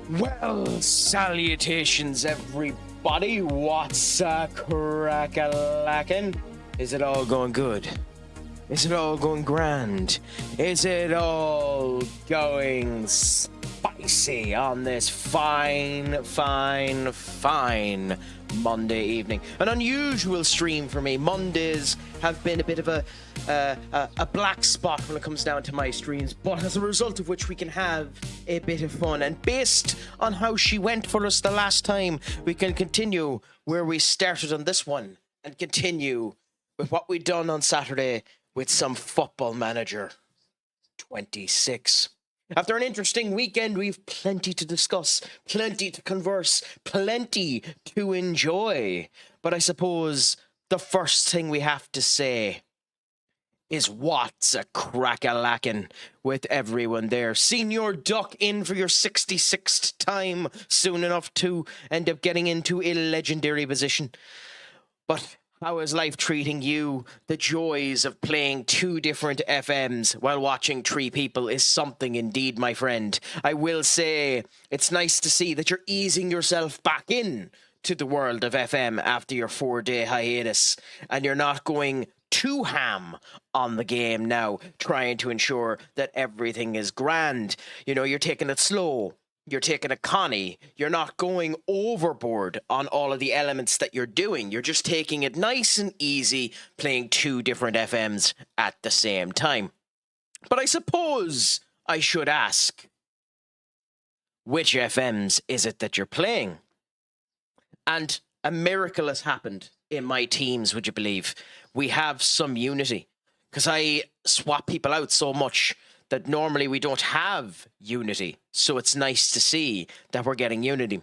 Well, salutations, everybody. What's crack-a-lackin'? Is it all going good? Is it all going grand? Is it all going spicy on this fine Monday evening? An unusual stream for me. Mondays have been a bit of a black spot when it comes down to my streams, but as a result of which we can have a bit of fun. And based on how she went for us the last time, we can continue where we started on this one and continue with what we done on Saturday with some Football Manager 26. After an interesting weekend, we've plenty to discuss, plenty to converse, plenty to enjoy. But I suppose the first thing we have to say is what's a crack-a-lackin' with everyone there. Senior Duck in for your 66th time, soon enough to end up getting into a legendary position. But how is life treating you? The joys of playing two different FMs while watching three people is something indeed, my friend. I will say it's nice to see that you're easing yourself back in to the world of FM after your 4-day hiatus, and you're not going too ham on the game now, trying to ensure that everything is grand. You know, you're taking it slow. You're taking a Connie. You're not going overboard on all of the elements that you're doing. You're just taking it nice and easy, playing two different FMs at the same time. But I suppose I should ask, which FMs is it that you're playing? And a miracle has happened in my teams, would you believe? We have some unity, because I swap people out so much that normally we don't have unity. So it's nice to see that we're getting unity.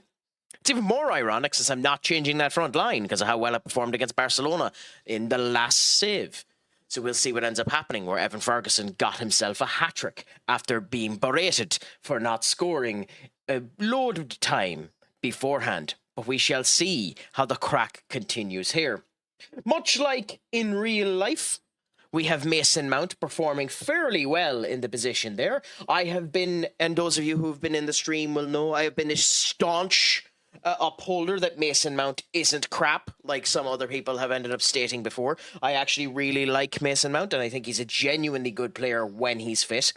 It's even more ironic since I'm not changing that front line because of how well I performed against Barcelona in the last save. So we'll see what ends up happening, where Evan Ferguson got himself a hat-trick after being berated for not scoring a load of time beforehand. But we shall see how the crack continues here. Much like in real life, we have Mason Mount performing fairly well in the position there. I have been, and those of you who have been in the stream will know, I have been a staunch upholder that Mason Mount isn't crap, like some other people have ended up stating before. I actually really like Mason Mount, and I think he's a genuinely good player when he's fit.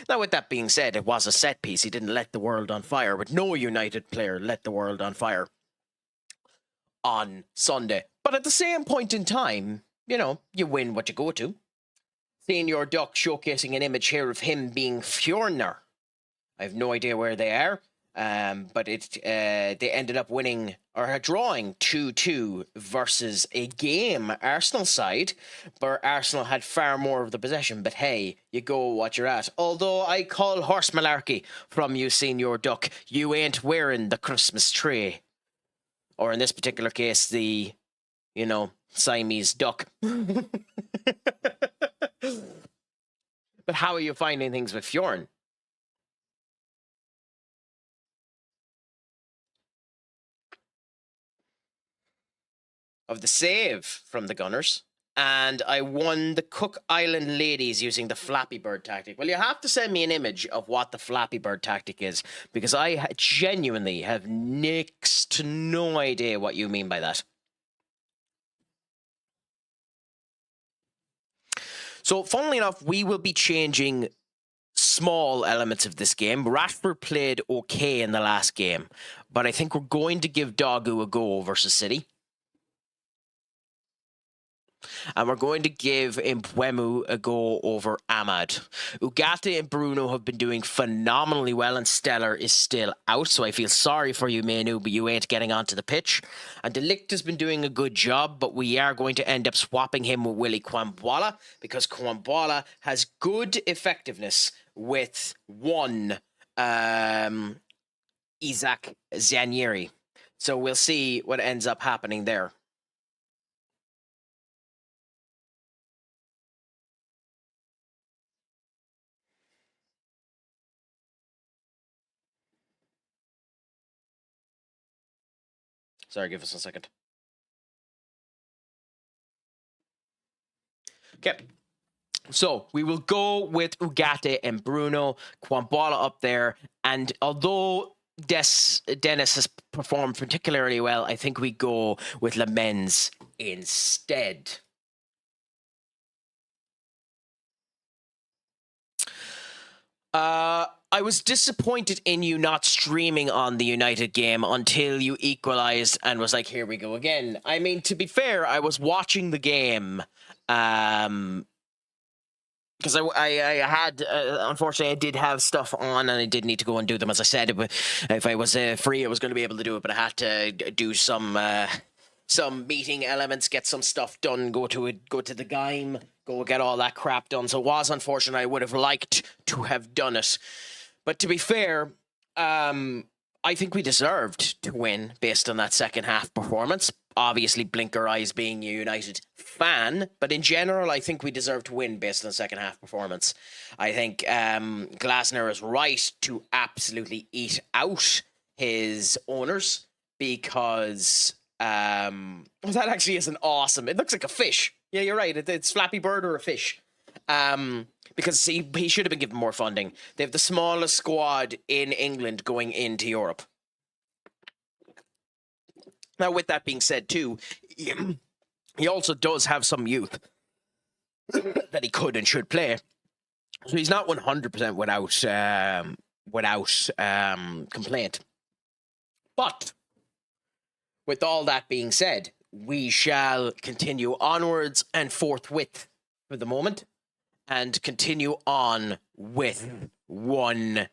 Now, with that being said, it was a set piece. He didn't let the world on fire, but no United player let the world on fire on Sunday. But at the same point in time, you know, you win what you go to. Senior Duck showcasing an image here of him being Fjorner. I have no idea where they are, but they ended up winning or drawing 2-2 versus a game Arsenal side, where Arsenal had far more of the possession. But hey, you go what you're at. Although I call horse malarkey from you, Senior Duck. You ain't wearing the Christmas tree. Or in this particular case, the, you know, Siamese duck. But how are you finding things with Fjorn? Of the save from the Gunners. And I won the Cook Island ladies using the Flappy Bird tactic. Well, you have to send me an image of what the Flappy Bird tactic is, because I genuinely have next to no idea what you mean by that. So, funnily enough, we will be changing small elements of this game. Rashford played okay in the last game, but I think we're going to give Dogu a go versus City. And we're going to give Mbeumo a go over Ahmad. Ugarte and Bruno have been doing phenomenally well, and Stellar is still out, so I feel sorry for you, Manu, but you ain't getting onto the pitch. And De Ligt has been doing a good job, but we are going to end up swapping him with Willy Kwambwala, because Kwambwala has good effectiveness with one Isaac Zanieri. So we'll see what ends up happening there. Sorry, give us a second. Okay. So we will go with Ugarte and Bruno, Kwambwala up there. And although Dennis has performed particularly well, I think we go with Lamens instead. I was disappointed in you not streaming on the United game until you equalized and was like, here we go again. I mean, to be fair, I was watching the game because I had, unfortunately, I did have stuff on and I did need to go and do them. As I said, if I was free, I was going to be able to do it, but I had to do some meeting elements, get some stuff done, go to the game, go get all that crap done. So it was unfortunate. I would have liked to have done it. But to be fair, I think we deserved to win based on that second half performance. Obviously, Blinker Eyes being a United fan, but in general, I think we deserved to win based on the second half performance. I think Glasner is right to absolutely eat out his owners because that actually is an awesome. It looks like a fish. Yeah, you're right. It's Flappy Bird or a fish. Because he should have been given more funding. They have the smallest squad in England going into Europe. Now, with that being said, too, he also does have some youth that he could and should play. So he's not 100% without complaint. But with all that being said, we shall continue onwards and forthwith for the moment. And continue on with one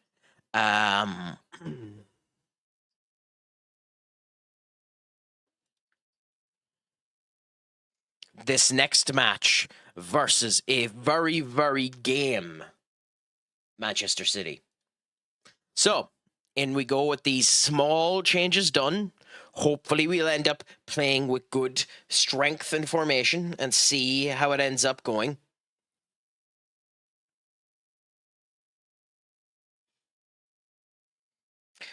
this next match versus a very, very game Manchester City. So, in we go with these small changes done. Hopefully we'll end up playing with good strength and formation and see how it ends up going.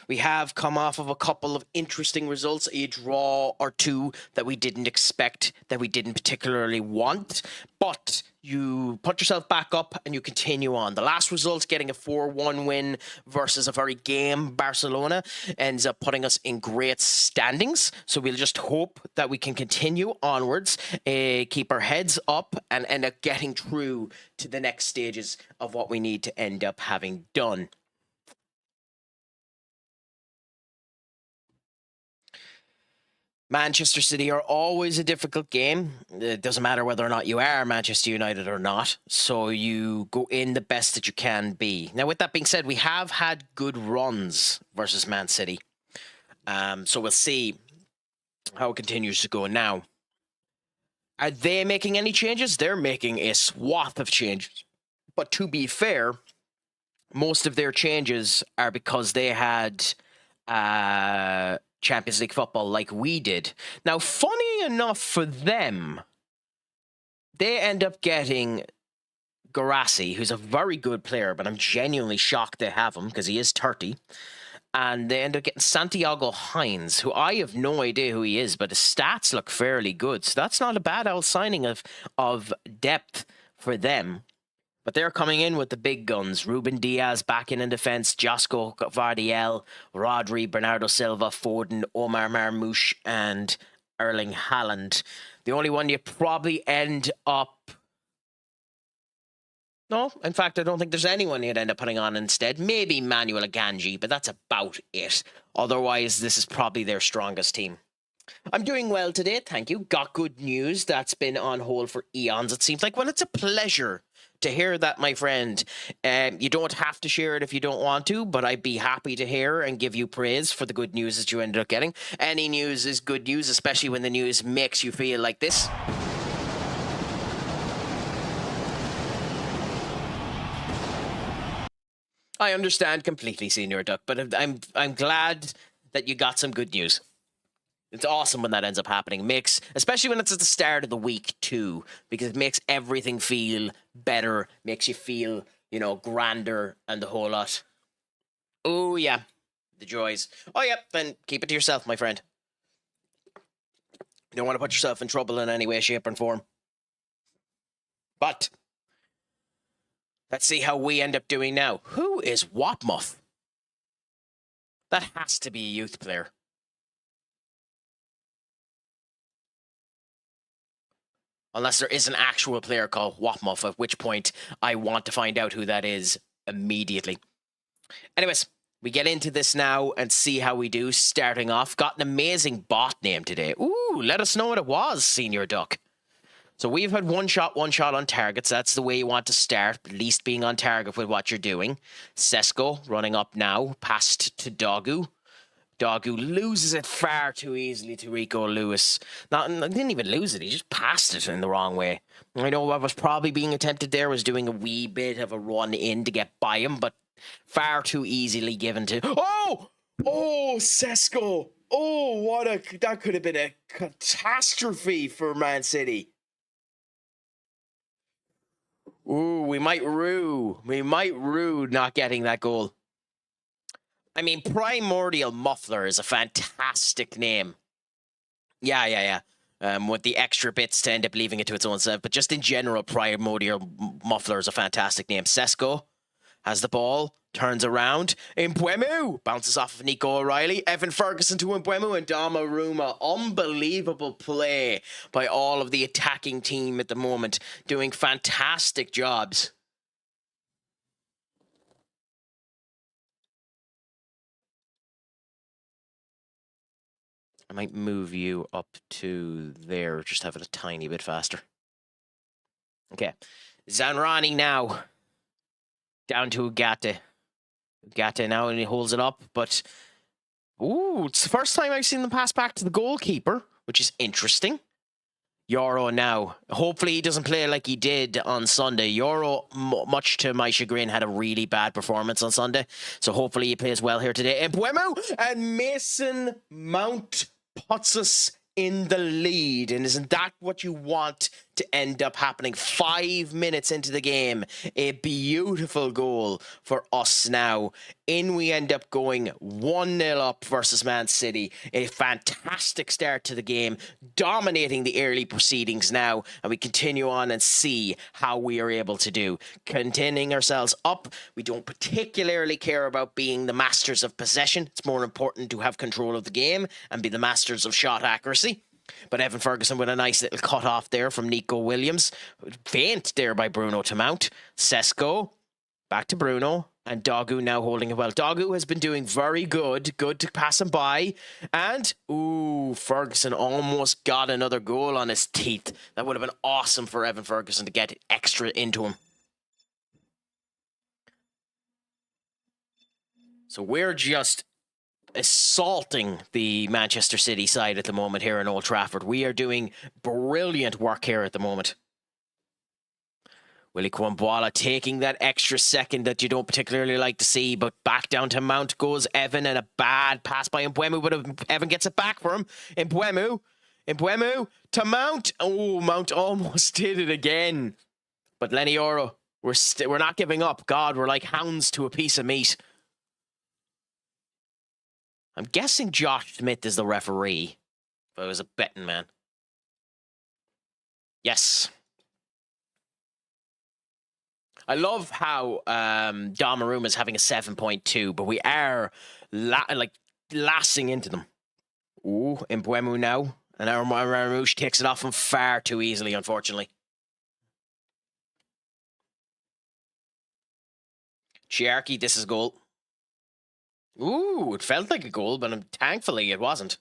We have come off of a couple of interesting results, a draw or two that we didn't expect, that we didn't particularly want, but you put yourself back up and you continue on. The last result, getting a 4-1 win versus a very game Barcelona, ends up putting us in great standings. So we'll just hope that we can continue onwards, keep our heads up, and end up getting through to the next stages of what we need to end up having done. Manchester City are always a difficult game. It doesn't matter whether or not you are Manchester United or not. So you go in the best that you can be. Now, with that being said, we have had good runs versus Man City. So we'll see how it continues to go now. Are they making any changes? They're making a swath of changes. But to be fair, most of their changes are because they had Champions League football like we did. Now, funny enough for them, they end up getting Guirassy, who's a very good player, but I'm genuinely shocked they have him because he is 30. And they end up getting Santiago Hines, who I have no idea who he is, but his stats look fairly good. So that's not a bad old signing of depth for them. But they're coming in with the big guns. Ruben Diaz back in defense, Josko Vardiel, Rodri, Bernardo Silva, Foden, Omar Marmoush, and Erling Haaland. The only one you probably end up... No, in fact, I don't think there's anyone you'd end up putting on instead. Maybe Manuel Akanji, but that's about it. Otherwise, this is probably their strongest team. I'm doing well today, thank you. Got good news that's been on hold for eons, it seems like. Well, it's a pleasure to hear that, my friend. You don't have to share it if you don't want to, but I'd be happy to hear and give you praise for the good news that you ended up getting. Any news is good news, especially when the news makes you feel like this. I understand completely, Senior Duck, but I'm glad that you got some good news. It's awesome when that ends up happening. Especially when it's at the start of the week too, because it makes everything feel better, makes you feel, grander and the whole lot. Oh yeah, the joys. Oh yeah, then keep it to yourself, my friend. You don't want to put yourself in trouble in any way, shape, and form. But let's see how we end up doing now. Who is Wapmuff? That has to be a youth player. Unless there is an actual player called Wapmuff, at which point I want to find out who that is immediately. Anyways, we get into this now and see how we do, starting off. Got an amazing bot name today. Ooh, let us know what it was, Senior Duck. So we've had one shot on targets. That's the way you want to start, at least being on target with what you're doing. Sesko running up now, passed to Dogu. Dogu loses it far too easily to Rico Lewis. Didn't even lose it, he just passed it in the wrong way. I know what was probably being attempted there was doing a wee bit of a run in to get by him, but far too easily given to... Oh! Oh, Sesko! Oh, that could have been a catastrophe for Man City. Ooh, we might rue not getting that goal. I mean, Primordial Muffler is a fantastic name. Yeah. With the extra bits to end up leaving it to its own self. But just in general, Primordial Muffler is a fantastic name. Sesko has the ball, turns around. Mbeumo bounces off of Nico O'Reilly. Evan Ferguson to Mbeumo and Donnarumma. Unbelievable play by all of the attacking team at the moment. Doing fantastic jobs. I might move you up to there, just have it a tiny bit faster. Okay. Zanrani now. Down to Ugarte. Ugarte now, and he holds it up, but... Ooh, it's the first time I've seen them pass back to the goalkeeper, which is interesting. Euro now. Hopefully he doesn't play like he did on Sunday. Euro, much to my chagrin, had a really bad performance on Sunday. So hopefully he plays well here today. Mbeumo and Mason Mount puts us in the lead. And isn't that what you want to end up happening? 5 minutes into the game. A beautiful goal for us now. In we end up going 1-0 up versus Man City. A fantastic start to the game, dominating the early proceedings now, and we continue on and see how we are able to do. Containing ourselves up, we don't particularly care about being the masters of possession. It's more important to have control of the game and be the masters of shot accuracy. But Evan Ferguson with a nice little cut off there from Nico Williams. Feint there by Bruno to Mount. Sesko, back to Bruno. And Dogu now holding it well. Dogu has been doing very good. Good to pass him by. And, ooh, Ferguson almost got another goal on his teeth. That would have been awesome for Evan Ferguson to get extra into him. So we're just assaulting the Manchester City side at the moment here in Old Trafford. We are doing brilliant work here at the moment. Willie Kwambwala taking that extra second that you don't particularly like to see, but back down to Mount goes Evan, and a bad pass by Mbeumo, but Evan gets it back for him. Mbeumo to Mount. Oh, Mount almost did it again. But Lenny Oro, we're not giving up. God, we're like hounds to a piece of meat. I'm guessing Josh Smith is the referee, if I was a betting man. Yes. I love how Donnarumma is having a 7.2, but we are lassing into them. Ooh, Mbeumo now. And Marmouche takes it off him far too easily, unfortunately. Chiarki, this is a goal. Ooh, it felt like a goal, but thankfully it wasn't.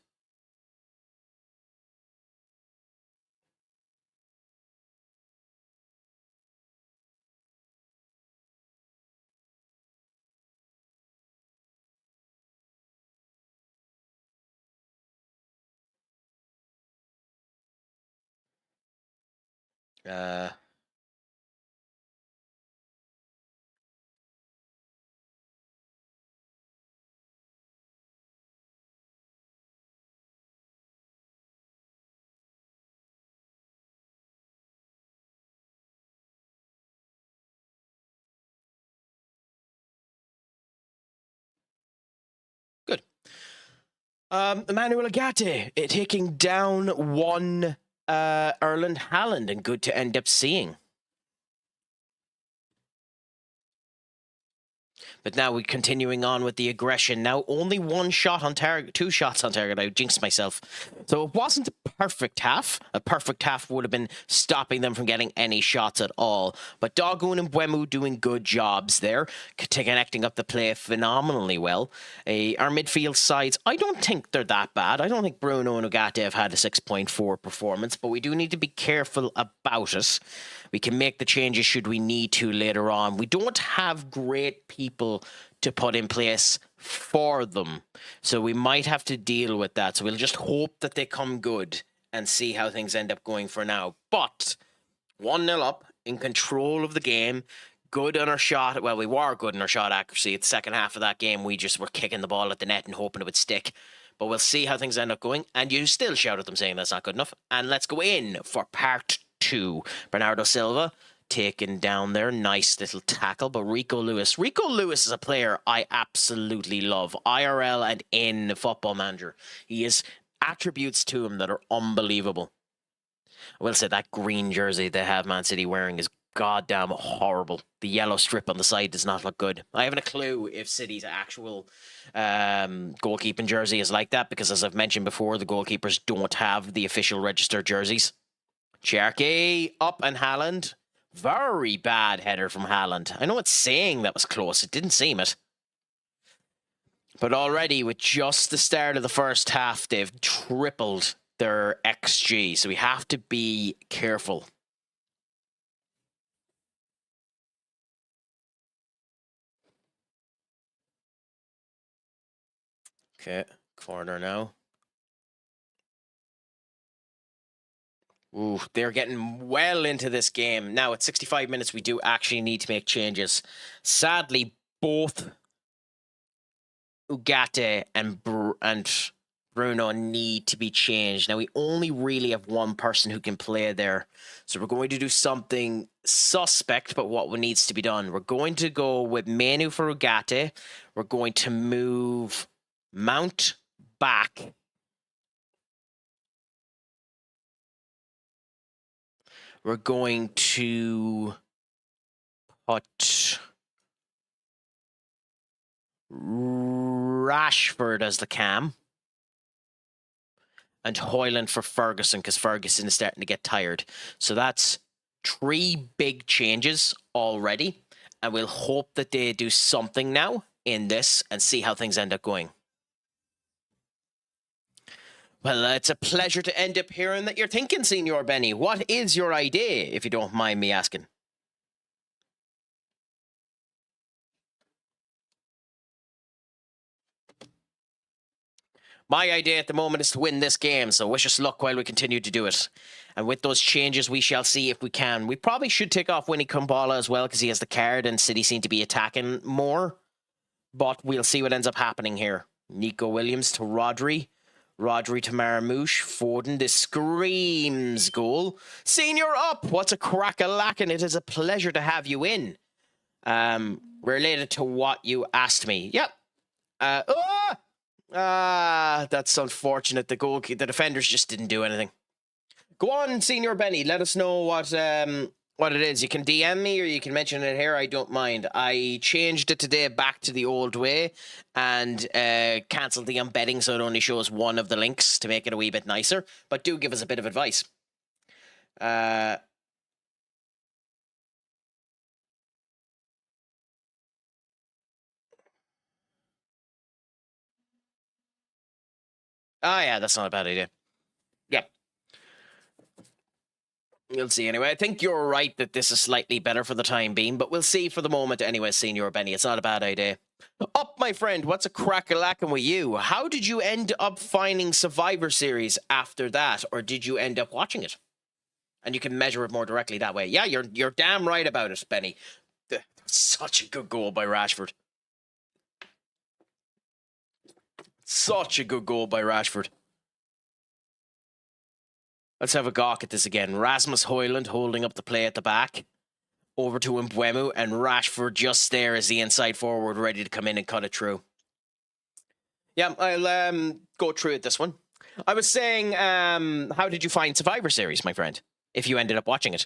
Good. Emmanuel Agate taking down one Erland Haaland, and good to end up seeing. But now we're continuing on with the aggression. Now only 1 shot on target, 2 shots on target. I jinxed myself. So it wasn't a perfect half. A perfect half would have been stopping them from getting any shots at all. But Dogoon and Bwemu doing good jobs there, connecting up the play phenomenally well. Our midfield sides, I don't think they're that bad. I don't think Bruno and Ugarte have had a 6.4 performance, but we do need to be careful about it. We can make the changes should we need to later on. We don't have great people to put in place for them, so we might have to deal with that. So we'll just hope that they come good and see how things end up going for now. But 1-0 up, in control of the game, good on our shot. Well, we were good in our shot accuracy. At the second half of that game, we just were kicking the ball at the net and hoping it would stick. But we'll see how things end up going. And you still shout at them saying that's not good enough. And let's go in for part 2. Bernardo Silva taken down there. Nice little tackle. But Rico Lewis is a player I absolutely love. IRL and in Football Manager. He has attributes to him that are unbelievable. I will say that green jersey they have Man City wearing is goddamn horrible. The yellow strip on the side does not look good. I haven't a clue if City's actual goalkeeping jersey is like that, because as I've mentioned before, the goalkeepers don't have the official registered jerseys. Cherky up, and Haaland. Very bad header from Haaland. I know it's saying that was close. It didn't seem it. But already, with just the start of the first half, they've tripled their XG. So we have to be careful. Okay, corner now. Ooh, they're getting well into this game. Now, at 65 minutes, we do actually need to make changes. Sadly, both Ugarte and Bruno need to be changed. Now, we only really have one person who can play there. So we're going to do something suspect, but what needs to be done. We're going to go with Menu for Ugarte. We're going to move Mount back. We're going to put Rashford as the cam. And Hoyland for Ferguson, because Ferguson is starting to get tired. So that's 3 big changes already. And we'll hope that they do something now in this and see how things end up going. Well, it's a pleasure to end up hearing that you're thinking, Senior Benny. What is your idea, if you don't mind me asking? My idea at the moment is to win this game, so wish us luck while we continue to do it. And with those changes, we shall see if we can. We probably should take off Winnie Kumbala as well, because he has the card and City seem to be attacking more. But we'll see what ends up happening here. Nico Williams to Rodri. Rodri to Marmouche. Foden. This screams goal. Senior up! What's a crack-a-lackin'? It is a pleasure to have you in. Related to what you asked me. Yep. That's unfortunate. The defenders just didn't do anything. Go on, Senior Benny. Let us know what it is. You can DM me or you can mention it here. I don't mind. I changed it today back to the old way and cancelled the embedding so it only shows one of the links to make it a wee bit nicer. But do give us a bit of advice. Yeah, that's not a bad idea. Yeah. We'll see anyway. I think you're right that this is slightly better for the time being, but we'll see for the moment anyway, Senior Benny. It's not a bad idea. Up, my friend. What's a crack-a-lackin' with you? How did you end up finding Survivor Series after that, or did you end up watching it? And you can measure it more directly that way. Yeah, you're damn right about it, Benny. Such a good goal by Rashford. Such a good goal by Rashford. Let's have a gawk at this again. Rasmus Højlund holding up the play at the back. Over to Mbeumo, and Rashford just there as the inside forward, ready to come in and cut it through. Yeah, I'll go through it this one. I was saying, how did you find Survivor Series, my friend, if you ended up watching it?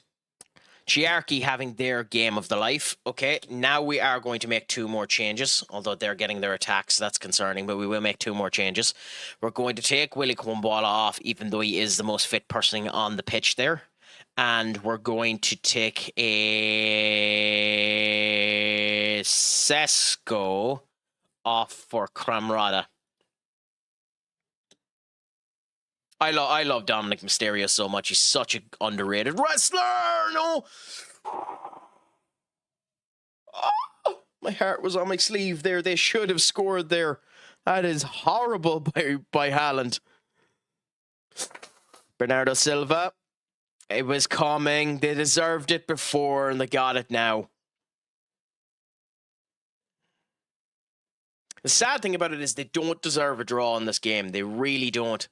Chiarchy having their game of the life. Okay, now we are going to make 2 more changes, although they're getting their attacks. That's concerning, but we will make 2 more changes. We're going to take Willie Kwambala off, even though he is the most fit person on the pitch there. And we're going to take a Sesko off for Cramrada. I love Dominic Mysterio so much. He's such an underrated wrestler. No. Oh, my heart was on my sleeve there. They should have scored there. That is horrible by Haaland. Bernardo Silva. It was coming. They deserved it before and they got it now. The sad thing about it is they don't deserve a draw in this game. They really don't.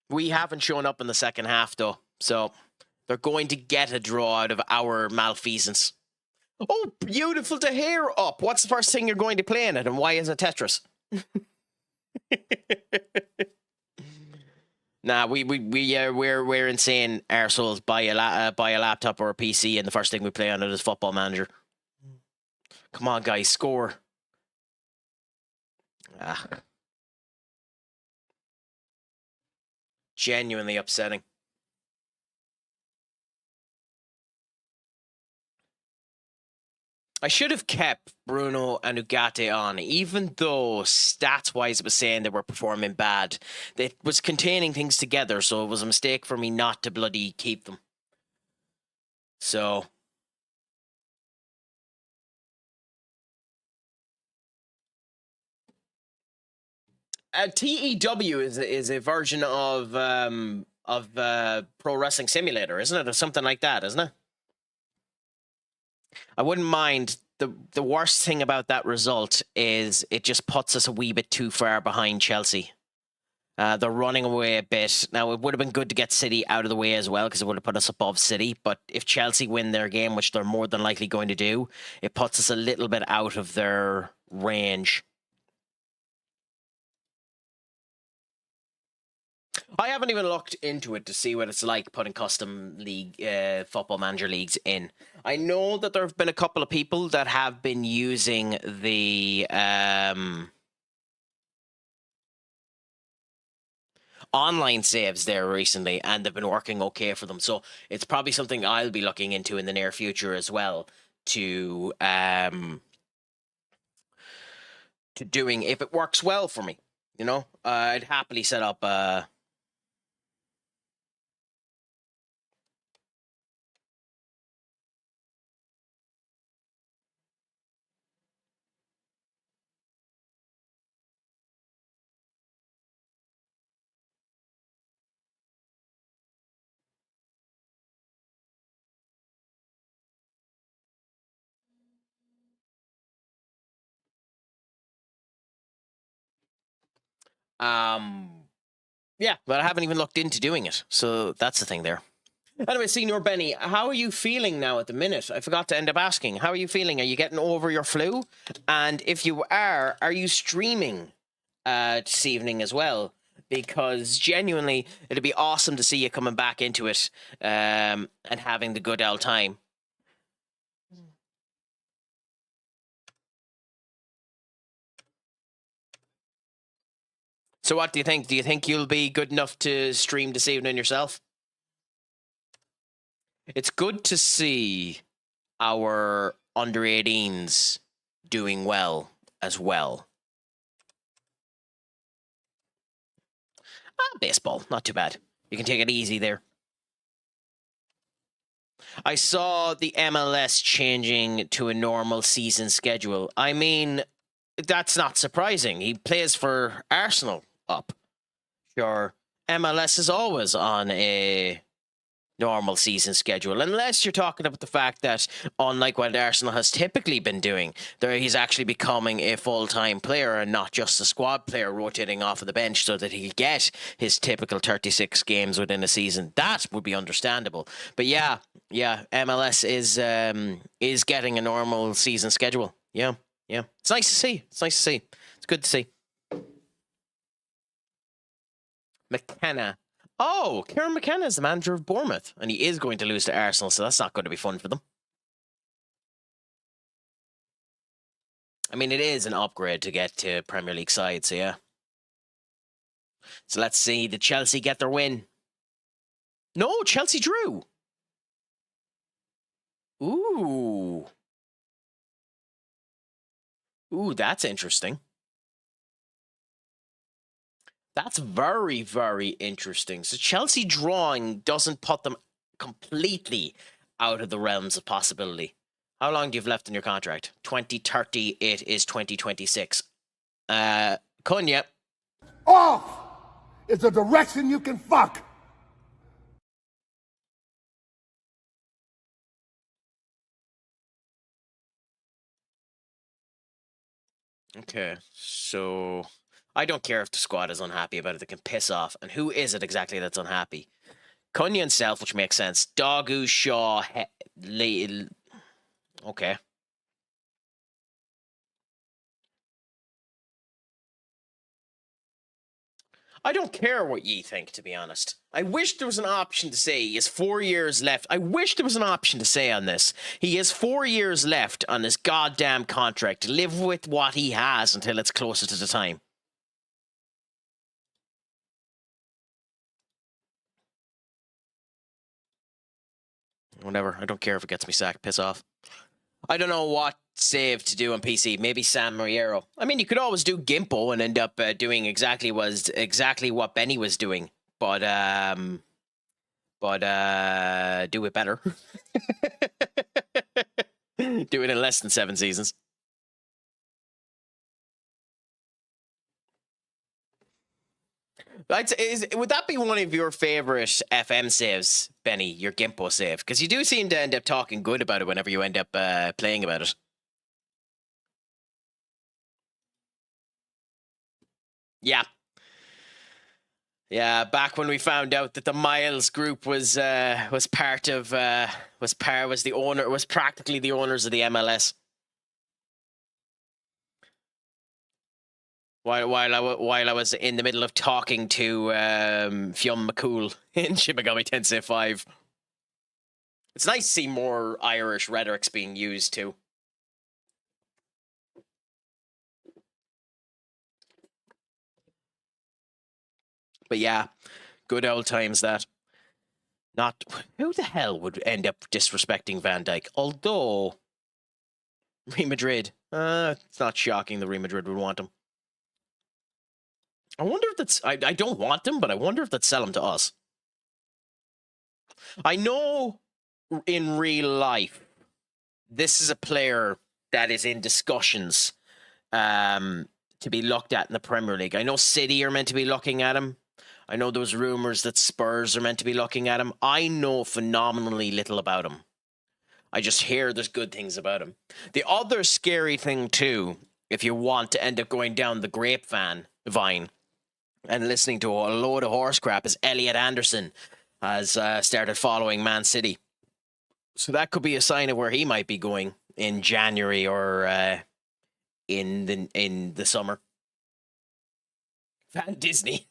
We haven't shown up in the second half, though, so they're going to get a draw out of our malfeasance. Oh, beautiful to hear up. What's the first thing you're going to play in it, and why is it Tetris? Nah, we're insane arseholes. Buy a laptop or a PC, and the first thing we play on it is Football Manager. Come on, guys, score. Genuinely upsetting. I should have kept Bruno and Ugarte on, even though stats-wise it was saying they were performing bad. It was containing things together, so it was a mistake for me not to bloody keep them. So... TEW is a version of Pro Wrestling Simulator, isn't it? Or something like that, isn't it? I wouldn't mind. The worst thing about that result is it just puts us a wee bit too far behind Chelsea. They're running away a bit. Now, it would have been good to get City out of the way as well, because it would have put us above City. But if Chelsea win their game, which they're more than likely going to do, it puts us a little bit out of their range. I haven't even looked into it to see what it's like putting custom league Football Manager leagues in. I know that there have been a couple of people that have been using the online saves there recently, and they've been working okay for them. So it's probably something I'll be looking into in the near future as well to doing if it works well for me. You know, I'd happily set up yeah, but I haven't even looked into doing it. So that's the thing there. Anyway, Senior Benny, how are you feeling now at the minute? I forgot to end up asking. How are you feeling? Are you getting over your flu? And if you are you streaming this evening as well? Because genuinely, it'd be awesome to see you coming back into it and having the good old time. So what do you think? Do you think you'll be good enough to stream this evening yourself? It's good to see our under-18s doing well as well. Baseball, not too bad. You can take it easy there. I saw the MLS changing to a normal season schedule. I mean, that's not surprising. He plays for Arsenal up. Sure, MLS is always on a normal season schedule, unless you're talking about the fact that, unlike what Arsenal has typically been doing, he's actually becoming a full-time player and not just a squad player rotating off of the bench so that he get his typical 36 games within a season. That would be understandable. But yeah, MLS is getting a normal season schedule. Yeah. It's nice to see. It's good to see. McKenna. Oh, Kieran McKenna is the manager of Bournemouth, and he is going to lose to Arsenal, so that's not going to be fun for them. I mean, it is an upgrade to get to Premier League side, so yeah. So let's see. Did Chelsea get their win? No, Chelsea drew. Ooh. Ooh, that's interesting. That's very, very interesting. So Chelsea drawing doesn't put them completely out of the realms of possibility. How long do you have left in your contract? 2030. It is 2026. Cunha. Off is a direction you can fuck. Okay, so I don't care if the squad is unhappy about it. They can piss off. And who is it exactly that's unhappy? Cunha himself, which makes sense. Dogu, Shaw, okay. I don't care what ye think, to be honest. I wish there was an option to say he has 4 years left. I wish there was an option to say on this. He has 4 years left on his goddamn contract. Live with what he has until it's closer to the time. Whatever. I don't care if it gets me sacked. Piss off. I don't know what save to do on PC. Maybe San Mariero. I mean, you could always do Gimpo and end up doing exactly what Benny was doing, but do it better. Do it in less than 7 seasons. Would that be one of your favorite FM saves, Benny? Your Gimpo save, because you do seem to end up talking good about it whenever you end up playing about it. Yeah. Yeah, back when we found out that the Miles group was practically the owners of the MLS. While I was in the middle of talking to Fionn McCool in Shin Megami Tensei 5. It's nice to see more Irish rhetorics being used too. But yeah, good old times that. Not who the hell would end up disrespecting Van Dijk? Although Real Madrid, it's not shocking that Real Madrid would want him. I wonder if that's. I don't want them, but I wonder if they'd sell them to us. I know in real life, this is a player that is in discussions to be looked at in the Premier League. I know City are meant to be looking at him. I know there was rumors that Spurs are meant to be looking at him. I know phenomenally little about him. I just hear there's good things about him. The other scary thing, too, if you want to end up going down the grapevine and listening to a load of horse crap, is Elliot Anderson has started following Man City. So that could be a sign of where he might be going in January or in the summer. Van Disney.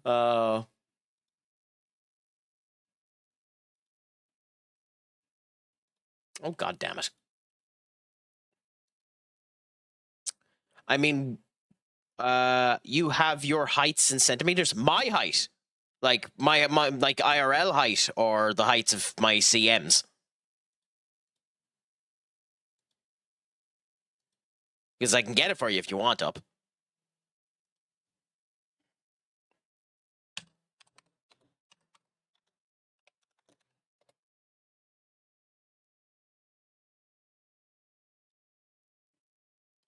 Oh, God damn it. I mean, you have your heights in centimeters. My height, like my like IRL height, or the heights of my CMs. Because I can get it for you if you want up.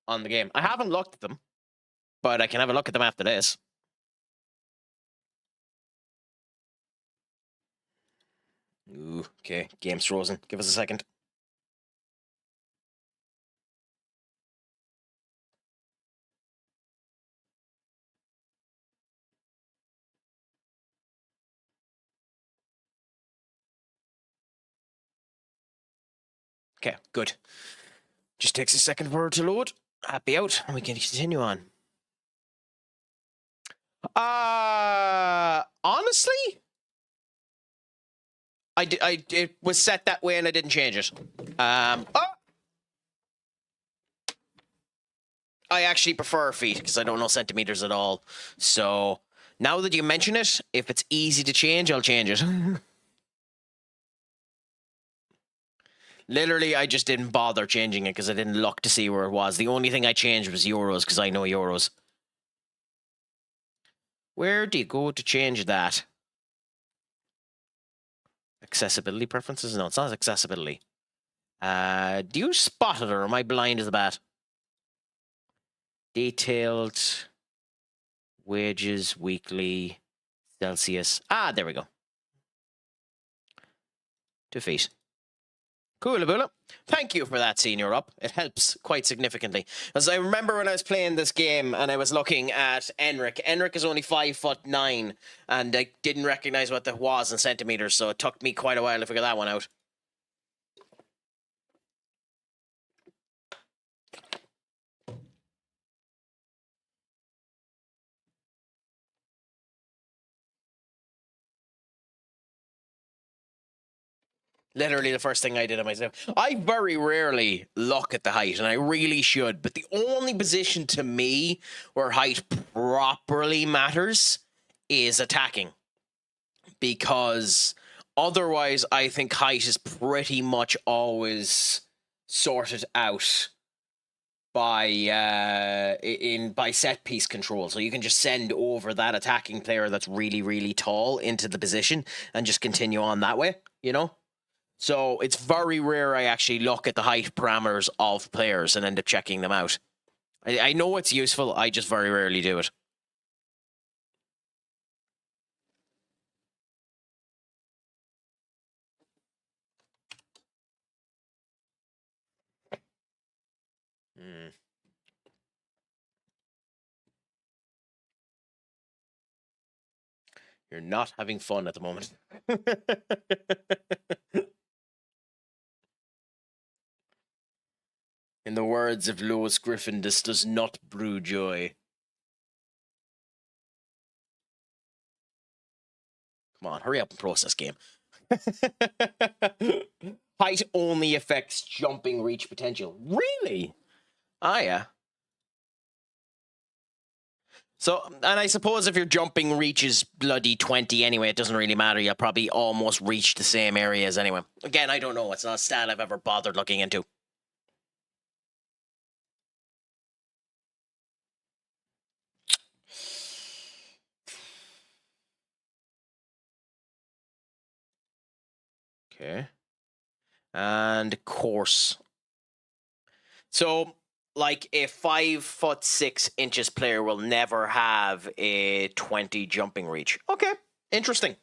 On the game. I haven't looked at them, but I can have a look at them after this. Ooh, okay. Game's frozen. Give us a second. Okay, good. Just takes a second for it to load. Happy out, and we can continue on. Honestly, it was set that way and I didn't change it. I actually prefer feet because I don't know centimeters at all. So now that you mention it, if it's easy to change, I'll change it. Literally, I just didn't bother changing it because I didn't look to see where it was. The only thing I changed was euros because I know euros. Where do you go to change that? Accessibility preferences? No, it's not accessibility. Do you spot it or am I blind as a bat? Detailed wages weekly Celsius. There we go. 2 feet. Cool, Abula. Thank you for that, Senior Up. It helps quite significantly. As I remember when I was playing this game and I was looking at Enric. Enric is only 5'9", and I didn't recognize what that was in centimeters, so it took me quite a while to figure that one out. Literally the first thing I did on myself. I very rarely look at the height, and I really should. But the only position to me where height properly matters is attacking. Because otherwise, I think height is pretty much always sorted out by set piece control. So you can just send over that attacking player that's really, really tall into the position and just continue on that way, you know? So it's very rare I actually look at the height parameters of players and end up checking them out. I know it's useful, I just very rarely do it. You're not having fun at the moment. In the words of Lois Griffin, this does not brew joy. Come on, hurry up and process game. Height only affects jumping reach potential. Really? Yeah. So, and I suppose if your jumping reaches bloody 20 anyway, it doesn't really matter. You'll probably almost reach the same areas anyway. Again, I don't know. It's not a stat I've ever bothered looking into. Okay. And course. So, like a 5'6" player will never have a 20 jumping reach. Okay, interesting.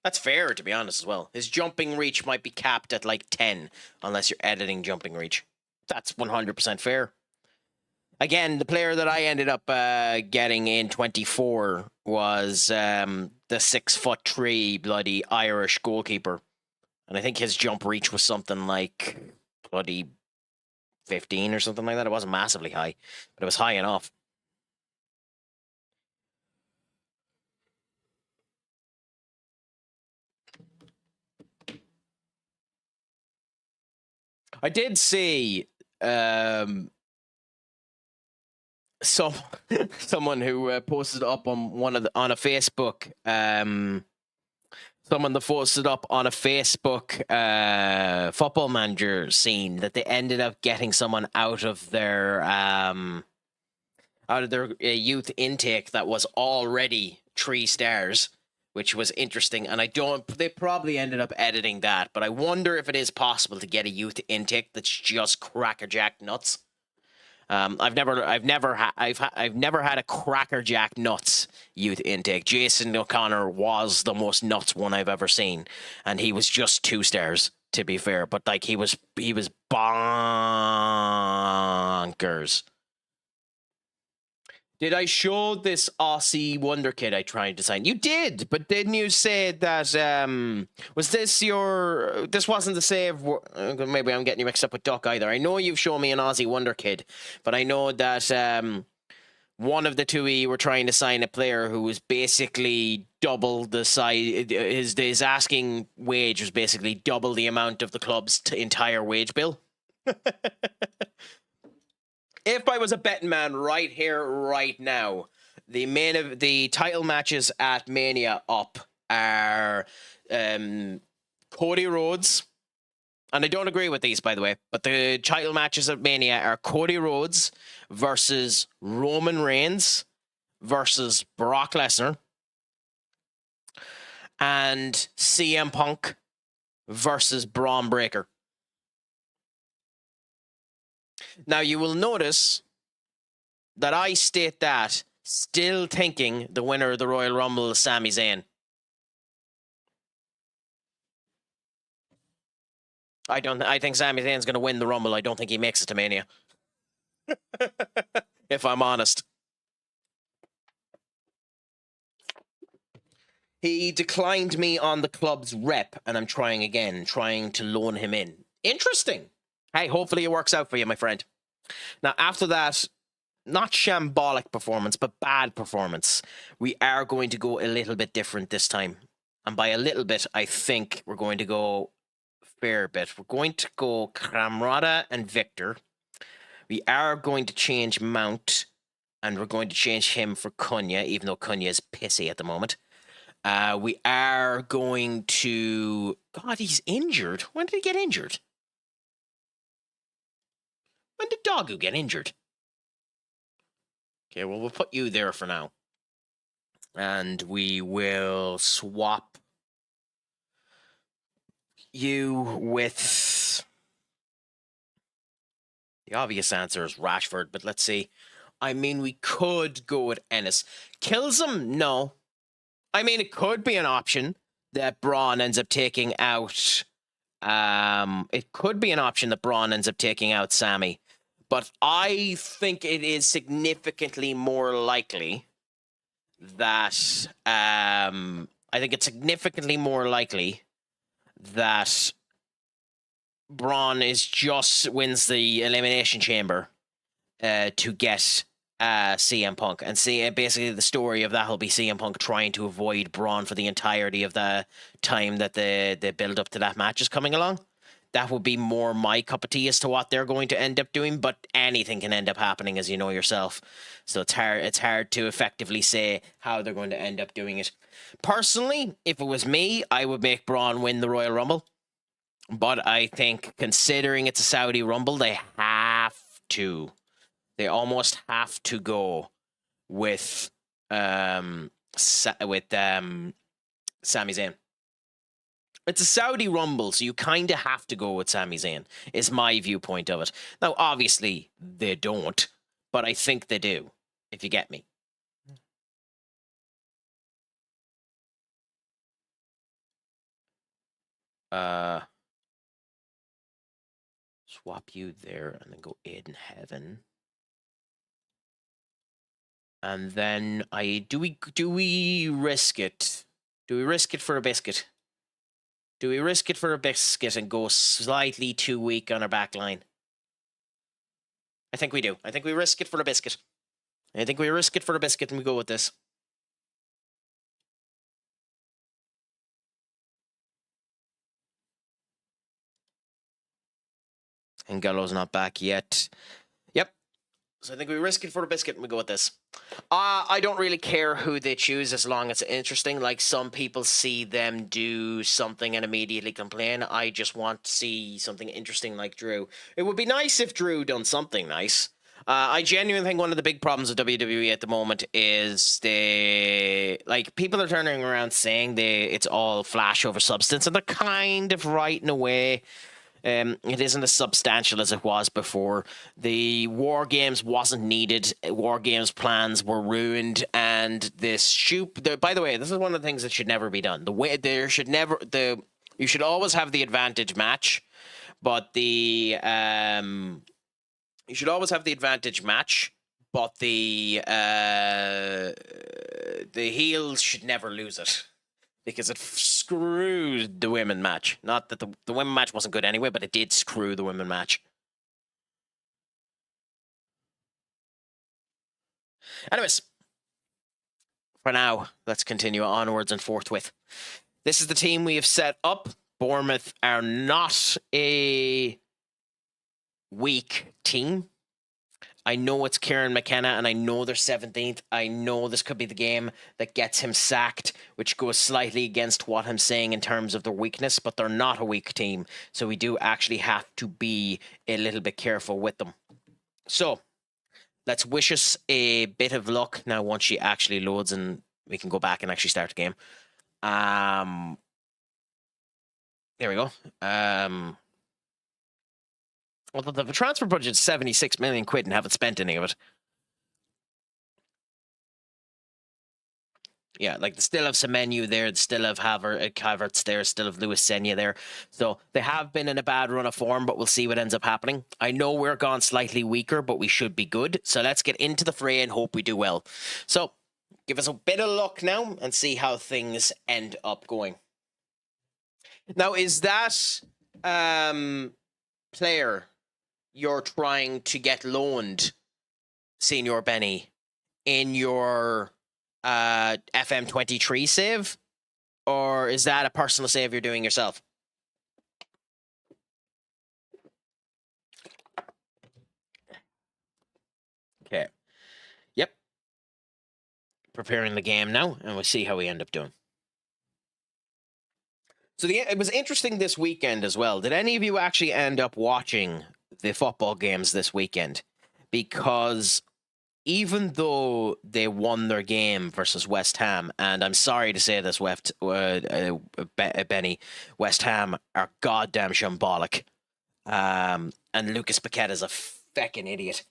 That's fair, to be honest, as well. His jumping reach might be capped at like 10, unless you're editing jumping reach. That's 100% fair. Again, the player that I ended up getting in 24 was the 6'3" bloody Irish goalkeeper. And I think his jump reach was something like bloody 15 or something like that. It wasn't massively high, but it was high enough. I did see someone who posted up on on a Facebook. Someone that posted up on a Facebook football manager scene that they ended up getting someone out of their youth intake that was already 3 stars, which was interesting. And they probably ended up editing that, but I wonder if it is possible to get a youth intake that's just crackerjack nuts. I've never had a crackerjack nuts youth intake. Jason O'Connor was the most nuts one I've ever seen, and he was just 2 stars, to be fair. But like he was bonkers. Did I show this Aussie Wonder Kid I tried to sign? You did, but didn't you say that, was this your, this wasn't the save, maybe I'm getting you mixed up with Duck either. I know you've shown me an Aussie Wonder Kid, but I know that, one of the two you were trying to sign a player who was basically double the size, his asking wage was basically double the amount of the club's entire wage bill. If I was a betting man right here, right now, the title matches at Mania up are Cody Rhodes, and I don't agree with these, by the way, but the title matches at Mania are Cody Rhodes versus Roman Reigns versus Brock Lesnar, and CM Punk versus Braun Breaker. Now, you will notice that I state that still thinking the winner of the Royal Rumble is Sami Zayn. I think Sami Zayn's going to win the Rumble. I don't think he makes it to Mania. If I'm honest. He declined me on the club's rep, and I'm trying again, trying to loan him in. Interesting. Hey, hopefully it works out for you, my friend. Now, after that, not shambolic performance, but bad performance, we are going to go a little bit different this time. And by a little bit, I think we're going to go a fair bit. We're going to go Camrata and Victor. We are going to change Mount, and we're going to change him for Cunha, even though Cunha is pissy at the moment. We are going to... God, he's injured. When did he get injured? When did Doggo get injured? Okay, well, we'll put you there for now. And we will swap you with... The obvious answer is Rashford, but let's see. I mean, we could go with Ennis. Kills him? No. I mean, it could be an option that Braun ends up taking out... it could be an option that Braun ends up taking out Sammy. But I think it is significantly more likely that Braun wins the Elimination Chamber to get CM Punk, and see basically the story of that will be CM Punk trying to avoid Braun for the entirety of the time that the build up to that match is coming along. That would be more my cup of tea as to what they're going to end up doing, but anything can end up happening, as you know yourself. So it's hard to effectively say how they're going to end up doing it. Personally, if it was me, I would make Braun win the Royal Rumble. But I think, considering it's a Saudi Rumble, they almost have to go with Sami Zayn. It's a Saudi Rumble, so you kind of have to go with Sami Zayn, is my viewpoint of it. Now, obviously, they don't, but I think they do, if you get me. Swap you there, and then go Aiden Heaven. And then do we risk it? Do we risk it for a biscuit? Do we risk it for a biscuit and go slightly too weak on our back line? I think we do. I think we risk it for a biscuit. I think we risk it for a biscuit and we go with this. And Gallo's not back yet. Yep. So I think we risk it for a biscuit and we go with this. I don't really care who they choose as long as it's interesting. Like, some people see them do something and immediately complain. I just want to see something interesting like Drew. It would be nice if Drew done something nice. I genuinely think one of the big problems with WWE at the moment is people are turning around saying it's all flash over substance, and they're kind of right in a way. It isn't as substantial as it was before. The War Games wasn't needed. War Games plans were ruined, and by the way, this is one of the things that should never be done. You should always have the advantage match, but but the heels should never lose it because it screwed the women match. Not that the women match wasn't good anyway, but it did screw the women match. Anyways, for now, let's continue onwards and forthwith. This is the team we have set up. Bournemouth are not a weak team. I know it's Kieran McKenna, and I know they're 17th. I know this could be the game that gets him sacked, which goes slightly against what I'm saying in terms of their weakness, but they're not a weak team. So we do actually have to be a little bit careful with them. So let's wish us a bit of luck now once she actually loads and we can go back and actually start the game. There we go. Well, the transfer budget is 76 million quid and haven't spent any of it. Yeah, like they still have some menu there. They still have Havertz there. Still have Luis Senya there. So they have been in a bad run of form, but we'll see what ends up happening. I know we're gone slightly weaker, but we should be good. So let's get into the fray and hope we do well. So give us a bit of luck now and see how things end up going. Now, is that player you're trying to get loaned, Senior Benny, in your FM23 save? Or is that a personal save you're doing yourself? Okay. Yep. Preparing the game now, and we'll see how we end up doing. So it was interesting this weekend as well. Did any of you actually end up watching the football games this weekend? Because even though they won their game versus West Ham, and I'm sorry to say this, Benny, West Ham are goddamn shambolic. And Lucas Paqueta's a feckin' idiot.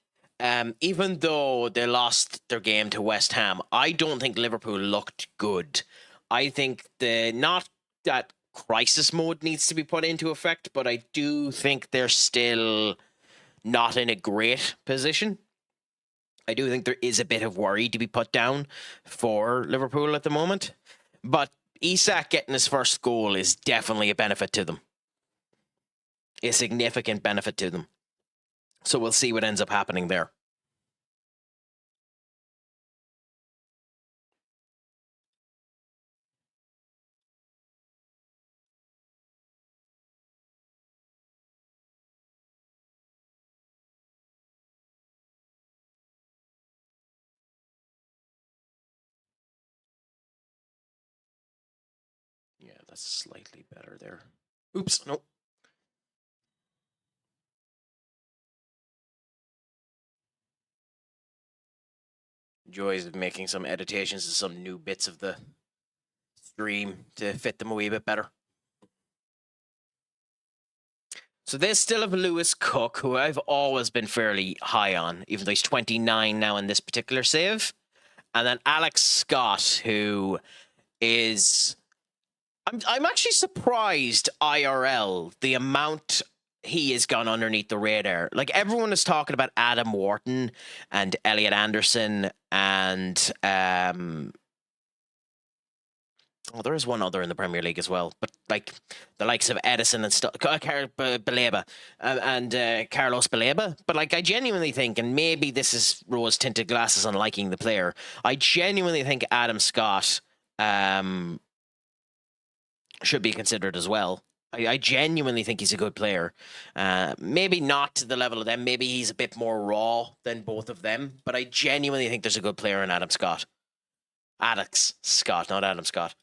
Even though they lost their game to West Ham, I don't think Liverpool looked good. I think not that crisis mode needs to be put into effect, but I do think they're still not in a great position. I do think there is a bit of worry to be put down for Liverpool at the moment, but Isak getting his first goal is definitely a benefit to them. A significant benefit to them. So we'll see what ends up happening there. Yeah, that's slightly better there. Oops, no. Joys of making some editations and some new bits of the stream to fit them a wee bit better. So they still have Lewis Cook, who I've always been fairly high on, even though he's 29 now in this particular save. And then Alex Scott, who is... I'm actually surprised, IRL, the amount he has gone underneath the radar. Like, everyone is talking about Adam Wharton and Elliot Anderson and... well, there is one other in the Premier League as well, but like the likes of Edison and stuff, Baleba and Carlos Baleba. But like, I genuinely think, and maybe this is rose-tinted glasses on liking the player, I genuinely think Adam Scott should be considered as well. I genuinely think he's a good player. Maybe not to the level of them. Maybe he's a bit more raw than both of them. But I genuinely think there's a good player in Adam Scott. Alex Scott, not Adam Scott.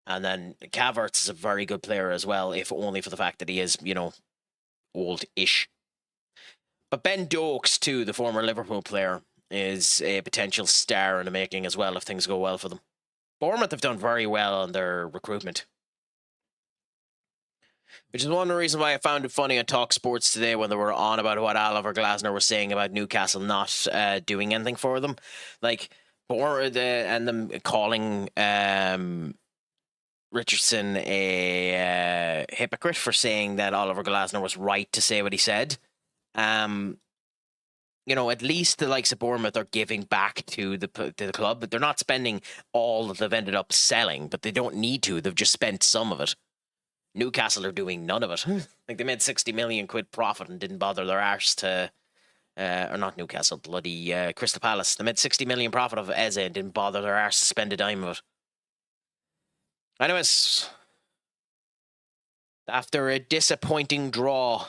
And then Havertz is a very good player as well, if only for the fact that he is, old-ish. But Ben Dokes, too, the former Liverpool player, is a potential star in the making as well if things go well for them. Bournemouth have done very well on their recruitment. Which is one of the reasons why I found it funny on Talk Sports today when they were on about what Oliver Glasner was saying about Newcastle not doing anything for them. Like, and them calling Richardson a hypocrite for saying that Oliver Glasner was right to say what he said. at least the likes of Bournemouth are giving back to the club, but they're not spending all that they've ended up selling, but they don't need to. They've just spent some of it. Newcastle are doing none of it. Like, they made 60 million quid profit and didn't bother their arse to, or not Newcastle, bloody Crystal Palace. They made 60 million profit of Eze and didn't bother their arse to spend a dime of it. Anyways, after a disappointing draw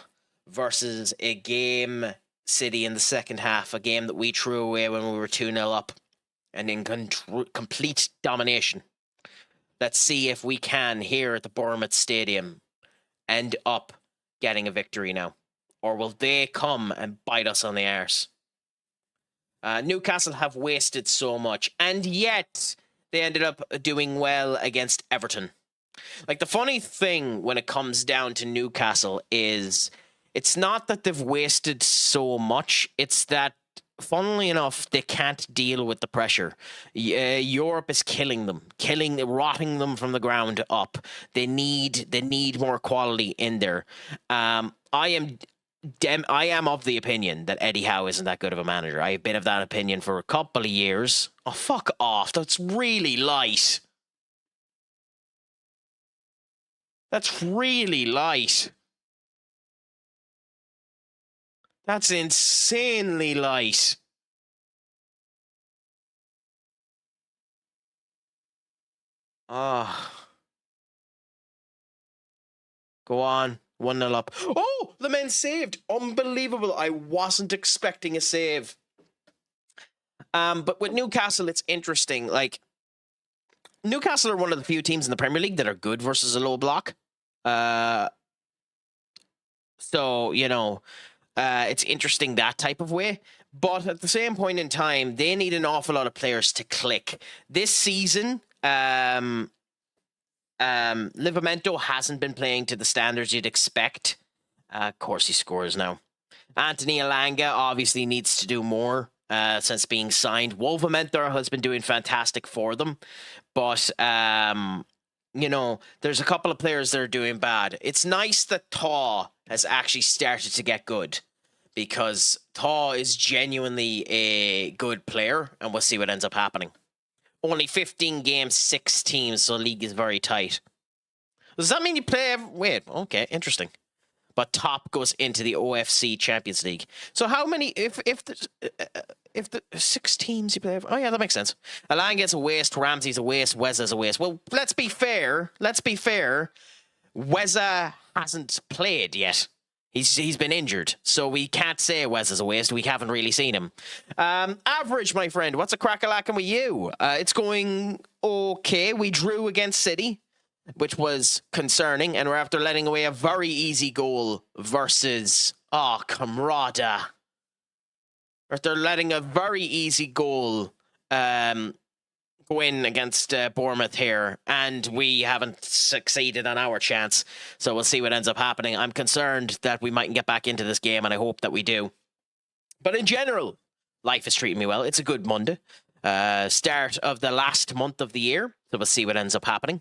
versus a game City in the second half, a game that we threw away when we were 2-0 up and in complete domination. Let's see if we can, here at the Bournemouth Stadium, end up getting a victory now. Or will they come and bite us on the arse? Newcastle have wasted so much, and yet they ended up doing well against Everton. Like, the funny thing when it comes down to Newcastle is it's not that they've wasted so much, it's that, funnily enough, they can't deal with the pressure. Europe is killing them, rotting them from the ground up. They need more quality in there. I am of the opinion that Eddie Howe isn't that good of a manager. I have been of that opinion for a couple of years. Oh, fuck off. That's really light. That's really light. That's insanely light. Ah. Go on. 1-0 up. Oh, the men saved. Unbelievable. I wasn't expecting a save. But with Newcastle, it's interesting. Like, Newcastle are one of the few teams in the Premier League that are good versus a low block. So, it's interesting that type of way. But at the same point in time, they need an awful lot of players to click. This season, Livramento hasn't been playing to the standards you'd expect. Of course he scores now. Anthony Elanga obviously needs to do more since being signed. Wolverhampton has been doing fantastic for them. But, there's a couple of players that are doing bad. It's nice that Thaw has actually started to get good, because Thaw is genuinely a good player, and we'll see what ends up happening. Only 15 games, 6 teams, so the league is very tight. Does that mean you play wait, okay, interesting. But top goes into the OFC Champions League. So how many, if the 6 teams you play, oh yeah, that makes sense. Alanga's a waste, Ramsey's a waste, Weza's a waste. Well, let's be fair. Weza hasn't played yet. He's been injured, so we can't say Wes is a waste. We haven't really seen him. Average, my friend. What's a crack-a-lackin' with you? It's going okay. We drew against City, which was concerning, and we're after letting away a very easy goal versus Camrada. After letting a very easy goal go in against Bournemouth here, and we haven't succeeded on our chance, so we'll see what ends up happening. I'm concerned that we mightn't get back into this game, and I hope that we do. But in general, life is treating me well. It's a good Monday. Start of the last month of the year, so we'll see what ends up happening.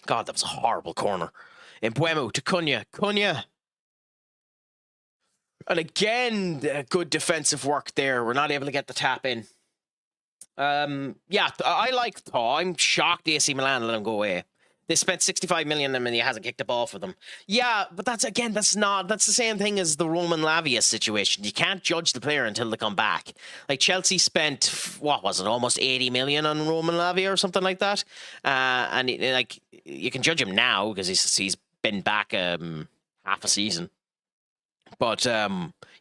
God, that was a horrible corner. Mbuemo to Cunha. And again, good defensive work there. We're not able to get the tap in. I like Thaw. I'm shocked AC Milan let him go away. They spent 65 million on him and he hasn't kicked a ball for them. Yeah, but that's the same thing as the Roman Lavia situation. You can't judge the player until they come back. Like, Chelsea spent, what was it, almost 80 million on Roman Lavia or something like that. And you can judge him now because he's been back half a season. But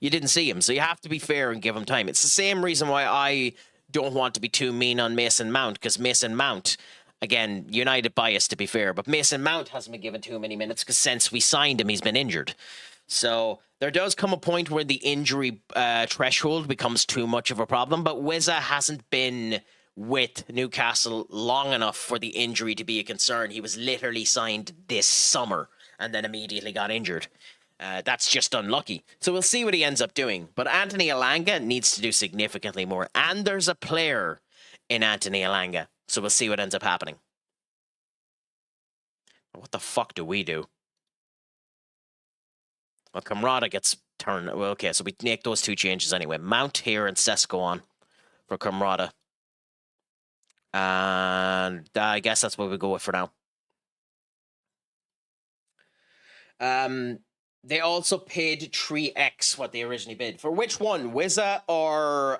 you didn't see him, so you have to be fair and give him time. It's the same reason why I don't want to be too mean on Mason Mount, because Mason Mount, again, United bias to be fair, but Mason Mount hasn't been given too many minutes because since we signed him, he's been injured. So there does come a point where the injury threshold becomes too much of a problem, but Weza hasn't been with Newcastle long enough for the injury to be a concern. He was literally signed this summer and then immediately got injured. That's just unlucky. So we'll see what he ends up doing. But Anthony Elanga needs to do significantly more. And there's a player in Anthony Elanga. So we'll see what ends up happening. What the fuck do we do? Well, Camrada gets turn. Well, okay, so we make those 2 changes anyway. Mount here and Sesko on for Camrata. And I guess that's what we go with for now. They also paid 3x what they originally bid. For which one? Wizza or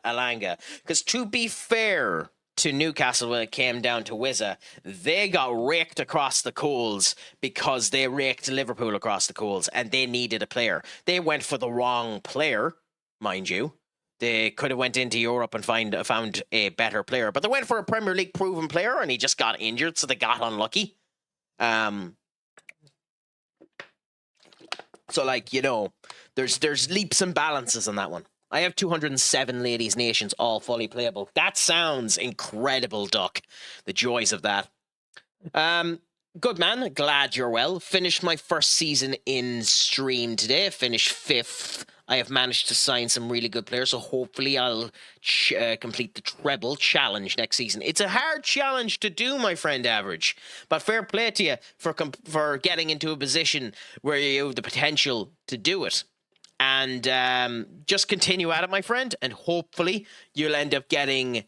Alanga? Because to be fair to Newcastle, when it came down to Wizza, they got raked across the coals because they raked Liverpool across the coals and they needed a player. They went for the wrong player, mind you. They could have went into Europe and found a better player, but they went for a Premier League proven player and he just got injured, so they got unlucky. So like, you know, there's leaps and balances on that one. I have 207 ladies' nations, all fully playable. That sounds incredible, Duck. The joys of that. Good man. Glad you're well. Finished my first season in stream today. Finished 5th. I have managed to sign some really good players, so hopefully I'll complete the treble challenge next season. It's a hard challenge to do, my friend Average, but fair play to you for getting into a position where you have the potential to do it. And just continue at it, my friend, and hopefully you'll end up getting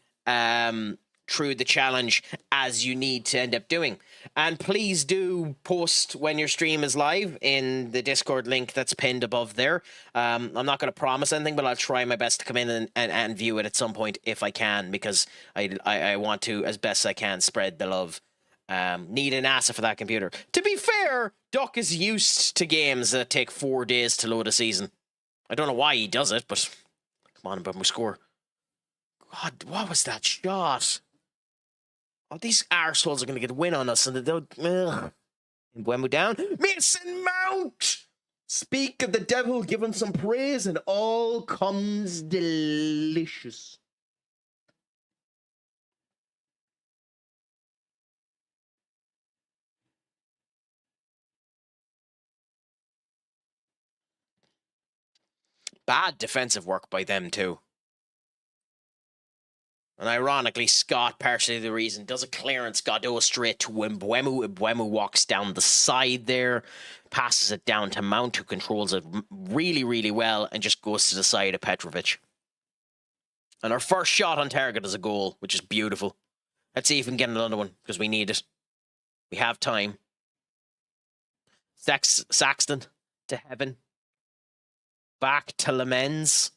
through the challenge as you need to end up doing. And please do post when your stream is live in the Discord link that's pinned above there. I'm not going to promise anything, but I'll try my best to come in and view it at some point if I can, because I want to, as best I can, spread the love. Need an NASA for that computer. To be fair, Duck is used to games that take 4 days to load a season. I don't know why he does it, but come on, but we score. God, what was that shot? Oh, these arseholes are going to get a win on us, and they'll... When we're down, Mason Mount! Speak of the devil, give him some praise, and all comes delicious. Bad defensive work by them, too. And ironically, Scott, partially the reason, does a clearance, Godot straight to Mbeumo. Mbeumo walks down the side there, passes it down to Mount, who controls it really, really well, and just goes to the side of Petrovic. And our first shot on target is a goal, which is beautiful. Let's see if we can get another one, because we need it. We have time. Saxton to Heaven. Back to Lamens.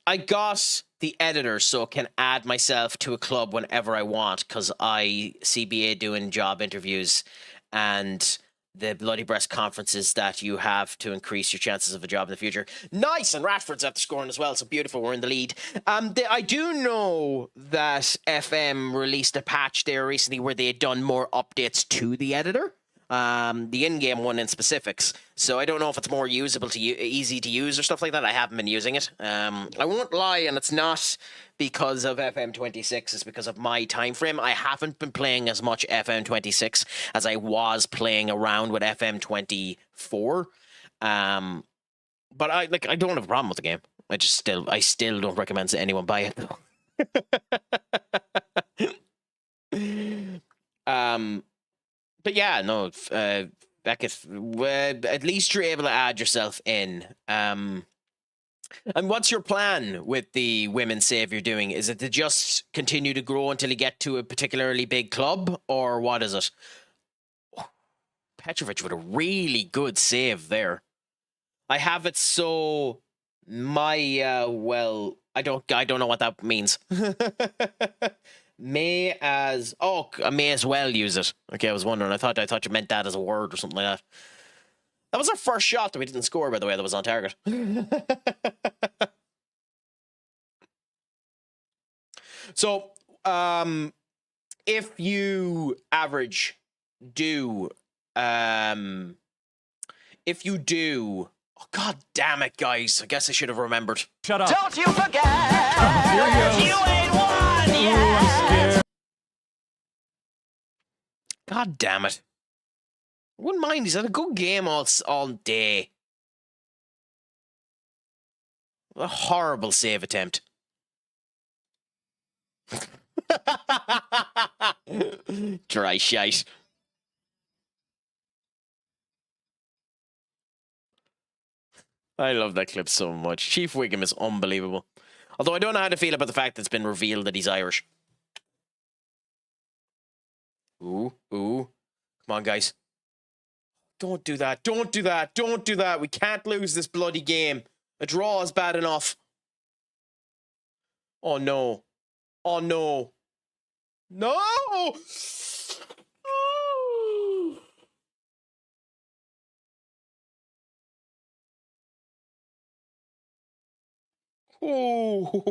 I got the editor so I can add myself to a club whenever I want, because I CBA doing job interviews and the bloody breast conferences that you have to increase your chances of a job in the future. Nice, and Rashford's after scoring as well, so beautiful, we're in the lead. I do know that FM released a patch there recently where they had done more updates to the editor. The in-game one in specifics. So I don't know if it's more usable to easy to use or stuff like that. I haven't been using it. I won't lie, and it's not because of FM26. It's because of my time frame. I haven't been playing as much FM26 as I was playing around with FM24. But I don't have a problem with the game. I still don't recommend that anyone buy it though. But yeah, no, Beckett, at least you're able to add yourself in. And what's your plan with the women's save you're doing? Is it to just continue to grow until you get to a particularly big club, or what is it? Oh, Petrovic with a really good save there. I have it so my I don't know what that means. May as well use it. Okay, I was wondering. I thought you meant that as a word or something like that. That was our first shot that we didn't score, by the way. That was on target. So, if you do, oh, god damn it, guys! I guess I should have remembered. Shut up! Don't you forget, you ain't won yet. God damn it! I wouldn't mind. He's had a good game all day. A horrible save attempt. Dry shite. I love that clip so much. Chief Wiggum is unbelievable. Although I don't know how to feel about the fact that it's been revealed that he's Irish. Ooh. Come on, guys. Don't do that. Don't do that. Don't do that. We can't lose this bloody game. A draw is bad enough. Oh, no. Oh, no. No! Oh.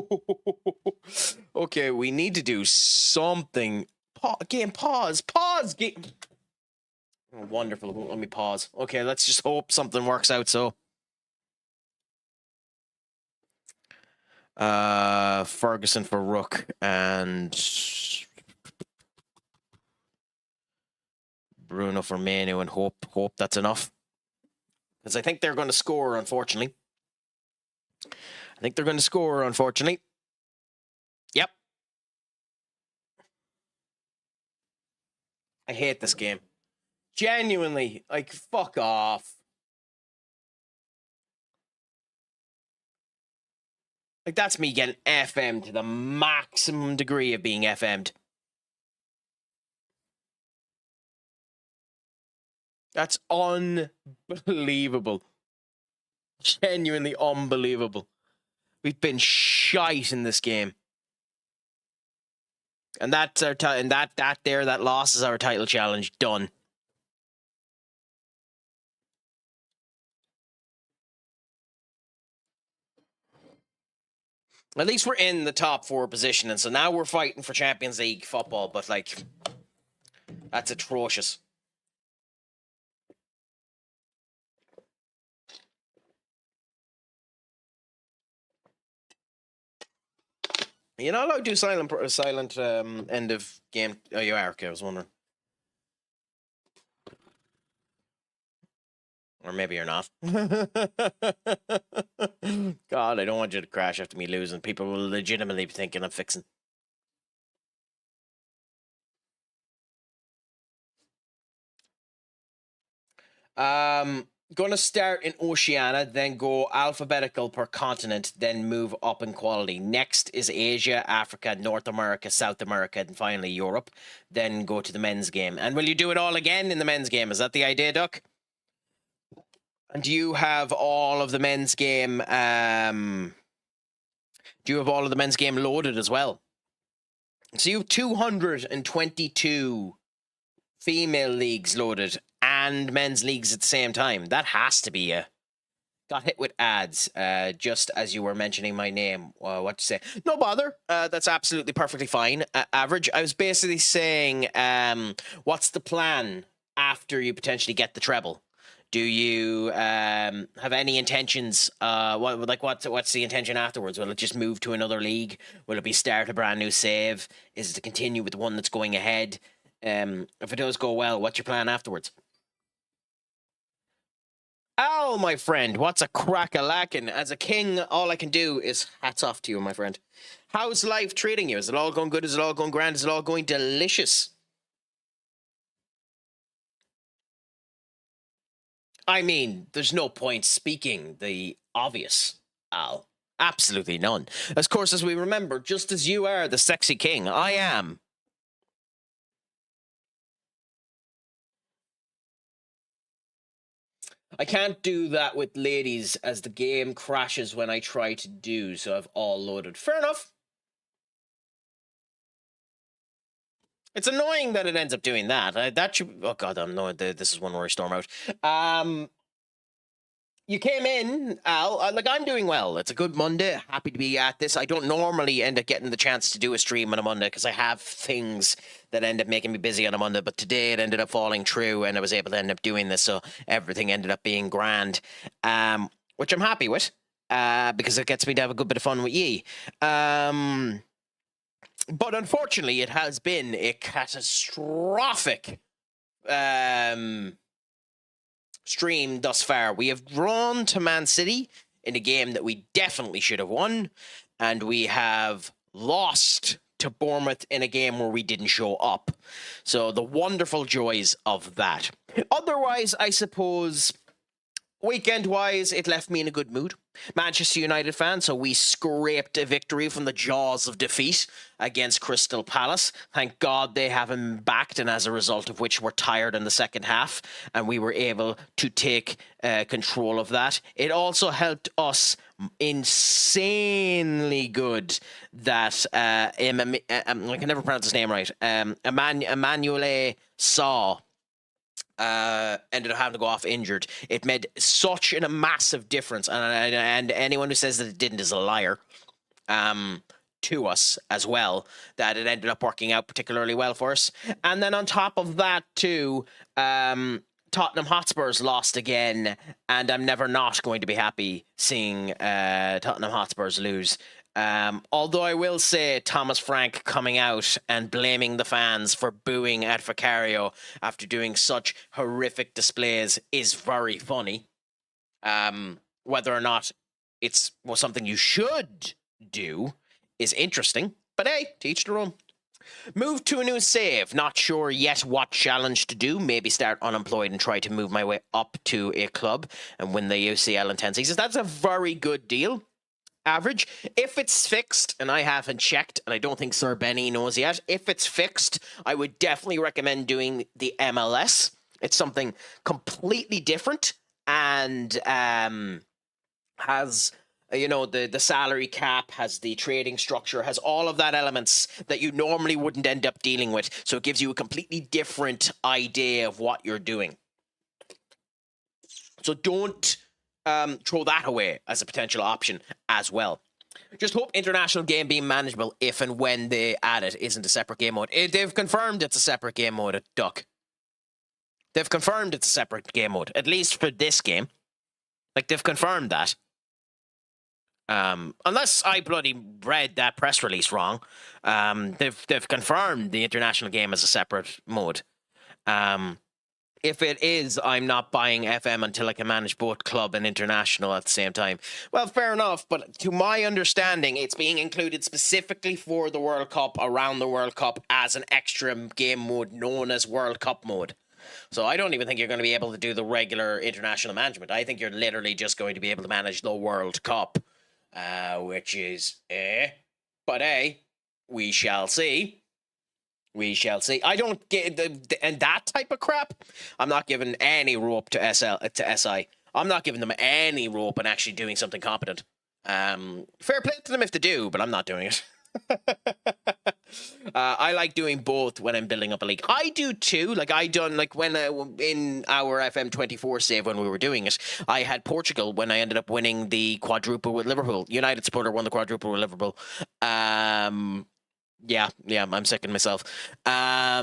Okay, we need to do something. Game, pause. Game. Oh, wonderful. Let me pause. Okay, let's just hope something works out. So, Ferguson for Rook and Bruno for Manu, and hope that's enough. Because I think they're going to score, unfortunately. Yep. I hate this game. Genuinely, like, fuck off. Like, that's me getting FM'd to the maximum degree of being FM'd. That's unbelievable. Genuinely unbelievable. We've been shite in this game. And that's our that loss is our title challenge. Done. At least we're in the top 4 position, and so now we're fighting for Champions League football, but, like, that's atrocious. You're not allowed to do silent end of game. Oh, you are? Okay, I was wondering. Or maybe you're not. God, I don't want you to crash after me losing. People will legitimately be thinking I'm fixing. Going to start in Oceania, then go alphabetical per continent, then move up in quality. Next is Asia, Africa, North America, South America, and finally Europe. Then go to the men's game. And will you do it all again in the men's game? Is that the idea, Duck? And do you have all of the men's game? Do you have all of the men's game loaded as well? So you have 222 female leagues loaded and men's leagues at the same time. That has to be a... Got hit with ads just as you were mentioning my name. What to say? No bother. That's absolutely perfectly fine. Average. I was basically saying, what's the plan after you potentially get the treble? Do you have any intentions? What's the intention afterwards? Will it just move to another league? Will it be start a brand new save? Is it to continue with the one that's going ahead? If it does go well, what's your plan afterwards? Al, my friend, what's a crack-a-lackin'? As a king, all I can do is hats off to you, my friend. How's life treating you? Is it all going good? Is it all going grand? Is it all going delicious? I mean, there's no point speaking the obvious, Al. Absolutely none. Of course, as we remember, just as you are the sexy king, I am. I can't do that with ladies as the game crashes when I try to do, so I've all loaded. Fair enough. It's annoying that it ends up doing that. That should... Oh, God, I'm no. This is one where I storm out. You came in, Al. Like, I'm doing well. It's a good Monday. Happy to be at this. I don't normally end up getting the chance to do a stream on a Monday because I have things that end up making me busy on a Monday. But today it ended up falling true and I was able to end up doing this. So everything ended up being grand, which I'm happy with because it gets me to have a good bit of fun with ye. But unfortunately, it has been a catastrophic stream thus far. We have drawn to Man City in a game that we definitely should have won, and we have lost to Bournemouth in a game where we didn't show up. So the wonderful joys of that. Otherwise, I suppose Weekend-wise, it left me in a good mood. Manchester United fan, so we scraped a victory from the jaws of defeat against Crystal Palace. Thank God they have him backed, and as a result of which we're tired in the second half, and we were able to take control of that. It also helped us insanely good that I can never pronounce his name right. Emmanuel Saw ended up having to go off injured. It made such a massive difference, and anyone who says that it didn't is a liar. To us as well, that it ended up working out particularly well for us. And then on top of that too, Tottenham Hotspurs lost again, and I'm never not going to be happy seeing Tottenham Hotspurs lose. Although I will say Thomas Frank coming out and blaming the fans for booing at Vicario after doing such horrific displays is very funny. Whether or not it's something you should do is interesting, but hey, to each their own. Move to a new save. Not sure yet what challenge to do. Maybe start unemployed and try to move my way up to a club and win the UCL in 10 seasons. That's a very good deal. Average. If it's fixed, and I haven't checked, and I don't think Sir Benny knows yet, if it's fixed, I would definitely recommend doing the MLS. It's something completely different and has, you know, the salary cap, has the trading structure, has all of that elements that you normally wouldn't end up dealing with. So it gives you a completely different idea of what you're doing. So don't throw that away as a potential option as well. Just hope international game being manageable if and when they add it isn't a separate game mode. They've confirmed it's a separate game mode at Duck. They've confirmed it's a separate game mode, at least for this game. Like, they've confirmed that. Unless I bloody read that press release wrong, they've confirmed the international game as a separate mode. If it is, I'm not buying FM until I can manage both club and international at the same time. Well, fair enough, but to my understanding, it's being included specifically for the World Cup, around the World Cup, as an extra game mode known as World Cup mode. So I don't even think you're going to be able to do the regular international management. I think you're literally just going to be able to manage the World Cup, which is but we shall see. We shall see. I don't get and that type of crap. I'm not giving any rope to SI. I'm not giving them any rope and actually doing something competent. Fair play to them if they do, but I'm not doing it. I like doing both when I'm building up a league. I do too. Like, I done, like, when in our FM24 save when we were doing it, I had Portugal when I ended up winning the quadruple with Liverpool. United supporter won the quadruple with Liverpool. Yeah, I'm sick of myself. I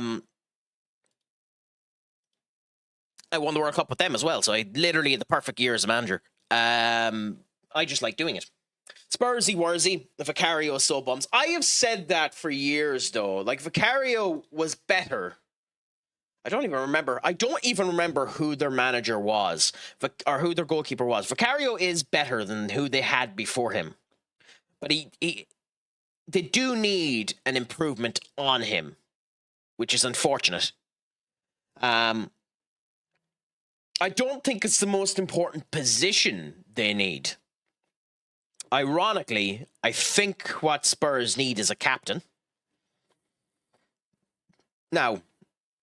won the World Cup with them as well, so I literally had the perfect year as a manager. I just like doing it. Spursy Wursy, the Vicario is so bums. I have said that for years, though. Like, Vicario was better. I don't even remember who their manager was, or who their goalkeeper was. Vicario is better than who they had before him. But they do need an improvement on him, which is unfortunate. I don't think it's the most important position they need. Ironically, I think what Spurs need is a captain. Now,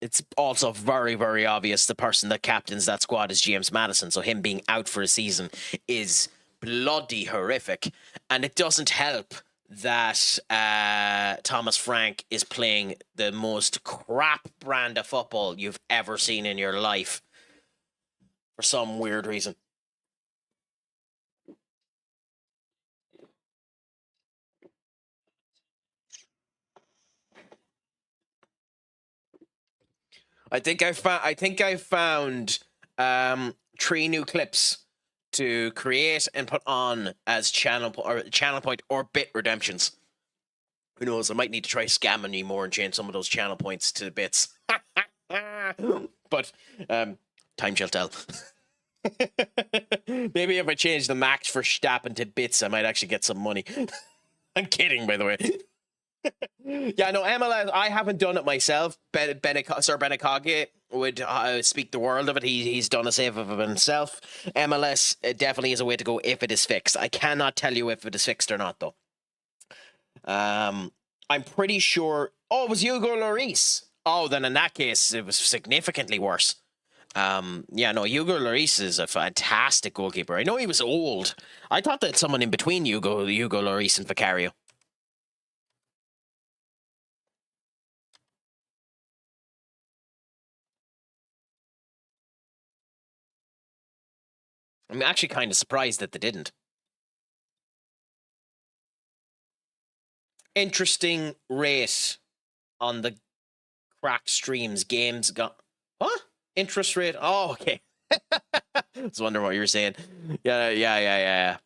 it's also very, very obvious the person that captains that squad is James Maddison, so him being out for a season is bloody horrific. And it doesn't help that Thomas Frank is playing the most crap brand of football you've ever seen in your life for some weird reason. I think I found 3 new clips to create and put on as channel point or bit redemptions. Who knows? I might need to try scamming you more and change some of those channel points to bits. But time shall tell. Maybe if I change the max for Stappen to bits, I might actually get some money. I'm kidding, by the way. Yeah, no, MLS, I haven't done it myself. Sir Benekage would speak the world of it. He's done a save of it himself. MLS definitely is a way to go if it is fixed. I cannot tell you if it is fixed or not, though. I'm pretty sure... Oh, it was Hugo Lloris. Oh, then in that case, it was significantly worse. Yeah, no, Hugo Lloris is a fantastic goalkeeper. I know he was old. I thought that someone in between Hugo Lloris and Vicario. I'm actually kind of surprised that they didn't. Interesting rate on the Craic streams. Games got... What? Interest rate? Oh, okay. I was wondering what you were saying. Yeah.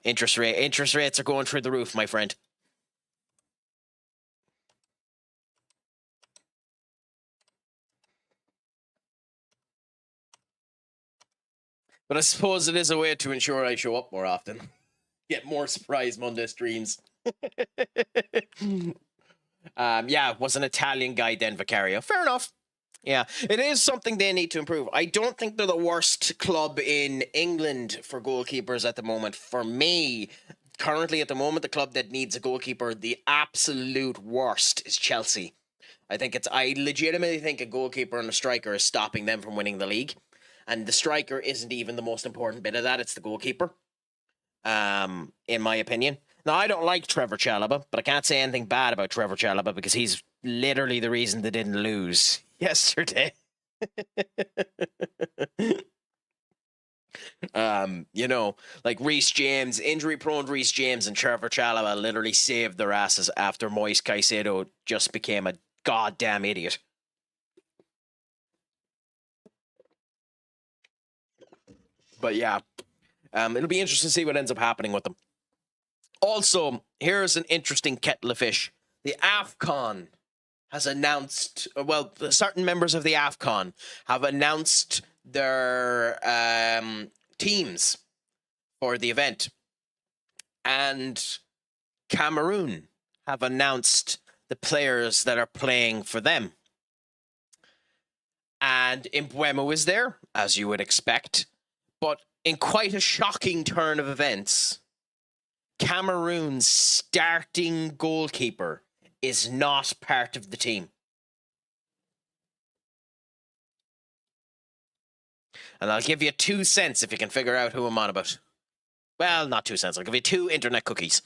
Interest rates are going through the roof, my friend. But I suppose it is a way to ensure I show up more often. Get more surprise Monday streams. Yeah, it was an Italian guy then, Vicario. Fair enough. Yeah, it is something they need to improve. I don't think they're the worst club in England for goalkeepers at the moment. For me, currently at the moment, the club that needs a goalkeeper, the absolute worst, is Chelsea. I legitimately think a goalkeeper and a striker is stopping them from winning the league. And the striker isn't even the most important bit of that. It's the goalkeeper, in my opinion. Now, I don't like Trevor Chalobah, but I can't say anything bad about Trevor Chalobah because he's literally the reason they didn't lose yesterday. You know, like Reece James, injury-prone Reece James and Trevor Chalobah literally saved their asses after Moise Caicedo just became a goddamn idiot. But yeah, it'll be interesting to see what ends up happening with them. Also, here's an interesting kettle of fish. The AFCON has announced, well, certain members of the AFCON have announced their teams for the event. And Cameroon have announced the players that are playing for them. And Mbeumo is there, as you would expect. But in quite a shocking turn of events, Cameroon's starting goalkeeper is not part of the team. And I'll give you 2 cents if you can figure out who I'm on about. Well, not 2 cents. I'll give you 2 internet cookies.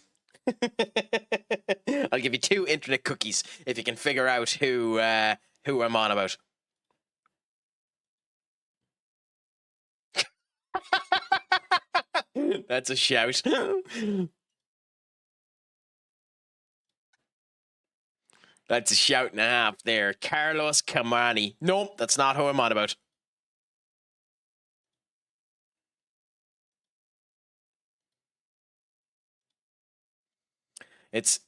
I'll give you 2 internet cookies if you can figure out who I'm on about. That's a shout. That's a shout and a half there. Carlos Kamani. Nope, that's not who I'm on about. It's...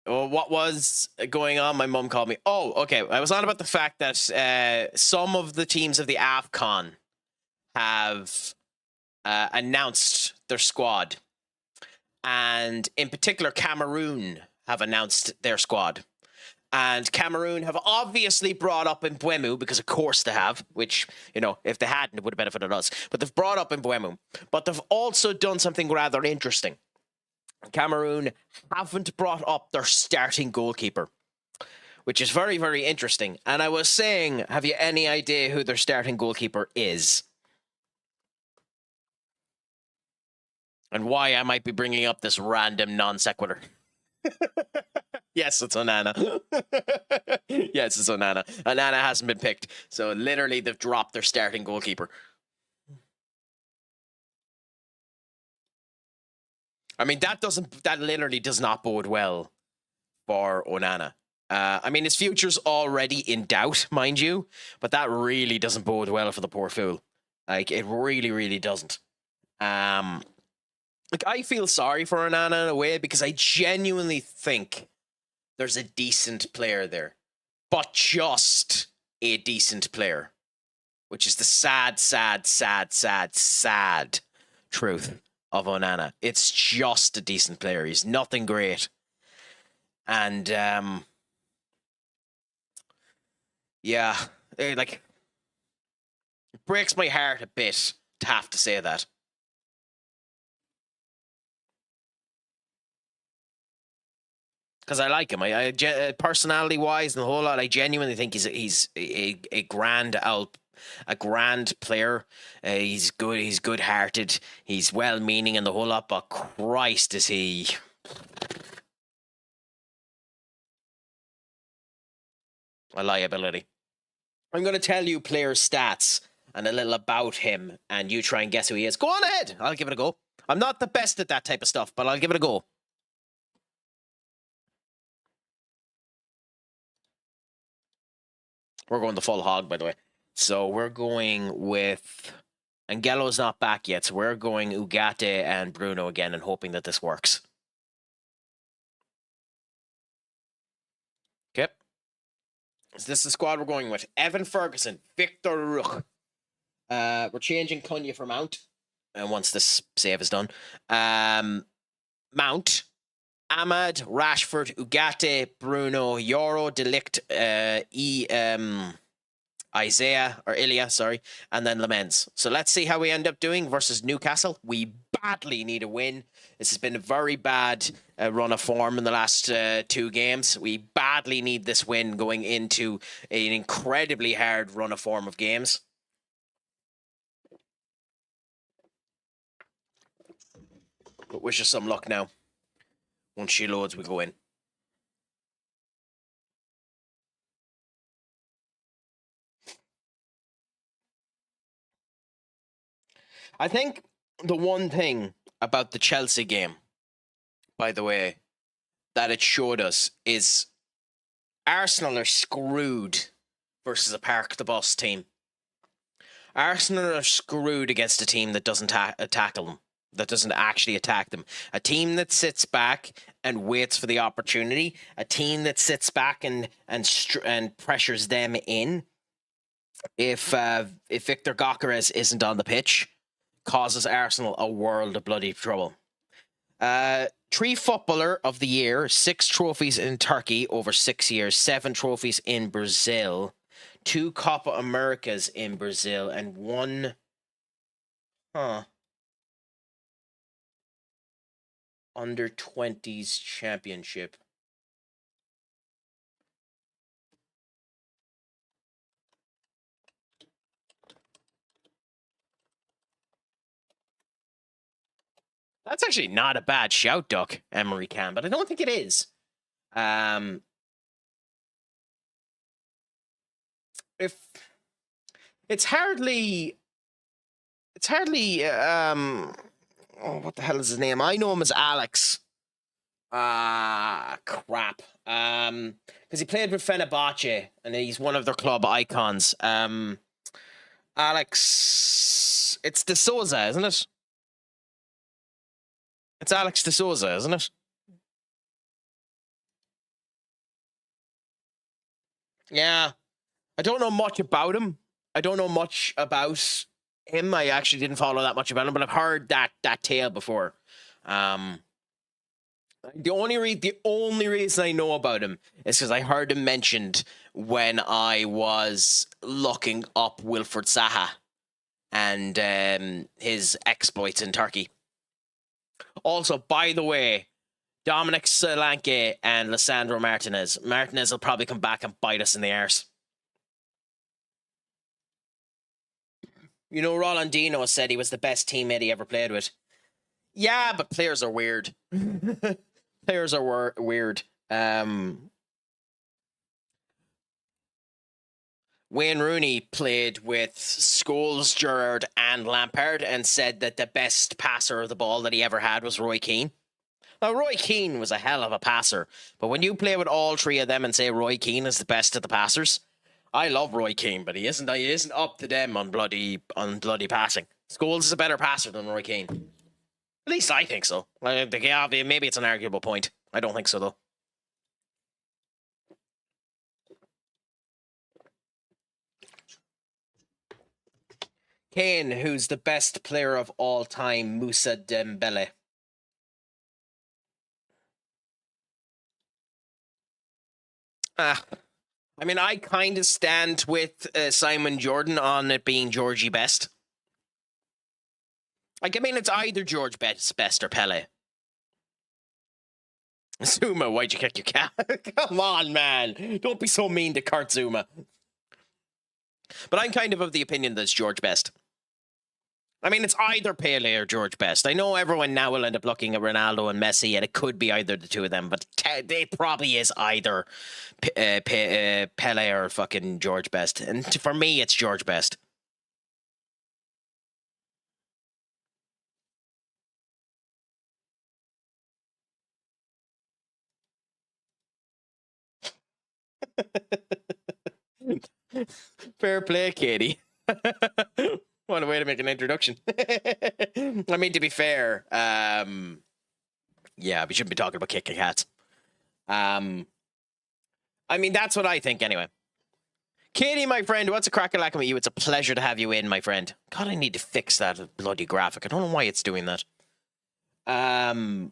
Well, what was going on? My mum called me. Oh, okay. I was on about the fact that some of the teams of the AFCON have announced their squad. And in particular, Cameroon have announced their squad. And Cameroon have obviously brought up Mbeumo, because of course they have, which, you know, if they hadn't, it would have benefited us. But they've brought up Mbeumo. But they've also done something rather interesting. Cameroon haven't brought up their starting goalkeeper, which is very, very interesting. And I was saying, have you any idea who their starting goalkeeper is? And why I might be bringing up this random non sequitur. Yes, it's Onana. Yes, it's Onana. Onana hasn't been picked. So literally they've dropped their starting goalkeeper. I mean, that literally does not bode well for Onana. I mean, his future's already in doubt, mind you, but that really doesn't bode well for the poor fool. Like, it really, really doesn't. Like, I feel sorry for Onana in a way because I genuinely think there's a decent player there, but just a decent player, which is the sad, sad, sad, sad, sad truth of Onana. It's just a decent player. He's nothing great. And yeah, like, it breaks my heart a bit to have to say that. Because I like him. Personality wise and the whole lot, I genuinely think he's a grand a grand player. He's good. He's good hearted. He's well meaning and the whole lot. But Christ, is he a liability? I'm going to tell you player stats and a little about him, and you try and guess who he is. Go on ahead. I'll give it a go. I'm not the best at that type of stuff, but I'll give it a go. We're going the full hog, by the way. So we're going with... Angelo's not back yet, so we're going Ugarte and Bruno again and hoping that this works. Okay. So this is the squad we're going with. Evan Ferguson, Victor Ruch. We're changing Cunha for Mount. And once this save is done. Mount, Ahmad, Rashford, Ugarte, Bruno, Euro, Delict, Isaiah, or Ilya, sorry, and then Lamens. So let's see how we end up doing versus Newcastle. We badly need a win. This has been a very bad run of form in the last 2 games. We badly need this win going into an incredibly hard run of form of games. But wish us some luck now. Once she loads, we go in. I think the one thing about the Chelsea game, by the way, that it showed us is Arsenal are screwed versus a park the bus team. Arsenal are screwed against a team that doesn't tackle them, that doesn't actually attack them. A team that sits back and waits for the opportunity, a team that sits back and pressures them in. If Victor Gyökeres isn't on the pitch, causes Arsenal a world of bloody trouble. 3 Footballer of the Year, 6 trophies in Turkey over 6 years, 7 trophies in Brazil, 2 Copa Americas in Brazil, and 1 under-20s championship. That's actually not a bad shout, Duck, Emery can, but I don't think it is. If it's hardly, what the hell is his name? I know him as Alex. Crap. Because he played with Fenerbahce, and he's one of their club icons. Alex, it's De Souza, isn't it? It's Alex De Souza, isn't it? Yeah. I don't know much about him. I actually didn't follow that much about him, but I've heard that tale before. The only reason I know about him is because I heard him mentioned when I was looking up Wilfried Zaha and his exploits in Turkey. Also, by the way, Dominic Solanke and Lisandro Martinez. Martinez will probably come back and bite us in the arse. You know, Rolandino said he was the best teammate he ever played with. Yeah, but players are weird. Players are weird. Wayne Rooney played with Scholes, Gerrard, and Lampard and said that the best passer of the ball that he ever had was Roy Keane. Now, Roy Keane was a hell of a passer, but when you play with all 3 of them and say Roy Keane is the best of the passers, I love Roy Keane, but he isn't up to them on bloody passing. Scholes is a better passer than Roy Keane. At least I think so. Yeah, maybe it's an arguable point. I don't think so, though. Kane, who's the best player of all time, Moussa Dembele. I mean, I kind of stand with Simon Jordan on it being Georgie Best. Like, I mean, it's either George Best or Pele. Zuma, why'd you kick your cat? Come on, man. Don't be so mean to Kurt Zuma. But I'm kind of the opinion that it's George Best. I mean, it's either Pele or George Best. I know everyone now will end up looking at Ronaldo and Messi, and it could be either the two of them, but it probably is either Pele or fucking George Best. And for me, it's George Best. Fair play, Katie. What a way to make an introduction. I mean, to be fair, yeah, we shouldn't be talking about kicking cats. I mean, that's what I think anyway. Katie, my friend, what's a crack-a-lack with you? It's a pleasure to have you in, my friend. God, I need to fix that bloody graphic. I don't know why it's doing that. But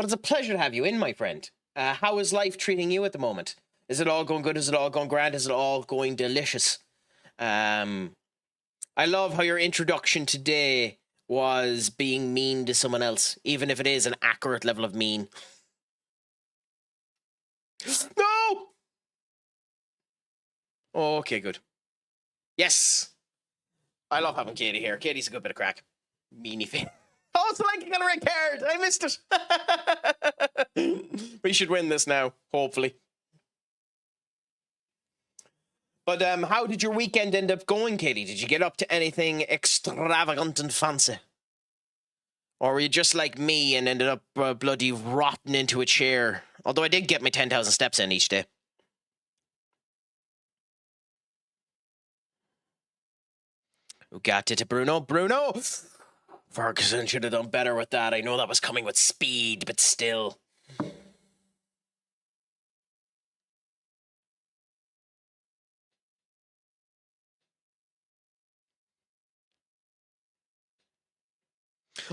it's a pleasure to have you in, my friend. How is life treating you at the moment? Is it all going good? Is it all going grand? Is it all going delicious? I love how your introduction today was being mean to someone else, even if it is an accurate level of mean. No! Oh, okay, good. Yes! I love having Katie here. Katie's a good bit of crack. Meanie fan. Oh, it's like you got a red card. I missed it. We should win this now, hopefully. But how did your weekend end up going, Katie? Did you get up to anything extravagant and fancy? Or were you just like me and ended up bloody rotting into a chair? Although I did get my 10,000 steps in each day. Who got it to Bruno? Bruno! Ferguson should have done better with that. I know that was coming with speed, but still.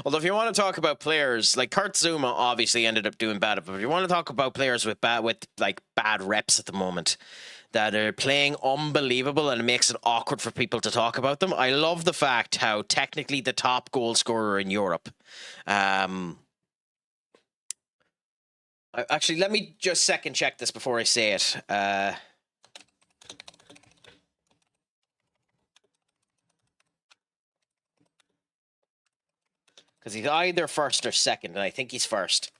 Although if you want to talk about players, like Kurt Zuma obviously ended up doing bad, but if you want to talk about players with bad reps at the moment that are playing unbelievable and it makes it awkward for people to talk about them, I love the fact how technically the top goal scorer in Europe. Actually, let me just second check this before I say it. Because he's either first or second, and I think he's first.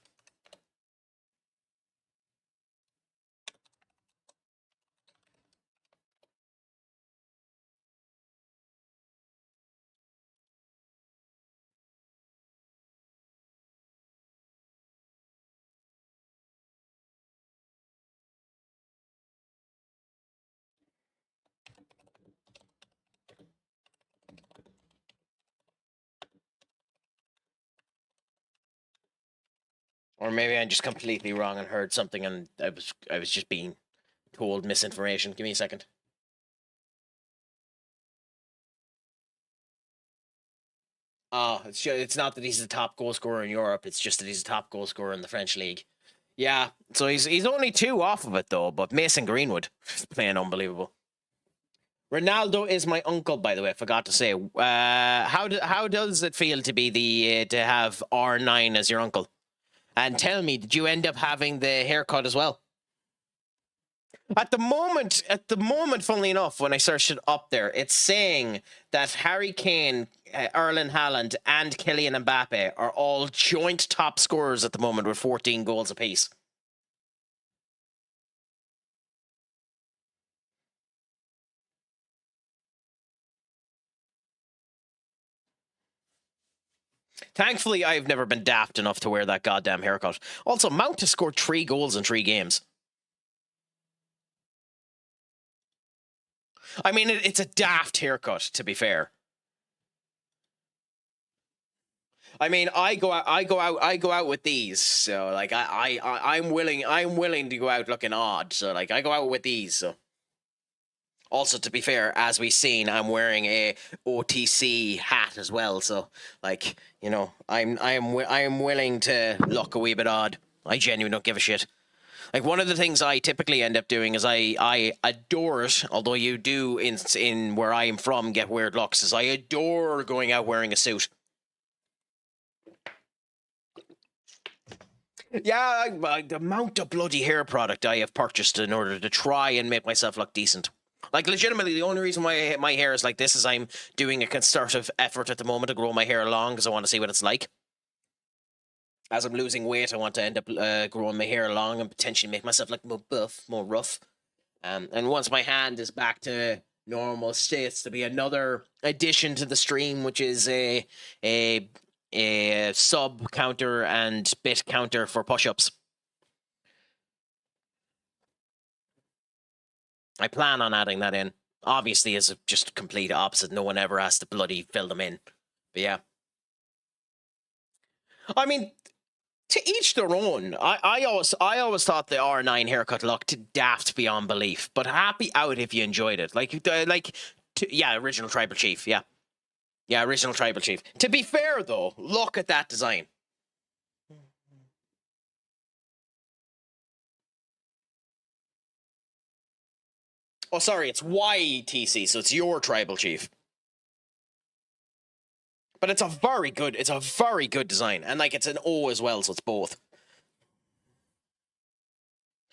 Or maybe I'm just completely wrong and heard something and I was just being told misinformation. Give me a second. Oh, it's not that he's the top goal scorer in Europe, it's just that he's the top goal scorer in the French league. Yeah, so he's only 2 off of it though, but Mason Greenwood is playing unbelievable. Ronaldo is my uncle, by the way. I forgot to say. How does it feel to be to have R9 as your uncle? And tell me, did you end up having the haircut as well? At the moment, funnily enough, when I searched it up there, it's saying that Harry Kane, Erling Haaland, and Kylian Mbappe are all joint top scorers at the moment with 14 goals apiece. Thankfully, I've never been daft enough to wear that goddamn haircut. Also, Mount has scored 3 goals in 3 games. I mean, it's a daft haircut, to be fair. I mean, I go out with these. So like, I'm willing to go out looking odd. So like, I go out with these. So. Also, to be fair, as we've seen, I'm wearing a OTC hat as well. So, like, I am willing to look a wee bit odd. I genuinely don't give a shit. Like, one of the things I typically end up doing is I adore it, although you do in where I am from get weird looks, is I adore going out wearing a suit. Yeah, the amount of bloody hair product I have purchased in order to try and make myself look decent. Like, legitimately, the only reason why my hair is like this is I'm doing a concerted effort at the moment to grow my hair long because I want to see what it's like. As I'm losing weight, I want to end up growing my hair long and potentially make myself look more buff, more rough. And once my hand is back to normal states, to be another addition to the stream, which is a sub counter and bit counter for push-ups. I plan on adding that in. Obviously, as a just complete opposite. No one ever has to bloody fill them in. But yeah. I mean, to each their own. I always thought the R9 haircut looked daft beyond belief. But happy out if you enjoyed it. Yeah, original Tribal Chief, yeah. Yeah, original Tribal Chief. To be fair, though, look at that design. Oh, sorry, it's YTC, so it's your Tribal Chief. But it's a very good design. And, like, it's an O as well, so it's both.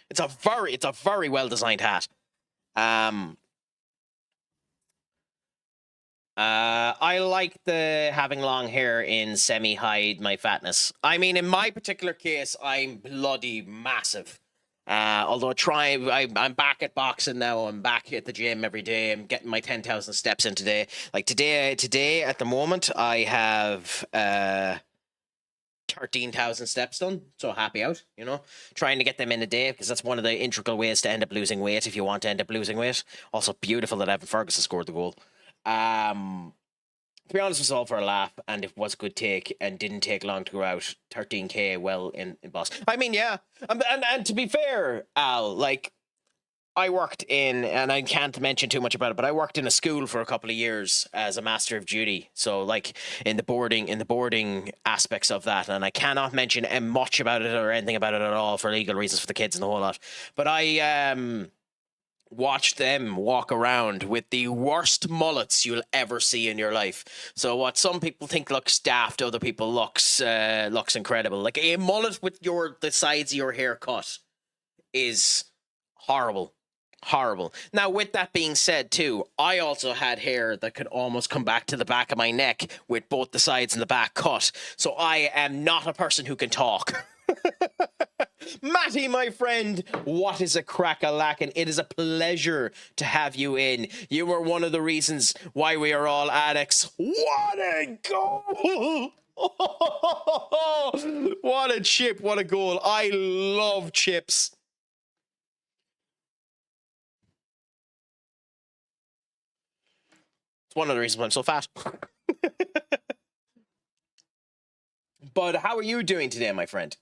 It's a very well-designed hat. I like the having long hair in semi-hide my fatness. I mean, in my particular case, I'm bloody massive. Although I'm back at boxing now. I'm back at the gym every day. I'm getting my 10,000 steps in today. Like today at the moment, I have 13,000 steps done. So happy out, you know, trying to get them in a day because that's one of the integral ways to end up losing weight if you want to end up losing weight. Also beautiful that Evan Ferguson scored the goal. To be honest, it was all for a laugh, and it was a good take, and didn't take long to go out. 13k well in boss. I mean, yeah, and to be fair, Al, like, I worked in, and I can't mention too much about it, but I worked in a school for a couple of years as a master of duty. So, like, in the boarding aspects of that, and I cannot mention much about it or anything about it at all for legal reasons for the kids and the whole lot. But I watch them walk around with the worst mullets you'll ever see in your life. So what some people think looks daft, other people looks incredible. Like a mullet with the sides of your hair cut is horrible. Horrible. Now, with that being said, too, I also had hair that could almost come back to the back of my neck with both the sides and the back cut. So I am not a person who can talk. Matty, my friend, what is a crack-a-lackin'? It is a pleasure to have you in. You were one of the reasons why we are all addicts. What a goal! What a chip, what a goal. I love chips. It's one of the reasons why I'm so fat. But how are you doing today, my friend?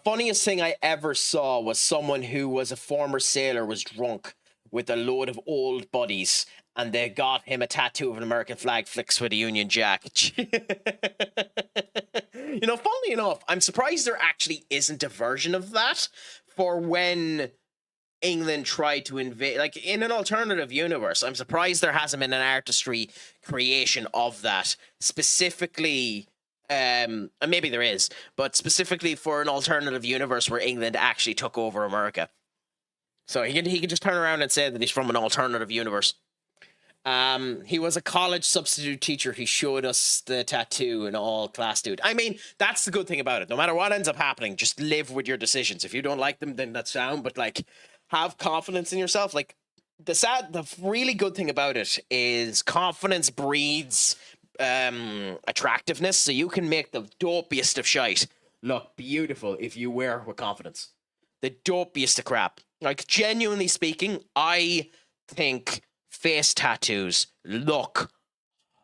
Funniest thing I ever saw was someone who was a former sailor was drunk with a load of old buddies, and they got him a tattoo of an American flag flicks with a Union Jack. You know, funnily enough, I'm surprised there actually isn't a version of that for when England tried to invade, like, in an alternative universe. I'm surprised there hasn't been an artistry creation of that specifically. And maybe there is, but specifically for an alternative universe where England actually took over America. So he could just turn around and say that he's from an alternative universe. He was a college substitute teacher. He showed us the tattoo in all class, dude. I mean, that's the good thing about it. No matter what ends up happening, just live with your decisions. If you don't like them, then that's sound. But, like, have confidence in yourself. Like, the really good thing about it is confidence breeds attractiveness, so you can make the dopiest of shite look beautiful if you wear with confidence. The dopiest of crap. Like, genuinely speaking, I think face tattoos look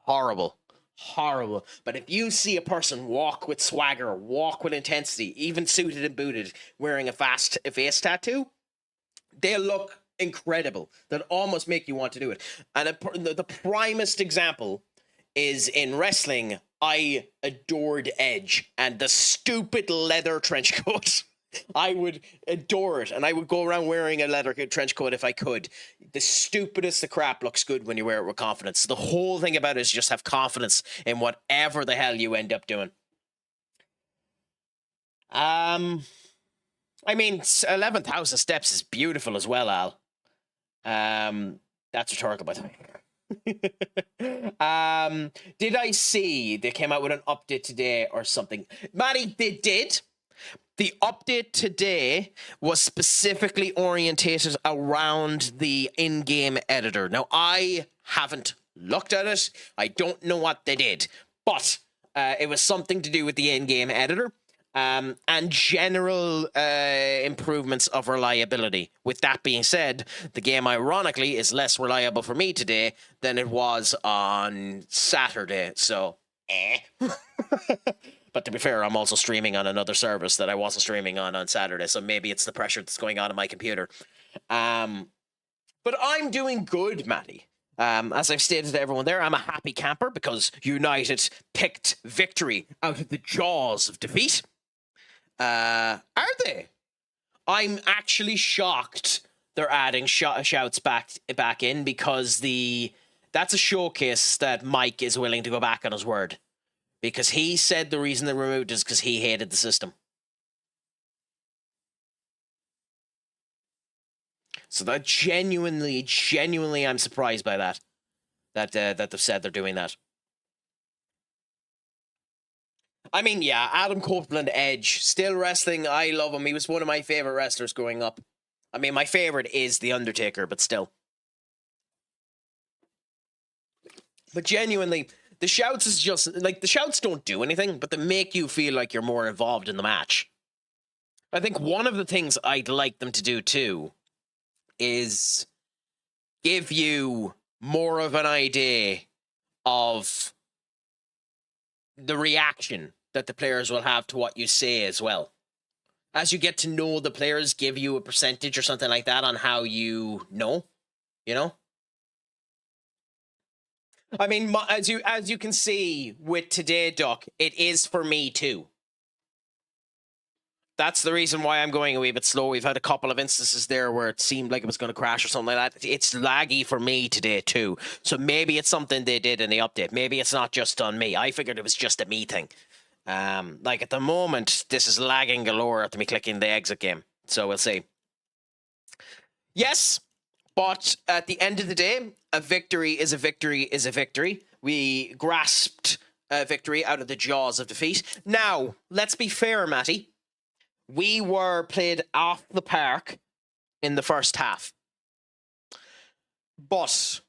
horrible. Horrible. But if you see a person walk with swagger, walk with intensity, even suited and booted, wearing a face tattoo, they look incredible. That almost make you want to do it. And the primest example is in wrestling. I adored Edge and the stupid leather trench coat. I would adore it, and I would go around wearing a leather trench coat if I could. The stupidest of crap looks good when you wear it with confidence. The whole thing about it is just have confidence in whatever the hell you end up doing. I mean, 11,000 steps is beautiful as well, Al. That's rhetorical, by the way. Did I see they came out with an update today or something? Matty, they did. The update today was specifically orientated around the in-game editor. Now, I haven't looked at it. I don't know what they did, but it was something to do with the in-game editor. And general improvements of reliability. With that being said, the game, ironically, is less reliable for me today than it was on Saturday. So, But to be fair, I'm also streaming on another service that I wasn't streaming on Saturday. So maybe it's the pressure that's going on in my computer. But I'm doing good, Matty. As I've stated to everyone there, I'm a happy camper because United picked victory out of the jaws of defeat. Are they? I'm actually shocked they're adding shouts back in because that's a showcase that Mike is willing to go back on his word. Because he said the reason they removed it is because he hated the system. So that genuinely, I'm surprised by that. That they've said they're doing that. I mean, yeah, Adam Copeland, Edge, still wrestling. I love him. He was one of my favorite wrestlers growing up. I mean, my favorite is The Undertaker, but still. But genuinely, the shouts is just, like, the shouts don't do anything, but they make you feel like you're more involved in the match. I think one of the things I'd like them to do, too, is give you more of an idea of the reaction that the players will have to what you say as well. As you get to know the players, give you a percentage or something like that on how you know, you know? I mean, as you can see with today, Duck, it is for me too. That's the reason why I'm going a wee bit slow. We've had a couple of instances there where it seemed like it was going to crash or something like that. It's laggy for me today too. So maybe it's something they did in the update. Maybe it's not just on me. I figured it was just a me thing. Like at the moment, this is lagging galore after me clicking the exit game. So we'll see. Yes, but at the end of the day, a victory is a victory is a victory. We grasped a victory out of the jaws of defeat. Now, let's be fair, Matty. We were played off the park in the first half. But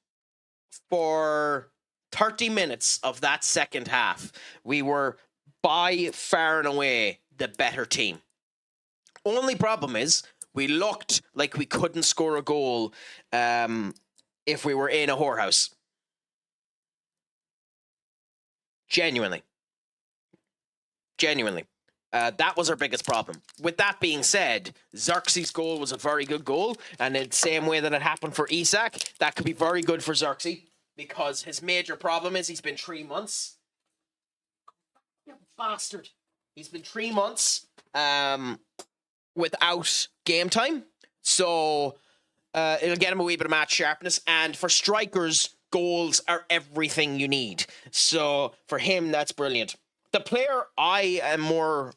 for 30 minutes of that second half, we were by far and away the better team. Only problem is we looked like we couldn't score a goal if we were in a whorehouse. Genuinely. That was our biggest problem. With that being said, Xerxes' goal was a very good goal, and in the same way that it happened for Isak, that could be very good for Xerxes, because his major problem is he's been 3 months. You bastard. He's been 3 months without game time, so it'll get him a wee bit of match sharpness, and for strikers, goals are everything you need. So for him, that's brilliant. The player I am more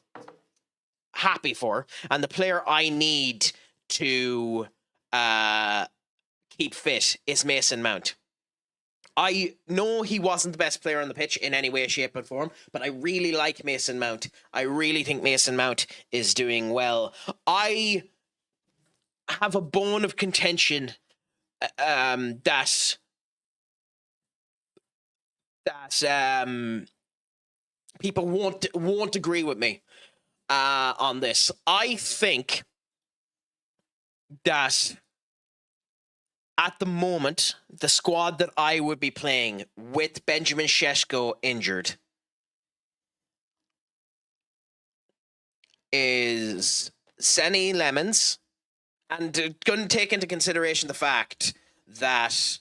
happy for, and the player I need to keep fit, is Mason Mount. I know he wasn't the best player on the pitch in any way, shape, or form, but I really like Mason Mount. I really think Mason Mount is doing well. I have a bone of contention that people won't agree with me on this. I think that at the moment, the squad that I would be playing with Benjamin Šeško injured is Senny Lemons, and going to take into consideration the fact that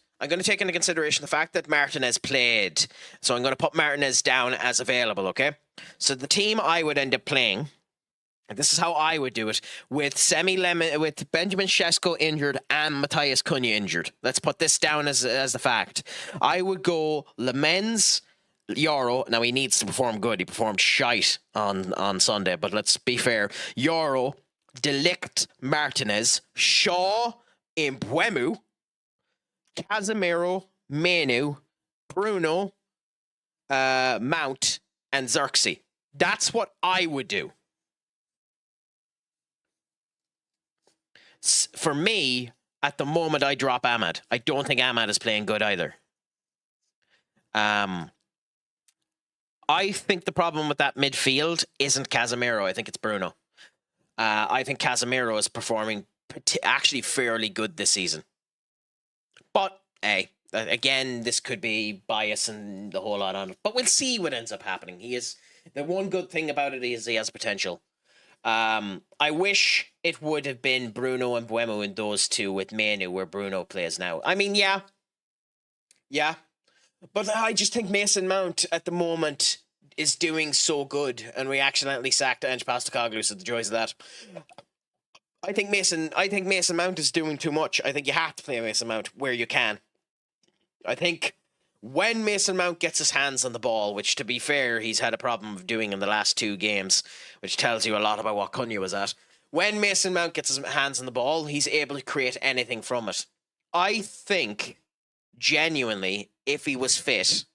Martinez played. So I'm going to put Martinez down as available, okay? So the team I would end up playing This is how I would do it with with Benjamin Sesko injured and Matthias Cunha injured. Let's put this down as the fact. I would go Lemens, Yoro. Now he needs to perform good. He performed shite on Sunday, but let's be fair. Yoro, Delict, Martinez, Shaw, Mbeumo, Casemiro, Menu, Bruno, Mount, and Xerxes. That's what I would do. For me, at the moment, I drop Ahmad. I don't think Ahmad is playing good either. I think the problem with that midfield isn't Casemiro. I think it's Bruno. I think Casemiro is performing actually fairly good this season. But, hey, again, this could be bias and the whole lot on it. But we'll see what ends up happening. The one good thing about it is he has potential. I wish it would have been Bruno and Mbeumo in those two with Menu where Bruno plays now. I mean, yeah. But I just think Mason Mount at the moment is doing so good, and we accidentally sacked Ange Postecoglou, so the joys of that. I think Mason Mount is doing too much. I think you have to play Mason Mount where you can. I think when Mason Mount gets his hands on the ball, which to be fair, he's had a problem of doing in the last 2 games, which tells you a lot about what Cunha was at. When Mason Mount gets his hands on the ball, he's able to create anything from it. I think, genuinely, if he was fit,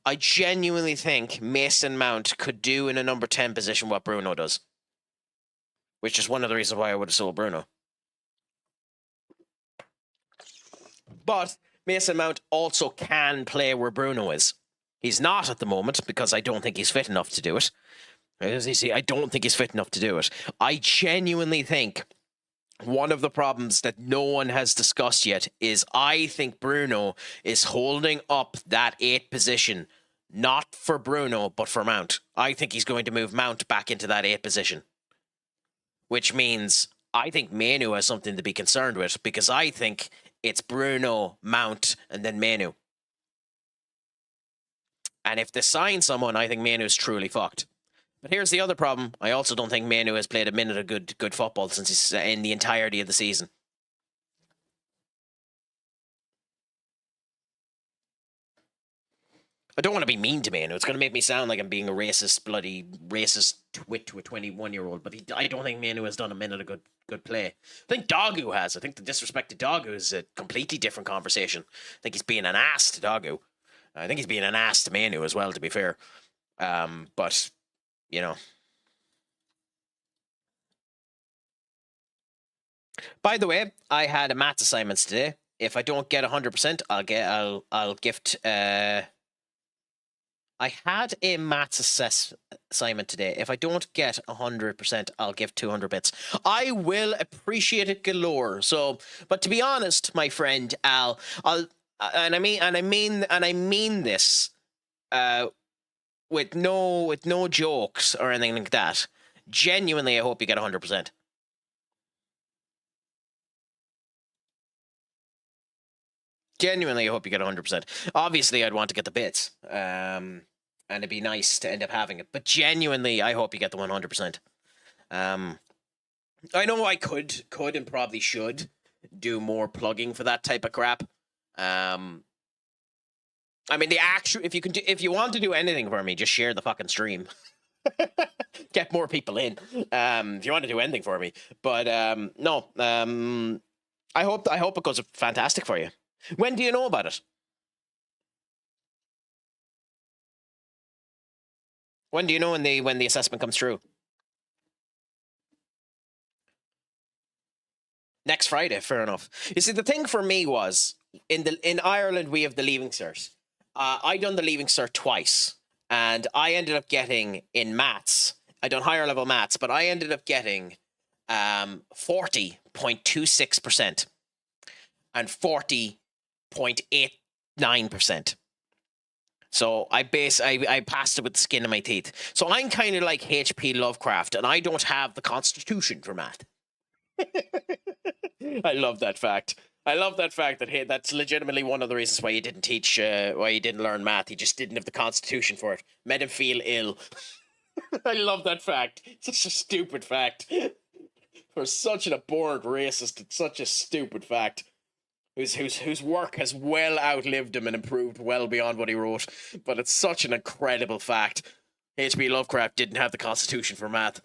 I genuinely think Mason Mount could do in a number 10 position what Bruno does. Which is one of the reasons why I would have sold Bruno. But Mason Mount also can play where Bruno is. He's not at the moment because I don't think he's fit enough to do it. As you see, I don't think he's fit enough to do it. I genuinely think one of the problems that no one has discussed yet is I think Bruno is holding up that 8 position, not for Bruno, but for Mount. I think he's going to move Mount back into that 8 position. Which means I think Manu has something to be concerned with, because I think it's Bruno, Mount, and then Manu. And if they sign someone, I think Manu's truly fucked. But here's the other problem. I also don't think Manu has played a minute of good football since he's in the entirety of the season. I don't want to be mean to Manu. It's going to make me sound like I'm being a bloody racist twit to a 21-year-old. But I don't think Manu has done a minute of good play. I think Dogu has. I think the disrespect to Dogu is a completely different conversation. I think he's being an ass to Dogu. I think he's being an ass to Manu as well, to be fair. But, you know. By the way, I had a maths assignments today. If I don't get 100%, I'll gift. I had a maths assignment today. If I don't get 100%, I'll give 200 bits. I will appreciate it galore. So, but to be honest, my friend Al, I mean this, with no jokes or anything like that. Genuinely, I hope you get 100%. Genuinely, I hope you get 100%. Obviously, I'd want to get the bits, and it'd be nice to end up having it. But genuinely, I hope you get the 100%. I know I could and probably should do more plugging for that type of crap. I mean, if you want to do anything for me, just share the fucking stream. Get more people in. If you want to do anything for me, but no. I hope it goes fantastic for you. When do you know about it? When do you know when the assessment comes through? Next Friday, fair enough. You see, the thing for me was in Ireland we have the Leaving Cert. I done the Leaving Cert twice, and I ended up getting in maths. I done higher level maths, but I ended up getting 40.26% and 40.89%. So I passed it with the skin of my teeth. So I'm kind of like H.P. Lovecraft, and I don't have the constitution for math. I love that fact. I love that fact that that's legitimately one of the reasons why he didn't teach, why he didn't learn math. He just didn't have the constitution for it. Made him feel ill. I love that fact. Such a stupid fact. For such an abhorrent racist, it's such a stupid fact. Whose work has well outlived him and improved well beyond what he wrote. But it's such an incredible fact. H.P. Lovecraft didn't have the constitution for math.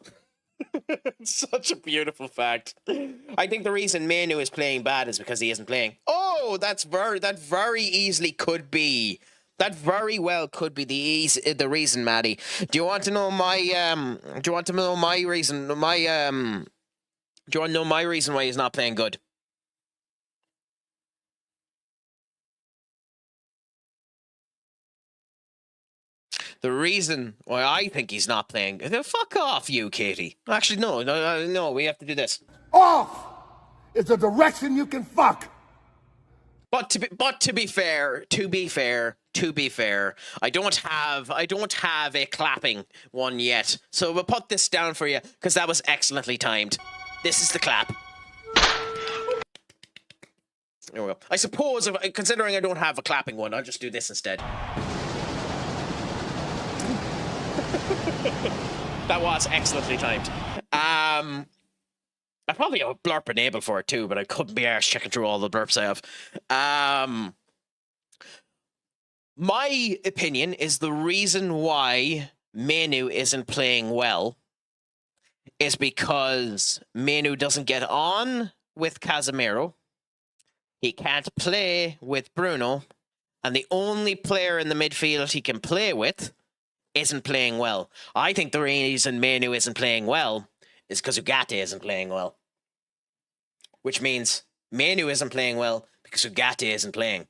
Such a beautiful fact. I think the reason Manu is playing bad is because he isn't playing. Oh, that very easily could be. That very well could be the reason, Maddie. Do you want to know my reason? Do you want to know my reason why he's not playing good? The reason why I think he's not playing... Fuck off, you, Katie. Actually, no, we have to do this. Off is a direction you can fuck. But to be fair, I don't have a clapping one yet. So we'll put this down for you, because that was excellently timed. This is the clap. There we go. I suppose, considering I don't have a clapping one, I'll just do this instead. That was excellently timed. I probably have a blurp enabled for it too, but I couldn't be arsed checking through all the blurps I have. My opinion is the reason why Manu isn't playing well is because Manu doesn't get on with Casemiro. He can't play with Bruno, and the only player in the midfield he can play with isn't playing well. I think the reason Manu isn't playing well is because Ugarte isn't playing well. Which means Manu isn't playing well because Ugarte isn't playing.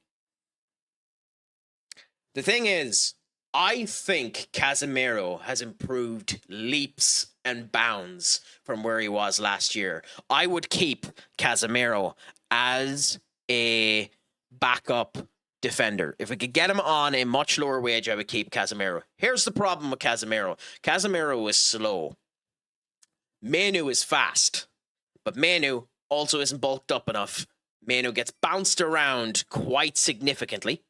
The thing is, I think Casemiro has improved leaps and bounds from where he was last year. I would keep Casemiro as a backup defender. If we could get him on a much lower wage, I would keep Casemiro. Here's the problem with Casemiro. Casemiro is slow. Manu is fast. But Manu also isn't bulked up enough. Manu gets bounced around quite significantly.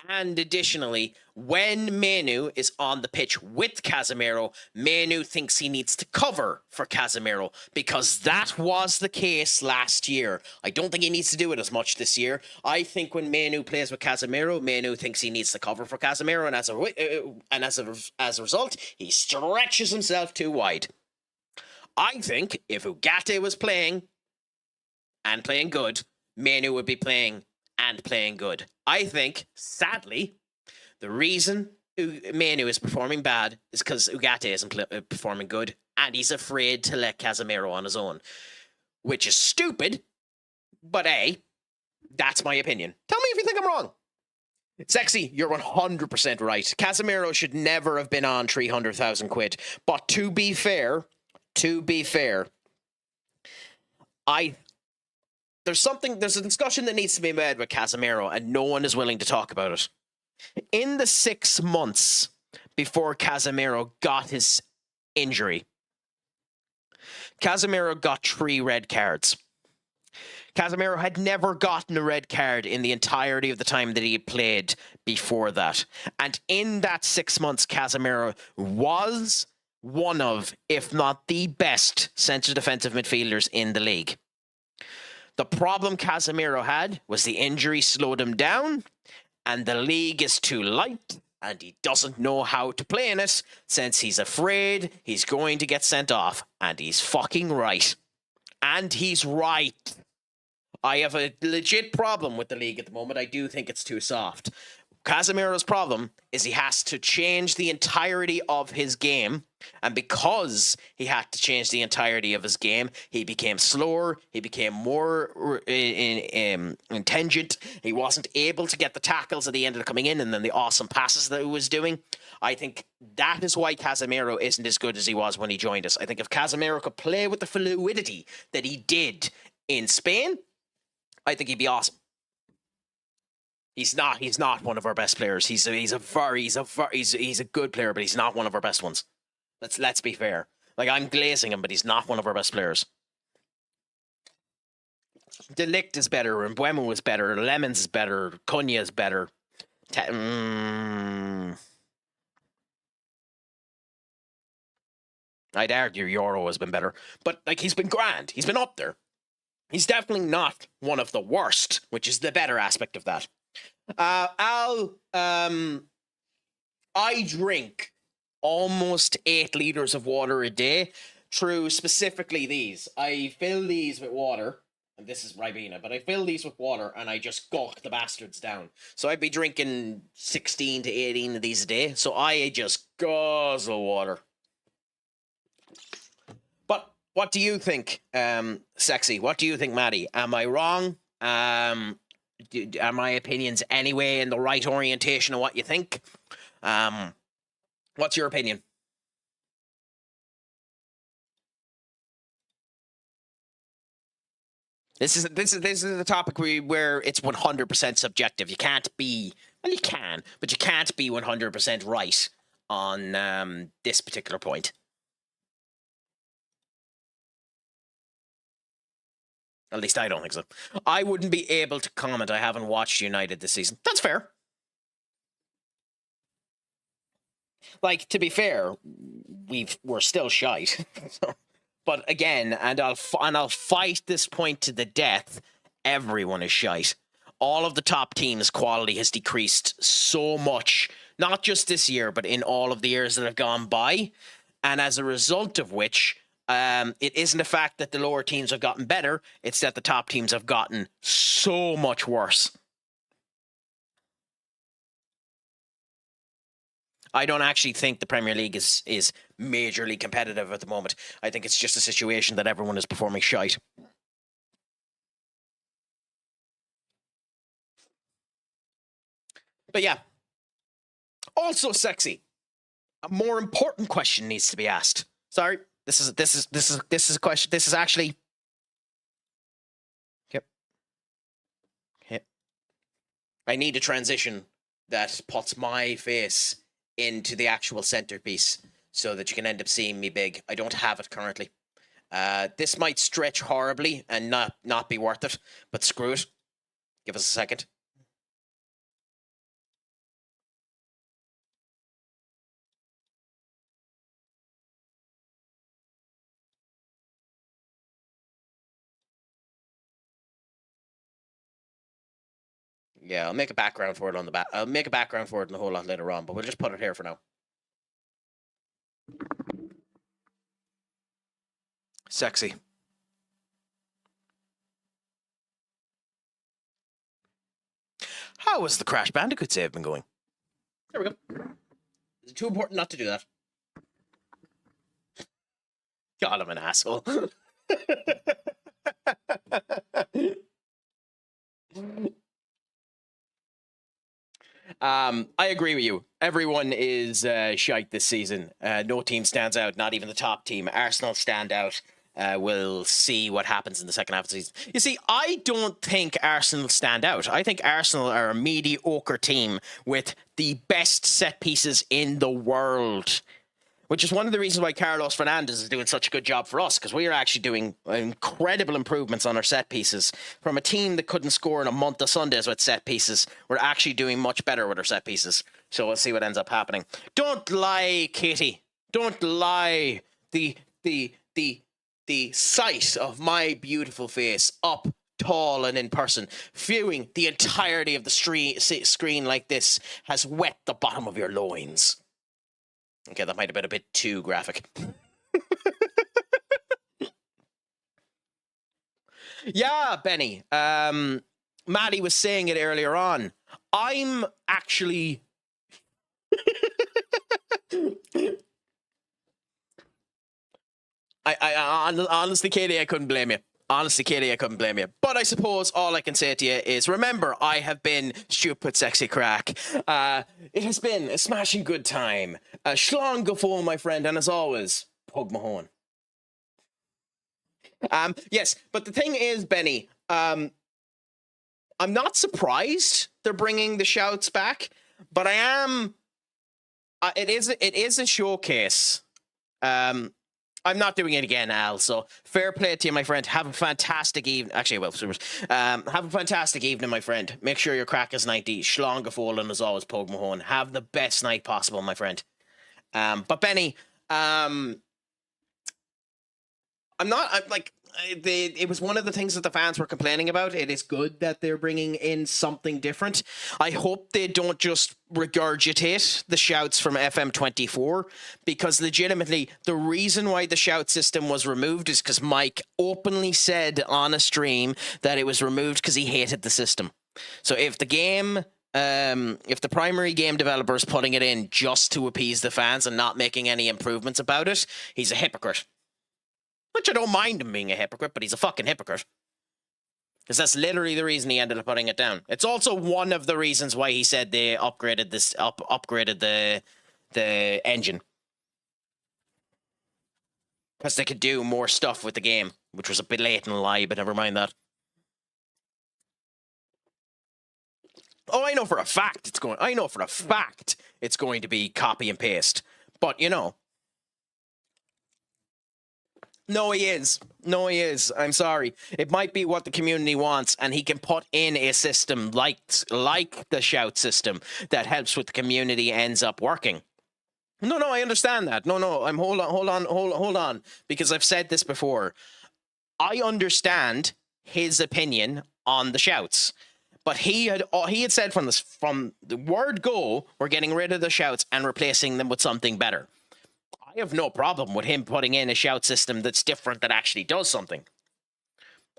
And additionally, when Manu is on the pitch with Casemiro, Manu thinks he needs to cover for Casemiro, because that was the case last year. I don't think he needs to do it as much this year. I think when Manu plays with Casemiro, Manu thinks he needs to cover for Casemiro, and as a result, he stretches himself too wide. I think if Ugarte was playing and playing good, Manu would be playing and playing good. I think, sadly, the reason Manu is performing bad is because Ugarte isn't performing good, and he's afraid to let Casemiro on his own, which is stupid, but that's my opinion. Tell me if you think I'm wrong. Sexy, you're 100% right. Casemiro should never have been on 300,000 quid, but to be fair, there's a discussion that needs to be made with Casemiro, and no one is willing to talk about it. In the 6 months before Casemiro got his injury, Casemiro got 3 red cards. Casemiro had never gotten a red card in the entirety of the time that he had played before that. And in that 6 months, Casemiro was one of, if not the best, centre defensive midfielders in the league. The problem Casemiro had was the injury slowed him down, and the league is too light, and he doesn't know how to play in it, since he's afraid he's going to get sent off. And he's fucking right. And he's right. I have a legit problem with the league at the moment. I do think it's too soft. Casemiro's problem is he has to change the entirety of his game, and because he had to change the entirety of his game, he became slower, he became more intelligent, he wasn't able to get the tackles that he ended up coming in, and then the awesome passes that he was doing. I think that is why Casemiro isn't as good as he was when he joined us. I think if Casemiro could play with the fluidity that he did in Spain, I think he'd be awesome. He's not one of our best players. He's a good player, but he's not one of our best ones. Let's be fair. Like, I'm glazing him, but he's not one of our best players. Delict is better, and Mbeumo is better, Lemons is better, Cunha is better. I'd argue Euro has been better, but like he's been grand. He's been up there. He's definitely not one of the worst, which is the better aspect of that. I drink almost 8 liters of water a day through specifically these. I fill these with water, and this is Ribena, but I fill these with water and I just gulp the bastards down. So I'd be drinking 16 to 18 of these a day. So I just guzzle water. But what do you think, Sexy? What do you think, Maddie? Am I wrong? Are my opinions anyway in the right orientation of what you think? What's your opinion? This is the topic where it's 100% subjective. You can't be, well, you can, but you can't be 100% right on this particular point. At least I don't think so. I wouldn't be able to comment. I haven't watched United this season. That's fair. Like, to be fair, we're still shite. So, but again, and I'll fight this point to the death. Everyone is shite. All of the top teams' quality has decreased so much, not just this year, but in all of the years that have gone by. And as a result of which, it isn't the fact that the lower teams have gotten better, it's that the top teams have gotten so much worse. I don't actually think the Premier League is majorly competitive at the moment. I think it's just a situation that everyone is performing shite. But yeah. Also, Sexy. A more important question needs to be asked. Sorry. This is a question. This is actually. Yep. I need a transition that puts my face into the actual centerpiece so that you can end up seeing me big. I don't have it currently. This might stretch horribly and not be worth it, but screw it. Give us a second. Yeah, I'll make a background for it on the back. I'll make a background for it in a whole lot later on, but we'll just put it here for now. Sexy. How has the Crash Bandicoot save been going? There we go. Is it too important not to do that? God, I'm an asshole. I agree with you. Everyone is shite this season. No team stands out, not even the top team. Arsenal stand out. We'll see what happens in the second half of the season. You see, I don't think Arsenal stand out. I think Arsenal are a mediocre team with the best set pieces in the world, which is one of the reasons why Carlos Fernandes is doing such a good job for us, because we are actually doing incredible improvements on our set pieces. From a team that couldn't score in a month of Sundays with set pieces, we're actually doing much better with our set pieces. So we'll see what ends up happening. Don't lie, Katie. Don't lie. The sight of my beautiful face up tall and in person, viewing the entirety of the screen like this, has wet the bottom of your loins. Okay, that might have been a bit too graphic. Yeah, Benny. Maddie was saying it earlier on. I'm actually... honestly, Katie, I couldn't blame you. Honestly, Katie, I couldn't blame you. But I suppose all I can say to you is, remember, I have been stupid, sexy crack. It has been a smashing good time. Shlong go for my friend, and as always, Pug Mahone. Yes, but the thing is, Benny, I'm not surprised they're bringing the shouts back, but I am. It is a showcase. I'm not doing it again, Al. So fair play to you, my friend. Have a fantastic evening. Actually, well, supers. Have a fantastic evening, my friend. Make sure your crack is 90. Schlong and as always, Pogue Mahone. Have the best night possible, my friend. But Benny, I'm not. I'm like. It was one of the things that the fans were complaining about. It is good that they're bringing in something different. I hope they don't just regurgitate the shouts from FM24, because legitimately the reason why the shout system was removed is because Mike openly said on a stream that it was removed because he hated the system. So if the game... if the primary game developer is putting it in just to appease the fans and not making any improvements about it, he's a hypocrite. Which I don't mind him being a hypocrite, but he's a fucking hypocrite. Because that's literally the reason he ended up putting it down. It's also one of the reasons why he said they upgraded the engine. Because they could do more stuff with the game, which was a blatant lie, but never mind that. Oh, I know for a fact it's going to be copy and paste. But, you know. No, he is. I'm sorry. It might be what the community wants, and he can put in a system like the shout system that helps with the community ends up working. No, I understand that. No, hold on, because I've said this before. I understand his opinion on the shouts, but he had said from the word go, we're getting rid of the shouts and replacing them with something better. I have no problem with him putting in a shout system that's different, that actually does something.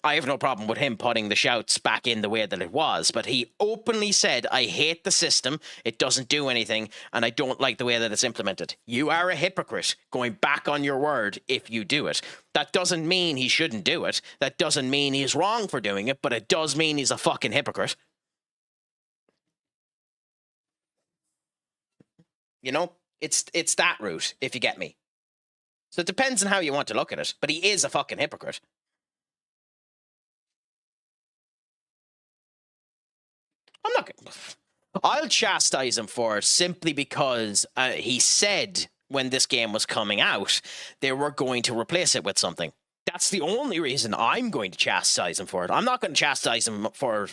I have no problem with him putting the shouts back in the way that it was, but he openly said, I hate the system, it doesn't do anything, and I don't like the way that it's implemented. You are a hypocrite, going back on your word if you do it. That doesn't mean he shouldn't do it. That doesn't mean he's wrong for doing it, but it does mean he's a fucking hypocrite. You know? It's that route, if you get me. So it depends on how you want to look at it, but he is a fucking hypocrite. I'll chastise him for it simply because he said when this game was coming out, they were going to replace it with something. That's the only reason I'm going to chastise him for it. I'm not going to chastise him for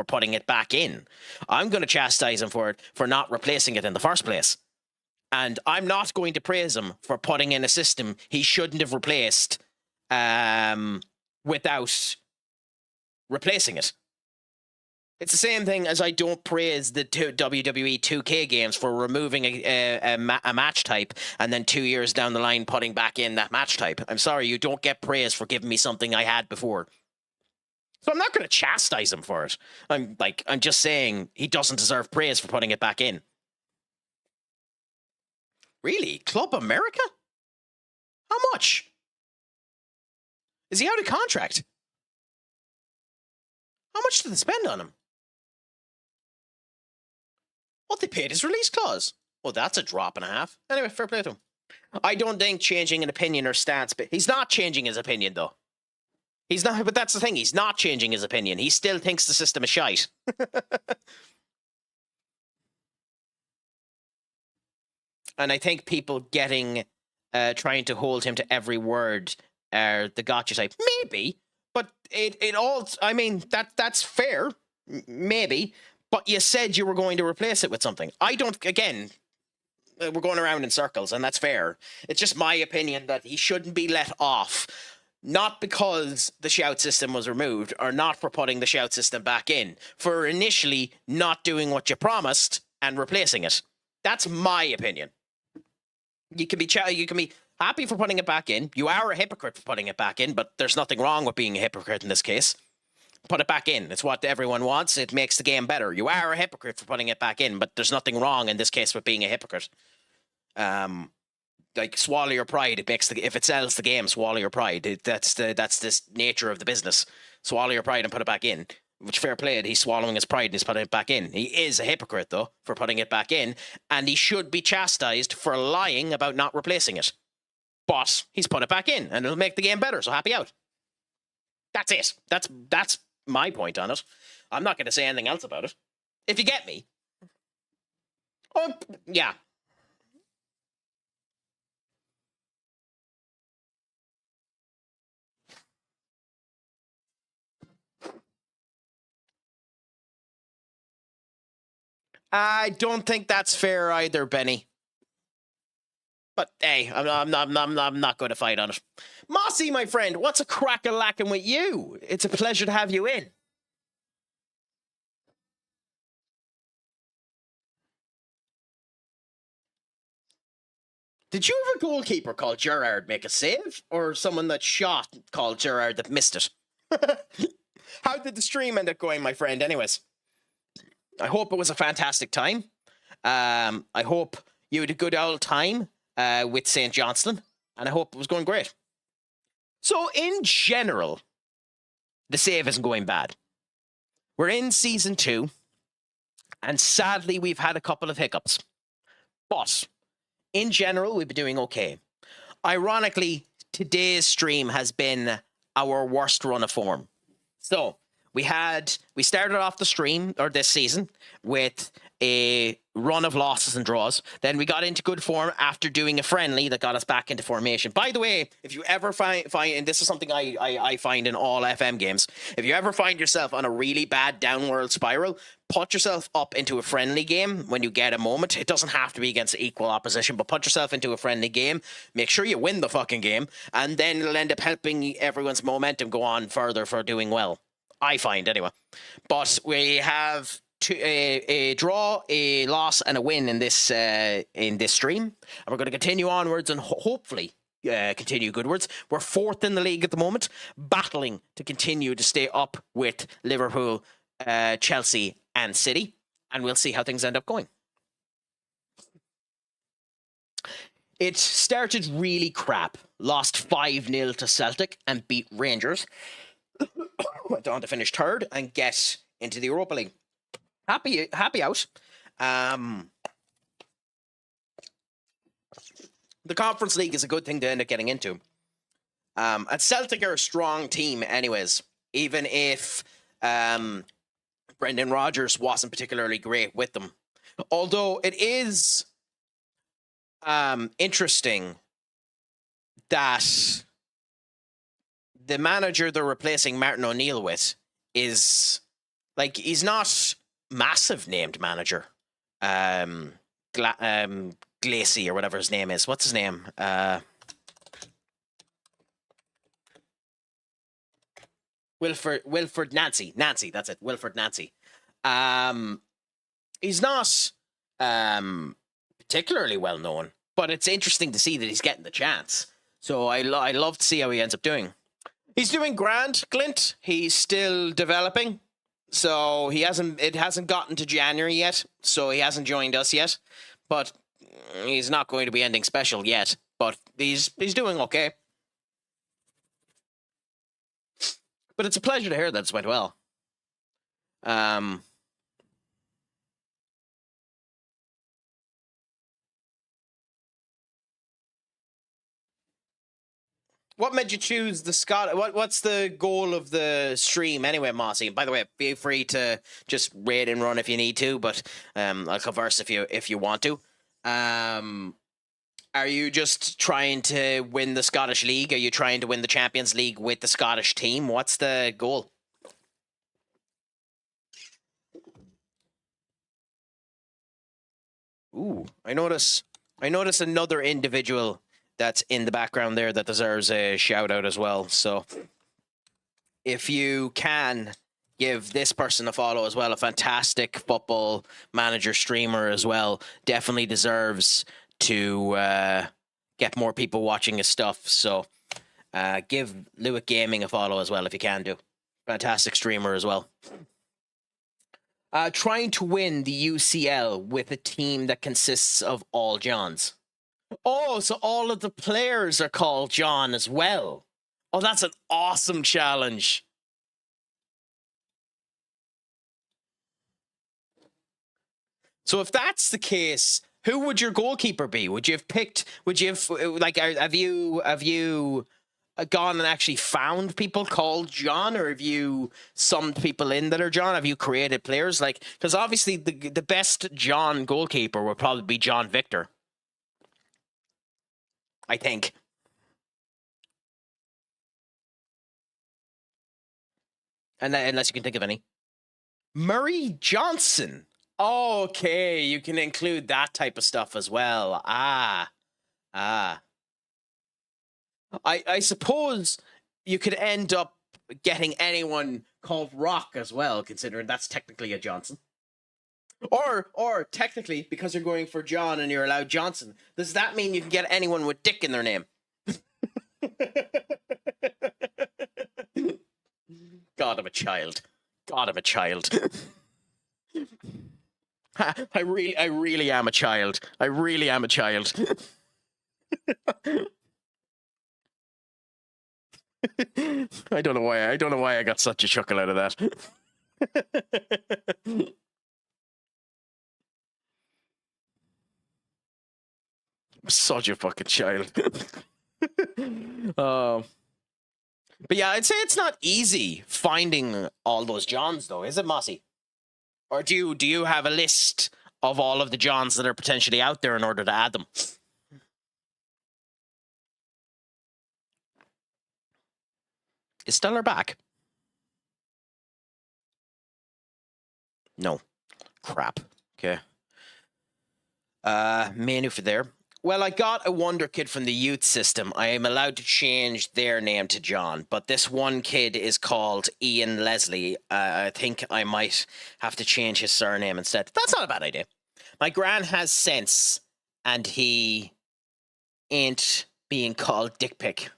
putting it back in. I'm going to chastise him for it for not replacing it in the first place. And I'm not going to praise him for putting in a system he shouldn't have replaced without replacing it. It's the same thing as I don't praise the WWE 2K games for removing a match type and then 2 years down the line putting back in that match type. I'm sorry, you don't get praise for giving me something I had before. So I'm not going to chastise him for it. I'm just saying he doesn't deserve praise for putting it back in. Really? Club America? How much? Is he out of contract? How much did they spend on him? What, they paid his release clause? Well, that's a drop and a half. Anyway, fair play to him. I don't think changing an opinion or stance, but he's not changing his opinion, though. He's not, but that's the thing. He's not changing his opinion. He still thinks the system is shite. And I think people trying to hold him to every word are the gotcha type. Maybe, but it all, I mean, that's fair. Maybe, but you said you were going to replace it with something. I don't, again, we're going around in circles, and that's fair. It's just my opinion that he shouldn't be let off. Not because the shout system was removed, or not for putting the shout system back in, for initially not doing what you promised and replacing it. That's my opinion. You can be happy for putting it back in. You are a hypocrite for putting it back in, but there's nothing wrong with being a hypocrite in this case. Put it back in. It's what everyone wants. It makes the game better. You are a hypocrite for putting it back in, but there's nothing wrong in this case with being a hypocrite. Like, swallow your pride. If it sells the game, swallow your pride. That's this nature of the business. Swallow your pride and put it back in. Which, fair play, he's swallowing his pride and he's putting it back in. He is a hypocrite, though, for putting it back in, and he should be chastised for lying about not replacing it. But he's put it back in, and it'll make the game better, so happy out. That's it. That's my point on it. I'm not going to say anything else about it. If you get me. Oh, yeah. I don't think that's fair either, Benny. But hey, I'm not going to fight on it. Mossy, my friend, what's a crack-a-lacking with you? It's a pleasure to have you in. Did you have a goalkeeper called Gerard make a save? Or someone that shot called Gerard that missed it? How did the stream end up going, my friend? Anyways, I hope it was a fantastic time. I hope you had a good old time with St. Johnston, and I hope it was going great. So, in general, the save isn't going bad. We're in season 2, and sadly, we've had a couple of hiccups. But, in general, we've been doing okay. Ironically, today's stream has been our worst run of form. So, we started off the stream, or this season, with a run of losses and draws. Then we got into good form after doing a friendly that got us back into formation. By the way, if you ever find and this is something I find in all FM games, if you ever find yourself on a really bad downward spiral, put yourself up into a friendly game when you get a moment. It doesn't have to be against equal opposition, but put yourself into a friendly game. Make sure you win the fucking game, and then it'll end up helping everyone's momentum go on further for doing well. I find, anyway. But we have a draw, a loss, and a win in this stream. And we're going to continue onwards and hopefully continue goodwards. We're 4th in the league at the moment, battling to continue to stay up with Liverpool, Chelsea, and City. And we'll see how things end up going. It started really crap. Lost 5-0 to Celtic and beat Rangers. Went on to finish 3rd and get into the Europa League. Happy out. The Conference League is a good thing to end up getting into. And Celtic are a strong team anyways, even if Brendan Rodgers wasn't particularly great with them. Although it is interesting that the manager they're replacing Martin O'Neill with is, like, he's not massive named manager. Glacy or whatever his name is. What's his name? Wilfred Nancy. Nancy, that's it. Wilfred Nancy. He's not particularly well known, but it's interesting to see that he's getting the chance. So I love to see how he ends up doing. He's doing grand, Clint. He's still developing. So it hasn't gotten to January yet. So he hasn't joined us yet. But he's not going to be ending special yet. But he's doing okay. But it's a pleasure to hear that it's went well. What made you choose the Scott? What's the goal of the stream anyway, Mossy? By the way, be free to just raid and run if you need to, but I'll converse if you want to. Are you just trying to win the Scottish League? Are you trying to win the Champions League with the Scottish team? What's the goal? Ooh, I notice another individual that's in the background there that deserves a shout out as well. So if you can give this person a follow as well, a fantastic football manager streamer as well, definitely deserves to get more people watching his stuff. So give Lewick Gaming a follow as well if you can do. Fantastic streamer as well. Trying to win the UCL with a team that consists of all Johns. Oh, so all of the players are called John as well. Oh, that's an awesome challenge. So if that's the case, who would your goalkeeper be? Have you gone and actually found people called John, or have you summed people in that are John? Have you created players? Like, because obviously the best John goalkeeper would probably be John Victor, I think. And unless you can think of any. Murray Johnson. Okay, you can include that type of stuff as well. Ah. I suppose you could end up getting anyone called Rock as well, considering that's technically a Johnson. Or technically, because you're going for John and you're allowed Johnson, does that mean you can get anyone with Dick in their name? God, I'm a child. God, I'm a child. I really am a child. I really am a child. I don't know why I got such a chuckle out of that. I'm such a fucking child. But yeah, I'd say it's not easy finding all those Johns, though, is it, Mossy? Or do you have a list of all of the Johns that are potentially out there in order to add them? Is Stellar back? No. Crap. Okay. Menu for there. Well, I got a Wonder Kid from the youth system. I am allowed to change their name to John, but this one kid is called Ian Leslie. I think I might have to change his surname instead. That's not a bad idea. My gran has sense, and he ain't being called Dick Pic.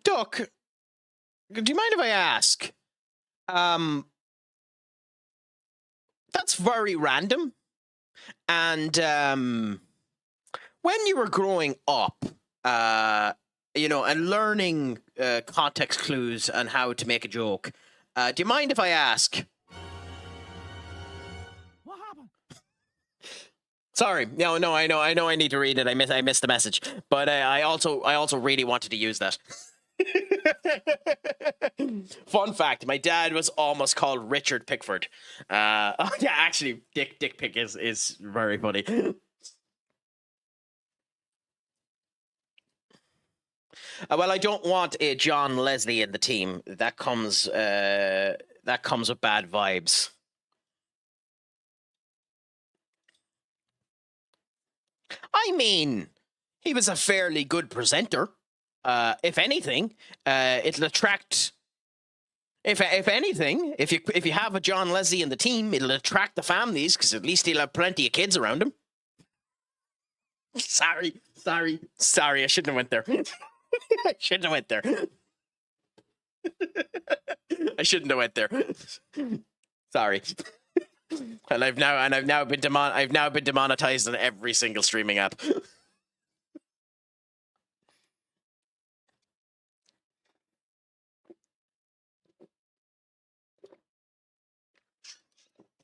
Duck, do you mind if I ask? That's very random. And when you were growing up, and learning context clues and how to make a joke, do you mind if I ask? What happened? Sorry, no, I know I need to read it. I missed the message, but I also really wanted to use that. Fun fact: my dad was almost called Richard Pickford. Yeah, actually, Dick Pick is very funny. Well, I don't want a John Leslie in the team. That comes with bad vibes. I mean, he was a fairly good presenter. If anything, it'll attract. If anything, if you have a John Leslie in the team, it'll attract the families because at least he'll have plenty of kids around him. Sorry. I shouldn't have went there. I shouldn't have went there. Sorry. And I've now been demonetized on every single streaming app.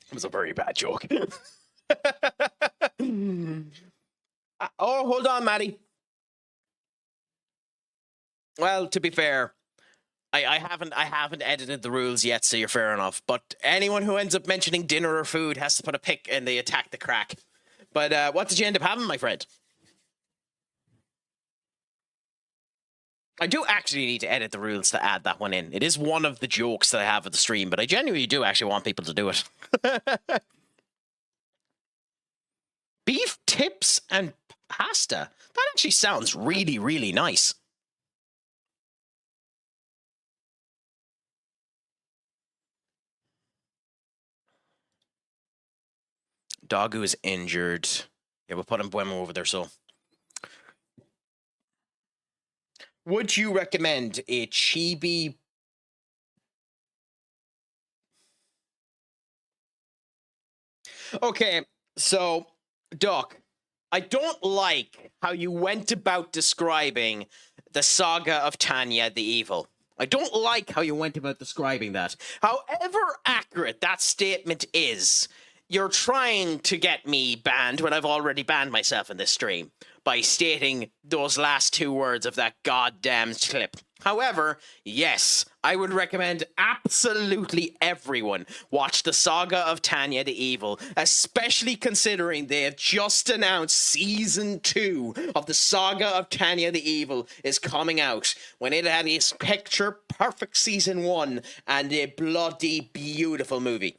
It was a very bad joke. Oh, hold on, Maddie. Well, to be fair, I haven't edited the rules yet, so you're fair enough. But anyone who ends up mentioning dinner or food has to put a pic and they attack the crack. But what did you end up having, my friend? I do actually need to edit the rules to add that one in. It is one of the jokes that I have at the stream, but I genuinely do actually want people to do it. Beef tips and pasta. That actually sounds really, really nice. Dog who is injured. Yeah, we'll put him over there, so. Would you recommend a chibi? Okay, so, Doc, I don't like how you went about describing the saga of Tanya the Evil. I don't like how you went about describing that. However accurate that statement is, you're trying to get me banned when I've already banned myself in this stream by stating those last two words of that goddamn clip. However, yes, I would recommend absolutely everyone watch the Saga of Tanya the Evil, especially considering they have just announced season 2 of the Saga of Tanya the Evil is coming out, when it had its picture perfect season 1 and a bloody beautiful movie.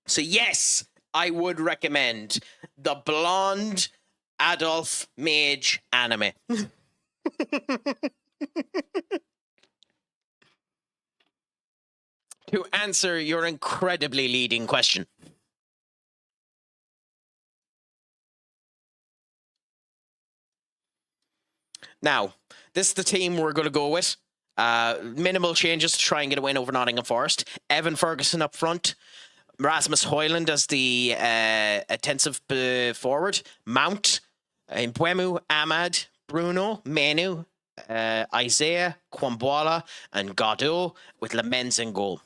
So yes, I would recommend the blonde Adolf Mage anime. To answer your incredibly leading question. Now, this is the team we're going to go with. Minimal changes to try and get a win over Nottingham Forest. Evan Ferguson up front. Rasmus Højlund as the attentive forward. Mount, Mbeumo, Ahmad, Bruno, Menu, Isaiah, Kwambwala, and Godot with Lamens in goal.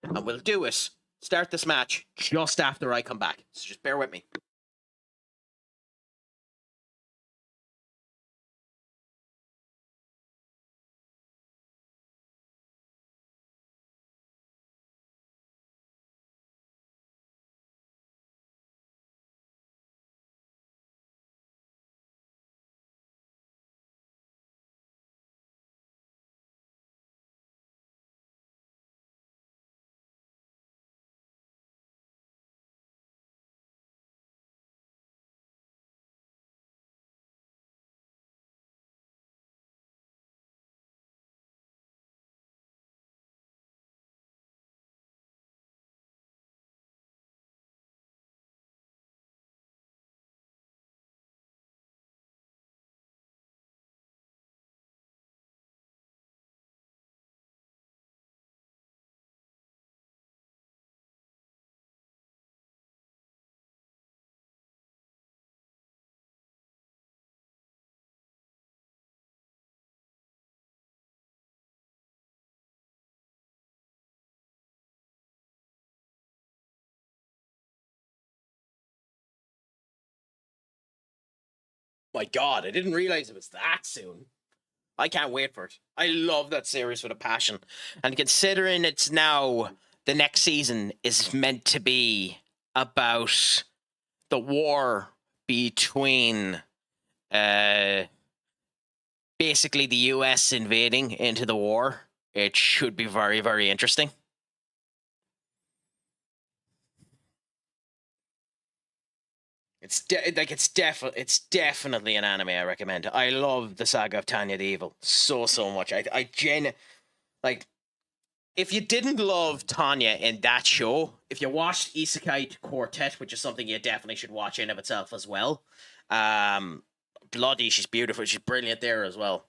And we'll do it. Start this match just after I come back. So just bear with me. My God, I didn't realize it was that soon. I can't wait for it. I love that series with a passion. And considering it's now, the next season is meant to be about the war between basically the US invading into the war, it should be very, very interesting. It's definitely an anime I recommend. I love the Saga of Tanya the Evil so much. Like, if you didn't love Tanya in that show, if you watched Isekai Quartet, which is something you definitely should watch in of itself as well. Bloody, she's beautiful. She's brilliant there as well.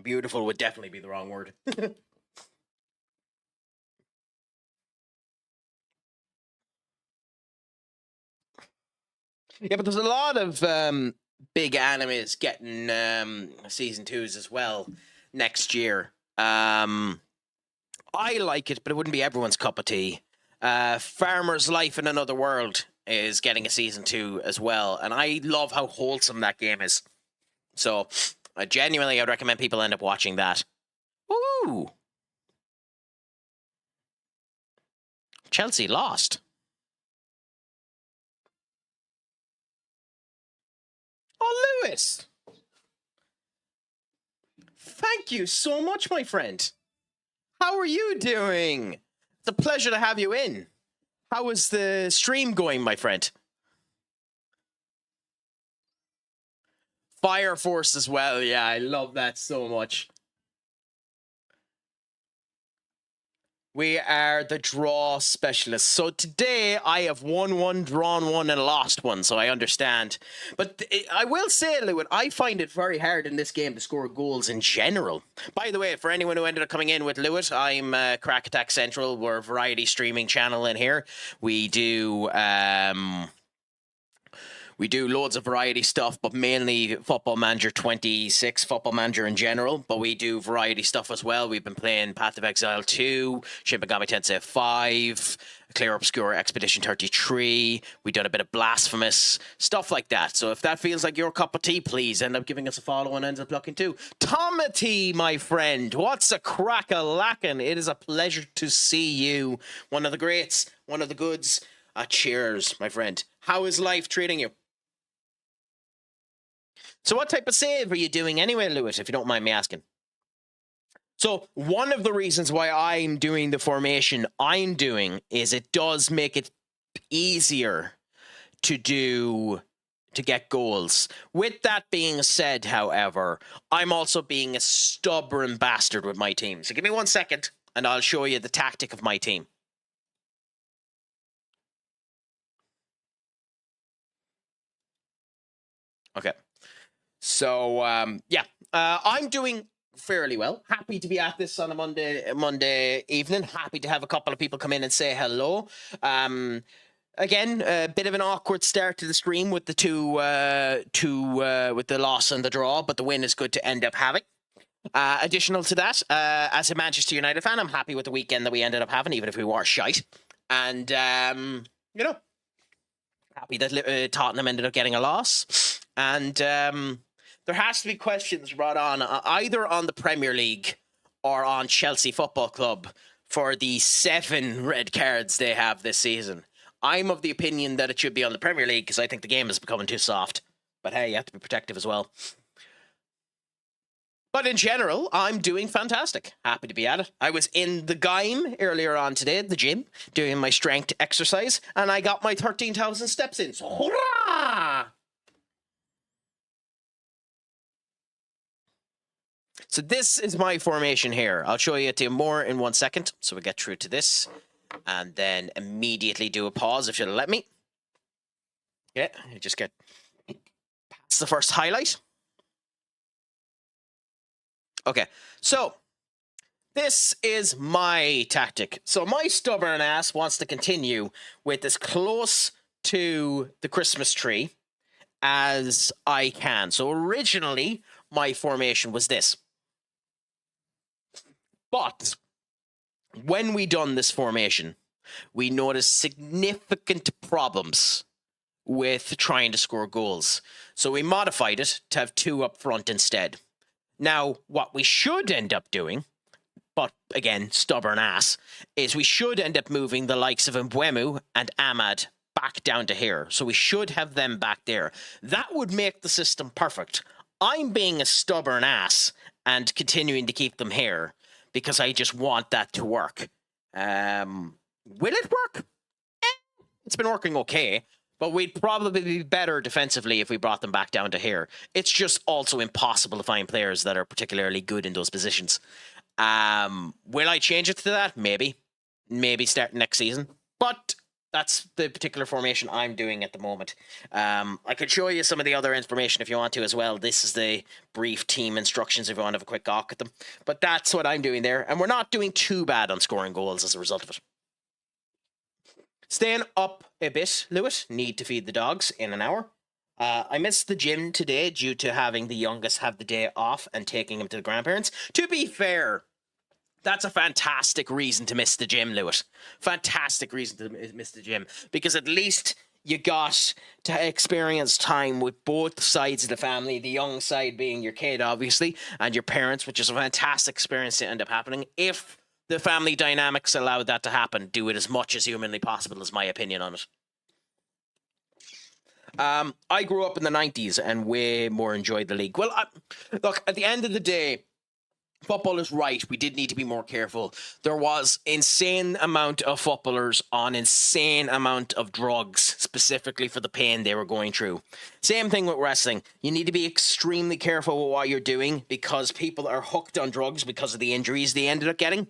Beautiful would definitely be the wrong word. Yeah, but there's a lot of big animes getting season 2s as well next year. I like it, but it wouldn't be everyone's cup of tea. Farmer's Life in Another World is getting a season 2 as well, and I love how wholesome that game is. So, genuinely, I'd recommend people end up watching that. Ooh! Chelsea lost. Oh, Lewis! Thank you so much, my friend. How are you doing? It's a pleasure to have you in. How is the stream going, my friend? Fire Force as well. Yeah, I love that so much. We are the draw specialists. So today I have won one, drawn one, and lost one, so I understand. But I will say, Lewin, I find it very hard in this game to score goals in general. By the way, for anyone who ended up coming in with Lewis, I'm CraicAttackCentral. We're a variety streaming channel in here. We do We do loads of variety stuff, but mainly Football Manager 26, Football Manager in general. But we do variety stuff as well. We've been playing Path of Exile 2, Shin Megami Tensei 5, Clear Obscure Expedition 33. We've done a bit of Blasphemous, stuff like that. So if that feels like your cup of tea, please end up giving us a follow and end up looking too. Tomity, my friend, what's a crack-a-lackin'? It is a pleasure to see you. One of the greats, one of the goods. Cheers, my friend. How is life treating you? So what type of save are you doing anyway, Lewis, if you don't mind me asking? So one of the reasons why I'm doing the formation I'm doing is it does make it easier to get goals. With that being said, however, I'm also being a stubborn bastard with my team. So give me 1 second and I'll show you the tactic of my team. Okay. So, I'm doing fairly well. Happy to be at this on a Monday evening. Happy to have a couple of people come in and say hello. Again, a bit of an awkward start to the stream with the with the loss and the draw, but the win is good to end up having. Additional to that, as a Manchester United fan, I'm happy with the weekend that we ended up having, even if we were shite. And, happy that Tottenham ended up getting a loss. And there has to be questions brought on either on the Premier League or on Chelsea Football Club for the 7 red cards they have this season. I'm of the opinion that it should be on the Premier League because I think the game is becoming too soft. But hey, you have to be protective as well. But in general, I'm doing fantastic. Happy to be at it. I was in the gym earlier on today at the gym doing my strength exercise and I got my 13,000 steps in. So hurrah! So this is my formation here. I'll show you to more in 1 second. So we get through to this and then immediately do a pause if you'll let me. Yeah, you just get past the first highlight. Okay, so this is my tactic. So my stubborn ass wants to continue with as close to the Christmas tree as I can. So originally, my formation was this. But when we done this formation, we noticed significant problems with trying to score goals. So we modified it to have 2 up front instead. Now, what we should end up doing, but again, stubborn ass, is we should end up moving the likes of Mbeumo and Ahmad back down to here. So we should have them back there. That would make the system perfect. I'm being a stubborn ass and continuing to keep them here because I just want that to work. Will it work? It's been working okay. But we'd probably be better defensively if we brought them back down to here. It's just also impossible to find players that are particularly good in those positions. Will I change it to that? Maybe. Maybe start next season. But that's the particular formation I'm doing at the moment. I could show you some of the other information if you want to as well. This is the brief team instructions if you want to have a quick gawk at them. But that's what I'm doing there. And we're not doing too bad on scoring goals as a result of it. Staying up a bit, Lewis. Need to feed the dogs in an hour. I missed the gym today due to having the youngest have the day off and taking him to the grandparents. To be fair, that's a fantastic reason to miss the gym, Lewis. Fantastic reason to miss the gym. Because at least you got to experience time with both sides of the family. The young side being your kid, obviously, and your parents, which is a fantastic experience to end up happening. If the family dynamics allowed that to happen, do it as much as humanly possible is my opinion on it. I grew up in the 90s and way more enjoyed the league. Well, look, at the end of the day, football is right. We did need to be more careful. There was insane amount of footballers on insane amount of drugs, specifically for the pain they were going through. Same thing with wrestling. You need to be extremely careful with what you're doing because people are hooked on drugs because of the injuries they ended up getting.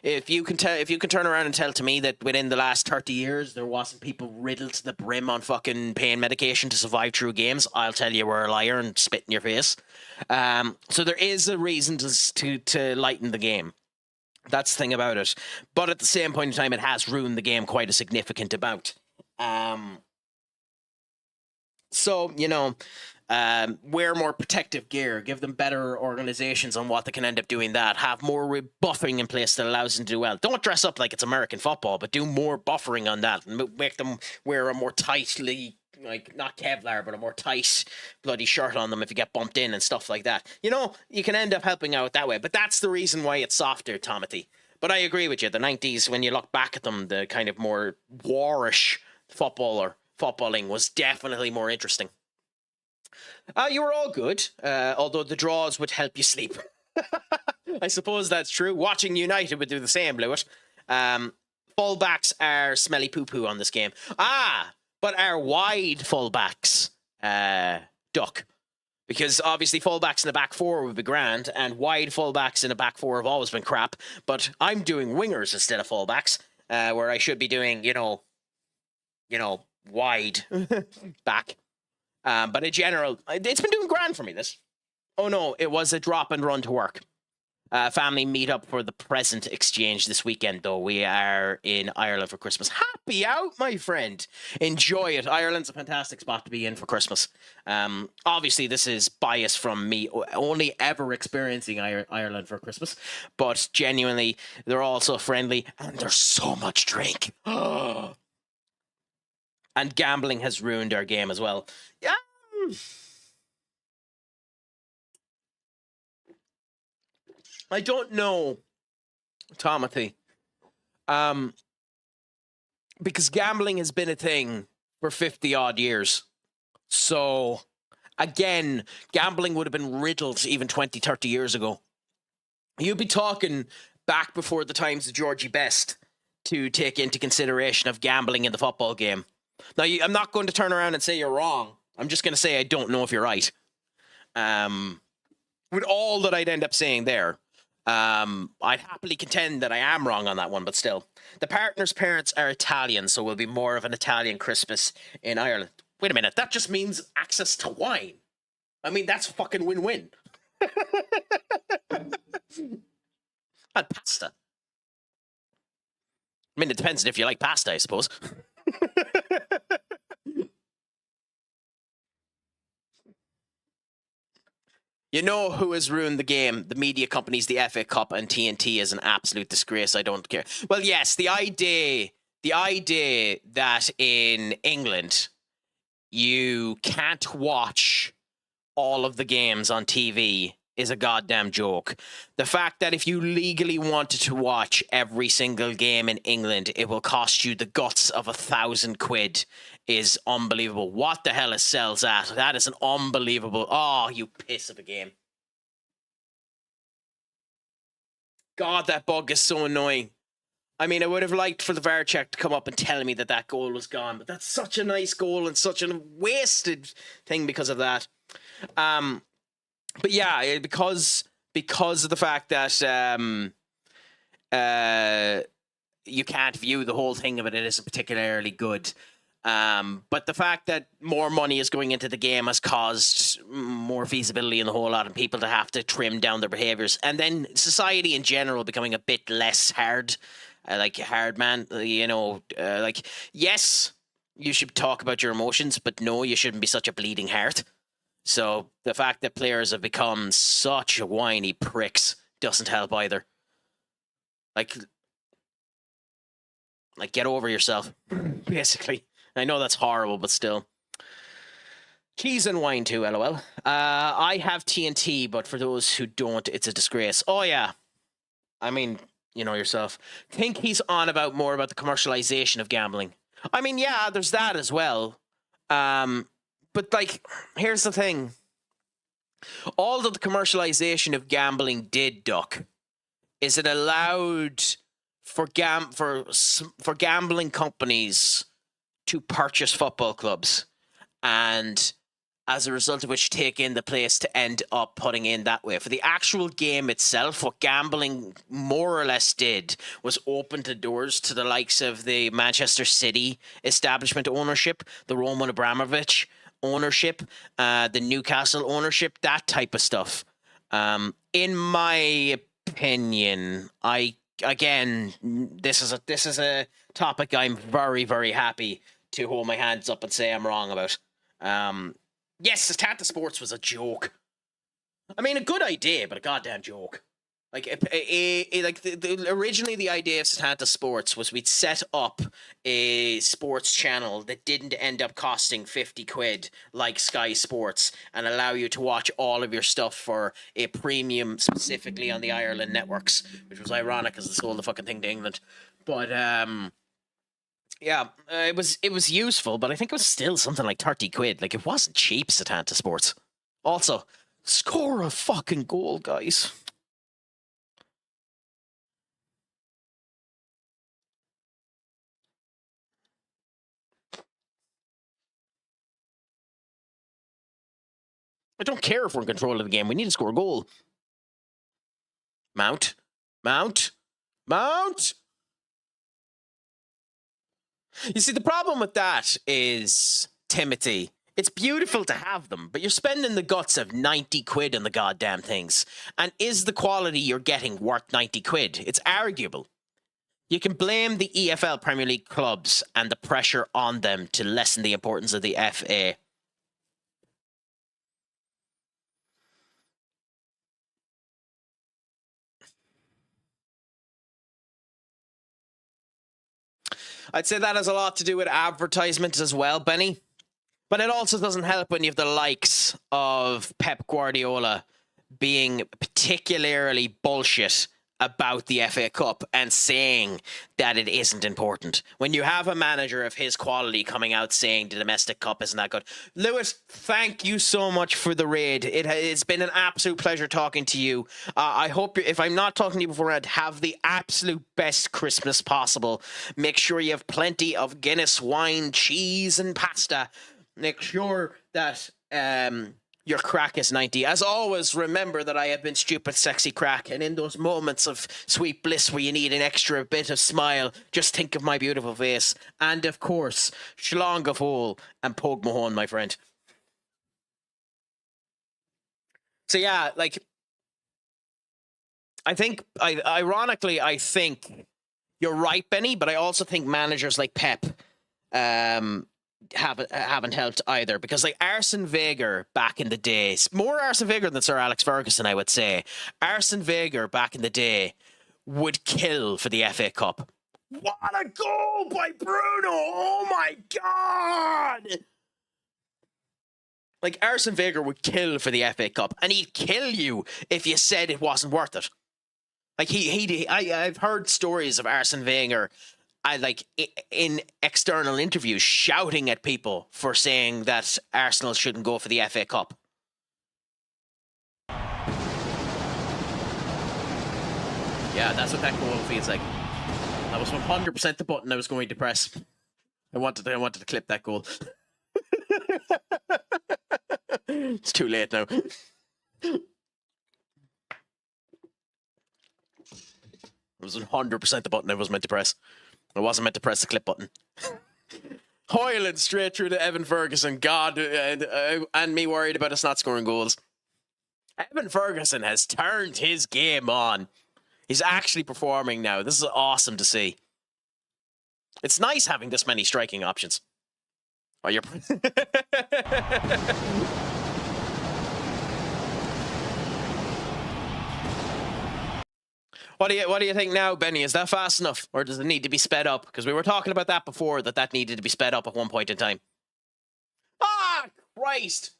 If you can turn around and tell to me that within the last 30 years there wasn't people riddled to the brim on fucking pain medication to survive through games, I'll tell you we're a liar and spit in your face. So there is a reason to lighten the game. That's the thing about it. But at the same point in time, it has ruined the game quite a significant amount. So, wear more protective gear, give them better organizations on what they can end up doing that, have more buffering in place that allows them to do well. Don't dress up like it's American football, but do more buffering on that and make them wear a more tightly, like, not Kevlar, but a more tight bloody shirt on them if you get bumped in and stuff like that. You can end up helping out that way, but that's the reason why it's softer, Tomothy. But I agree with you, the 90s, when you look back at them, the kind of more warish footballing was definitely more interesting. You were all good, although the draws would help you sleep. I suppose that's true. Watching United would do the same, Blewett. Fullbacks are smelly poo-poo on this game. But our wide fullbacks duck. Because obviously fullbacks in the back four would be grand, and wide fullbacks in the back four have always been crap. But I'm doing wingers instead of fullbacks, where I should be doing, wide back. But in general, it's been doing grand for me, this. Oh no, it was a drop and run to work. Family meet up for the present exchange this weekend, though. We are in Ireland for Christmas. Happy out, my friend. Enjoy it. Ireland's a fantastic spot to be in for Christmas. Obviously, this is bias from me only ever experiencing Ireland for Christmas. But genuinely, they're all so friendly and there's so much drink. And gambling has ruined our game as well. Yeah. I don't know, Tomothy. Because gambling has been a thing for 50 odd years. So, again, gambling would have been riddled even 20, 30 years ago. You'd be talking back before the times of Georgie Best to take into consideration of gambling in the football game. Now, I'm not going to turn around and say you're wrong. I'm just going to say I don't know if you're right. With all that I'd end up saying there, I'd happily contend that I am wrong on that one, but still. The partner's parents are Italian, so will be more of an Italian Christmas in Ireland. Wait a minute, that just means access to wine. I mean, that's fucking win-win. And pasta. I mean, it depends if you like pasta, I suppose. You know who has ruined the game? The media companies, the FA Cup and TNT is an absolute disgrace. I don't care. Well, yes, the idea that in England you can't watch all of the games on TV is a goddamn joke. The fact that if you legally wanted to watch every single game in England, it will cost you the guts of £1,000 is unbelievable. What the hell is Cells at? That is an unbelievable... Oh, you piss of a game. God, that bug is so annoying. I mean, I would have liked for the VAR check to come up and tell me that that goal was gone, but that's such a nice goal and such a wasted thing because of that. But yeah, because of the fact that you can't view the whole thing of it, it isn't particularly good. But the fact that more money is going into the game has caused more feasibility in the whole lot and people to have to trim down their behaviors. And then society in general becoming a bit less hard, hard man, yes, you should talk about your emotions, but no, you shouldn't be such a bleeding heart. So the fact that players have become such whiny pricks doesn't help either. Like get over yourself, basically. I know that's horrible, but still. Cheese and wine too, LOL. I have TNT, but for those who don't, it's a disgrace. Oh, yeah. I mean, you know yourself. Think he's on about more about the commercialization of gambling. I mean, yeah, there's that as well. But, here's the thing. All that the commercialization of gambling did, Duck, is it allowed for gambling companies to purchase football clubs, and as a result of which take in the place to end up putting in that way. For the actual game itself, what gambling more or less did was open the doors to the likes of the Manchester City establishment ownership, the Roman Abramovich ownership, the Newcastle ownership, that type of stuff. In my opinion, this is a topic I'm very, very happy to hold my hands up and say I'm wrong about. Yes, Tata Sports was a joke. I mean, a good idea, but a goddamn joke. Like, originally the idea of Satanta Sports was we'd set up a sports channel that didn't end up costing 50 quid like Sky Sports and allow you to watch all of your stuff for a premium specifically on the Ireland networks, which was ironic because they sold the fucking thing to England. But, yeah, it was useful, but I think it was still something like 30 quid. Like, it wasn't cheap, Satanta Sports. Also, score a fucking goal, guys. I don't care if we're in control of the game. We need to score a goal. Mount. Mount. Mount. You see, the problem with that is, Timothy, it's beautiful to have them, but you're spending the guts of 90 quid on the goddamn things. And is the quality you're getting worth 90 quid? It's arguable. You can blame the EFL Premier League clubs and the pressure on them to lessen the importance of the FA. I'd say that has a lot to do with advertisement as well, Benny. But it also doesn't help when you have the likes of Pep Guardiola being particularly bullshit about the FA Cup and saying that it isn't important. When you have a manager of his quality coming out saying the domestic cup isn't that good. Lewis, thank you so much for the raid. It's been an absolute pleasure talking to you. I hope, if I'm not talking to you beforehand, have the absolute best Christmas possible. Make sure you have plenty of Guinness, wine, cheese and pasta. Make sure that your crack is 90. As always, remember that I have been stupid, sexy crack. And in those moments of sweet bliss where you need an extra bit of smile, just think of my beautiful face. And of course, Shlong Gafol and Pog Mahone, my friend. So yeah, like, I think, ironically, I think you're right, Benny, but I also think managers like Pep, haven't helped either, because like Arsene Wenger back in the days, more Arsene Wenger than Sir Alex Ferguson, I would say. Arsene Wenger back in the day would kill for the FA Cup. What a goal by Bruno! Oh my god! Like Arsene Wenger would kill for the FA Cup, and he'd kill you if you said it wasn't worth it. Like I've heard stories of Arsene Wenger, in external interviews, shouting at people for saying that Arsenal shouldn't go for the FA Cup. Yeah, that's what that goal feels like. That was 100% the button I was going to press. I wanted to clip that goal. It's too late now. It was 100% the button I was meant to press. I wasn't meant to press the clip button. Hoyland straight through to Evan Ferguson. God, and me worried about us not scoring goals. Evan Ferguson has turned his game on. He's actually performing now. This is awesome to see. It's nice having this many striking options. Oh, you're... What do you think now, Benny? Is that fast enough, or does it need to be sped up? Because we were talking about that before, that needed to be sped up at one point in time. Ah, Christ!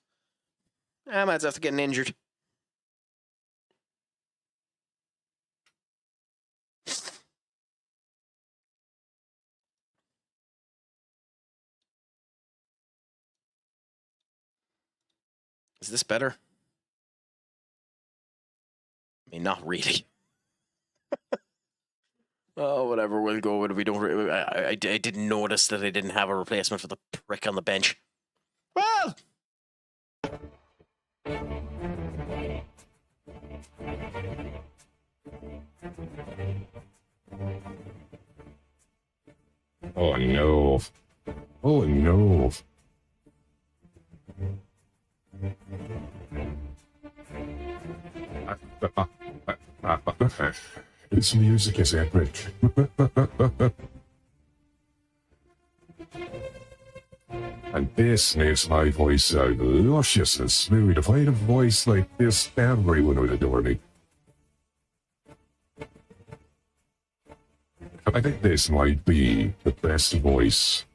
I might have to get injured. Is this better? I mean, not really. Oh, whatever, we'll go with it. We don't. I didn't notice that I didn't have a replacement for the prick on the bench. Well. Oh no. Oh no. It's music is epic. And This makes my voice sound luscious and smooth. If I had a voice like this, everyone would adore me. I think this might be the best voice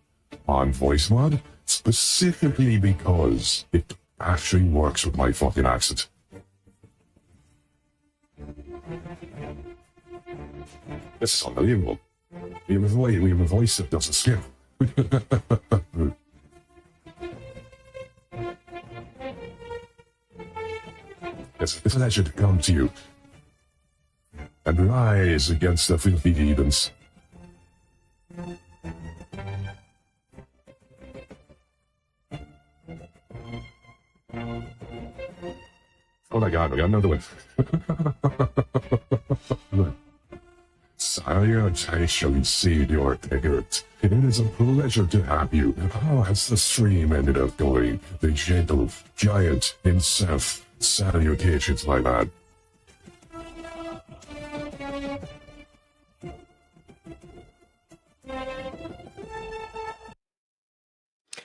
on VoiceMod, specifically because it actually works with my fucking accent. This is unbelievable. We have a voice that doesn't skip. It's a pleasure to come to you and rise against the filthy heathens. Oh my god, we got another one. Salutation, Senior Taggart. It is a pleasure to have you. How has the stream ended up going? The gentle giant himself. Salutations, my man.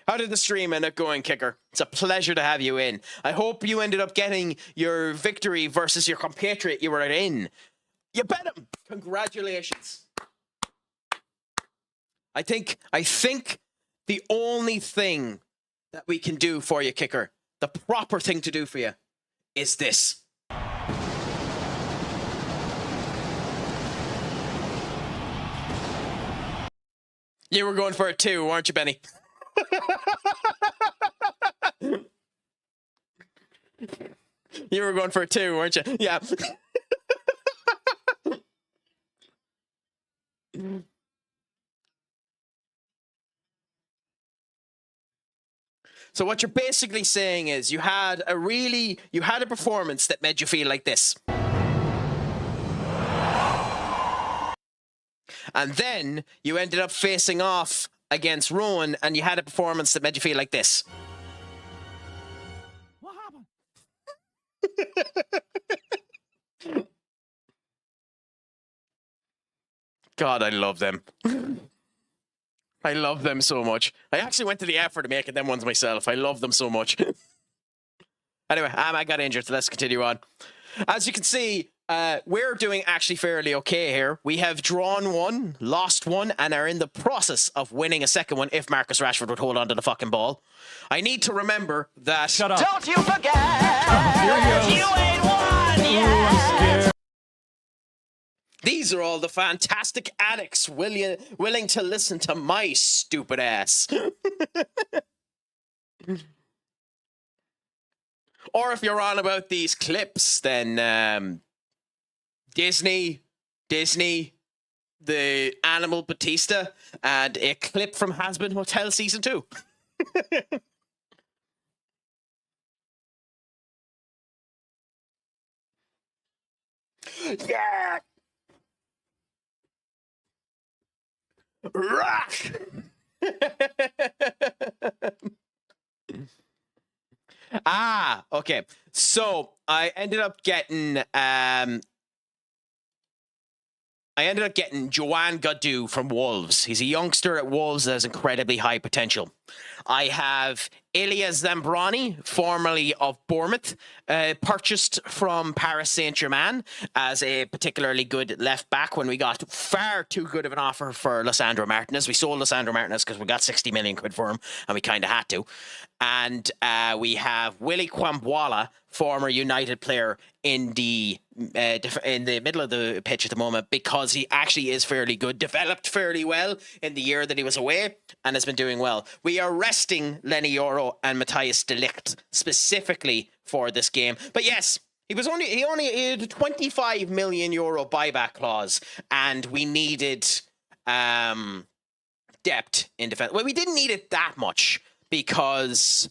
How did the stream end up going, Kicker? It's a pleasure to have you in. I hope you ended up getting your victory versus your compatriot you were in. You bet him. Congratulations. I think the only thing that we can do for you, Kicker, the proper thing to do for you, is this. You were going for it too, weren't you, Benny? You were going for it too, weren't you? Yeah. So what you're basically saying is you had a performance that made you feel like this. And then you ended up facing off against Rowan and you had a performance that made you feel like this. What happened? God, I love them. I love them so much. I actually went to the effort of making them ones myself. I love them so much. Anyway, I got injured, so let's continue on. As you can see, we're doing actually fairly okay here. We have drawn one, lost one, and are in the process of winning a second one if Marcus Rashford would hold on to the fucking ball. I need to remember that... Shut up. Don't you forget, Here he goes. you ain't won Ooh, yet. I'm scared. These are all the fantastic addicts willing to listen to my stupid ass. Or if you're on about these clips, then Disney, the Animal Batista, and a clip from Has-Been Hotel Season 2. Yeah! Rock! Okay. So I ended up getting Joanne Gadou from Wolves. He's a youngster at Wolves that has incredibly high potential. I have Ilya Zambrani, formerly of Bournemouth, purchased from Paris Saint-Germain as a particularly good left back when we got far too good of an offer for Lissandro Martinez. We sold Lissandro Martinez because we got 60 million quid for him and we kind of had to. And we have Willy Kwambwala, former United player, in the middle of the pitch at the moment because he actually is fairly good, developed fairly well in the year that he was away and has been doing well. We are resting Lenny Yoro and Matthias de Ligt specifically for this game. But yes, he had a 25 million euro buyback clause and we needed depth in defense. Well, we didn't need it that much because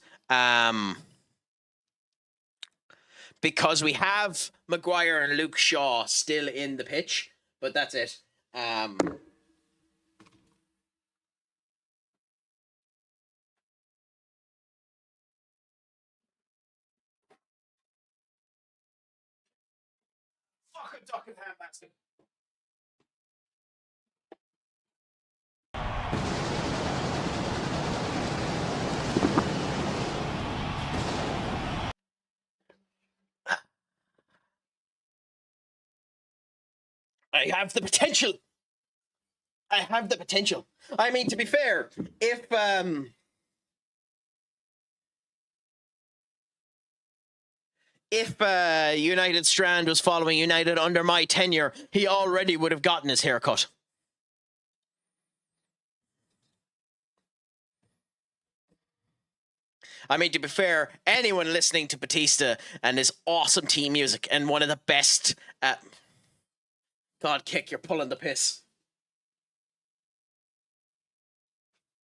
we have Maguire and Luke Shaw still in the pitch, but that's it. Fucking duck and handbasket. I have the potential. I have the potential. I mean, to be fair, if United Strand was following United under my tenure, he already would have gotten his haircut. I mean, to be fair, anyone listening to Batista and his awesome team music and one of the best... God, Kick, you're pulling the piss.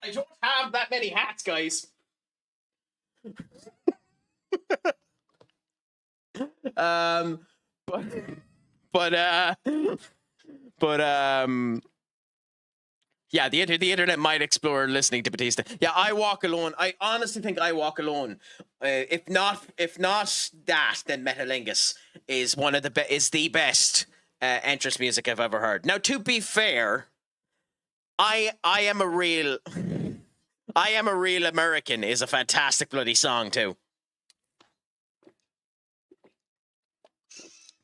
I don't have that many hats, guys. Yeah, the internet might explore listening to Batista. Yeah, I Walk Alone. I honestly think I Walk Alone. If not that, then Metalingus is one of the is the best entrance music I've ever heard. Now, to be fair, I am a real American is a fantastic bloody song too.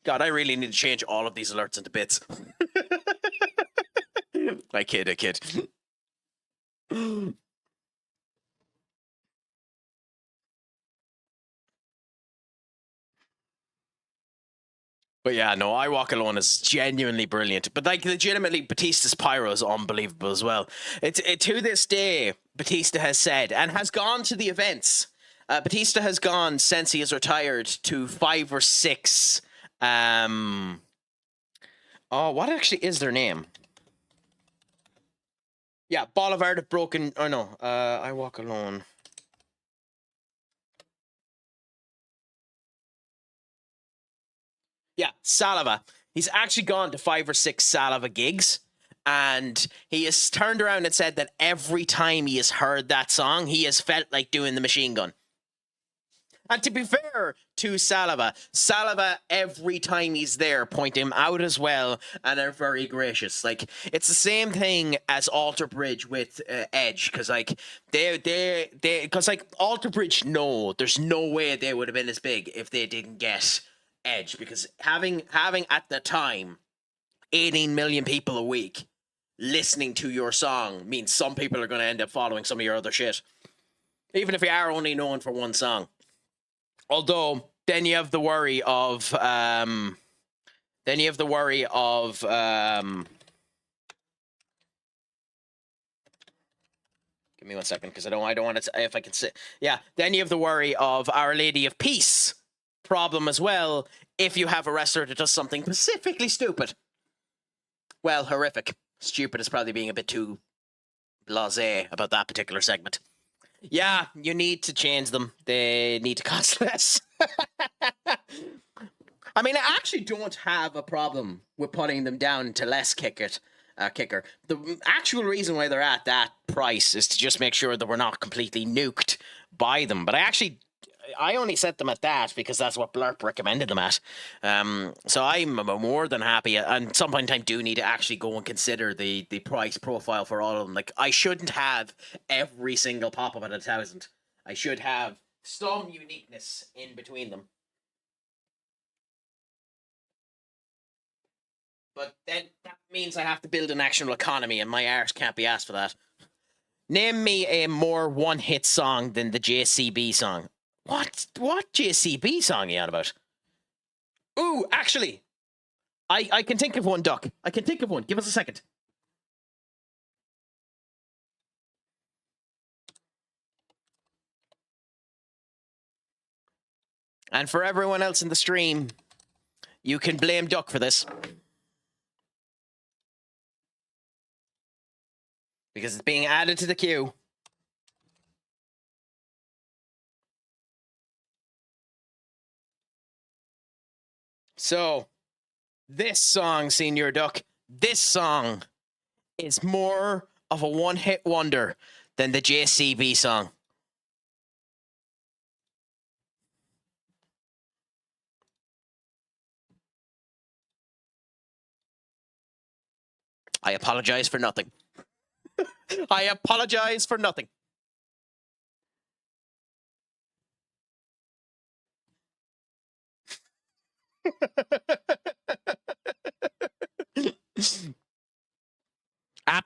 God, I really need to change all of these alerts into bits. I kid. But yeah, no, I Walk Alone is genuinely brilliant. But like, legitimately, Batista's pyro is unbelievable as well. To this day, Batista has said and has gone to the events. Batista has gone since he has retired to 5 or 6. What actually is their name? Yeah, Boulevard of Broken. Oh no, I Walk Alone. Yeah, Salava. He's actually gone to 5 or 6 Salava gigs, and he has turned around and said that every time he has heard that song, he has felt like doing the machine gun. And to be fair to Salava every time he's there point him out as well, and are very gracious. Like, it's the same thing as Alter Bridge with Edge, because like because like Alter Bridge, no, there's no way they would have been as big if they didn't get Edge, because having at the time 18 million people a week listening to your song means some people are going to end up following some of your other shit, even if you are only known for one song. Although, then you have the worry of, give me 1 second, because I don't want to, if I can say, yeah, then you have the worry of Our Lady of Peace problem as well, if you have a wrestler that does something specifically stupid. Well, horrific. Stupid is probably being a bit too blasé about that particular segment. Yeah, you need to change them. They need to cost less. I mean, I actually don't have a problem with putting them down to less kicker. The actual reason why they're at that price is to just make sure that we're not completely nuked by them. But I only set them at that because that's what Blurp recommended them at. So I'm more than happy. And some point in time, do need to actually go and consider the price profile for all of them. Like, I shouldn't have every single pop-up at 1,000. I should have some uniqueness in between them. But then that means I have to build an actual economy, and my arse can't be asked for that. Name me a more one-hit song than the JCB song. What JCB song are you on about? Ooh, actually, I can think of one, Duck. I can think of one. Give us a second. And for everyone else in the stream, you can blame Duck for this. Because it's being added to the queue. So, this song, Senior Duck, this song is more of a one-hit wonder than the JCB song. I apologize for nothing. I apologize for nothing.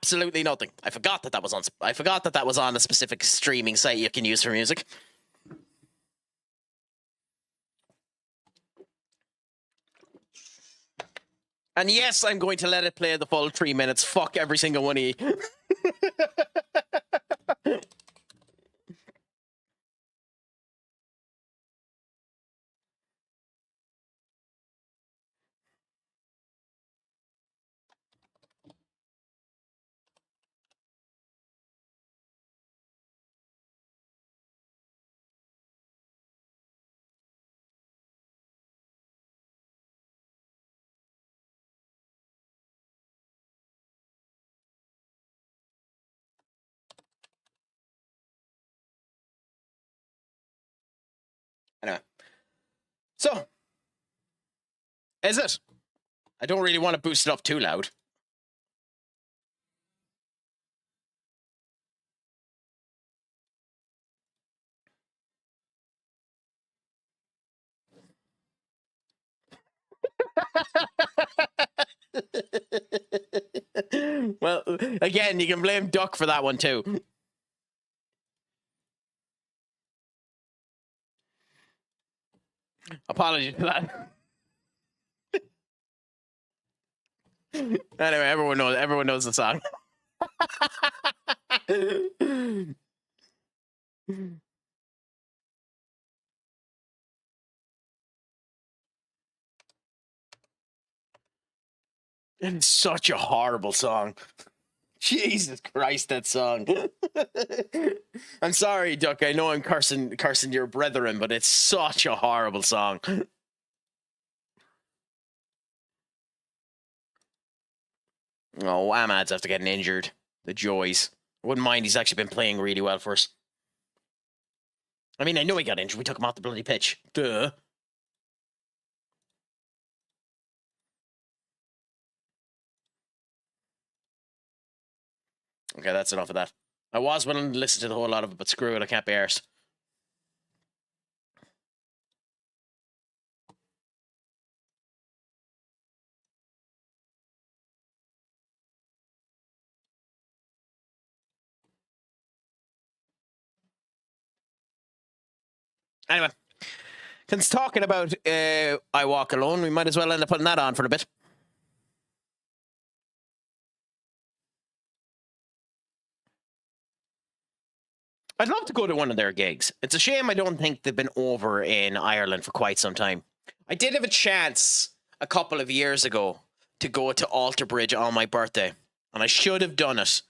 absolutely nothing. I forgot that that was on. I forgot that that was on a specific streaming site you can use for music. And yes, I'm going to let it play the full 3 minutes. Fuck every single one of you. Anyway. So, is it? I don't really want to boost it up too loud. Well, again, you can blame Duck for that one too. Apologies for that. Anyway, everyone knows the song. It's such a horrible song. Jesus Christ, that song. I'm sorry, Duck. I know I'm cursing your brethren, but it's such a horrible song. Oh, Ahmad's after getting injured. The joys. I wouldn't mind. He's actually been playing really well for us. I mean, I know he got injured. We took him off the bloody pitch. Duh. Okay, that's enough of that. I was willing to listen to the whole lot of it, but screw it, I can't be arsed. Anyway, since talking about I Walk Alone, we might as well end up putting that on for a bit. I'd love to go to one of their gigs. It's a shame I don't think they've been over in Ireland for quite some time. I did have a chance a couple of years ago to go to Alter Bridge on my birthday, and I should have done it,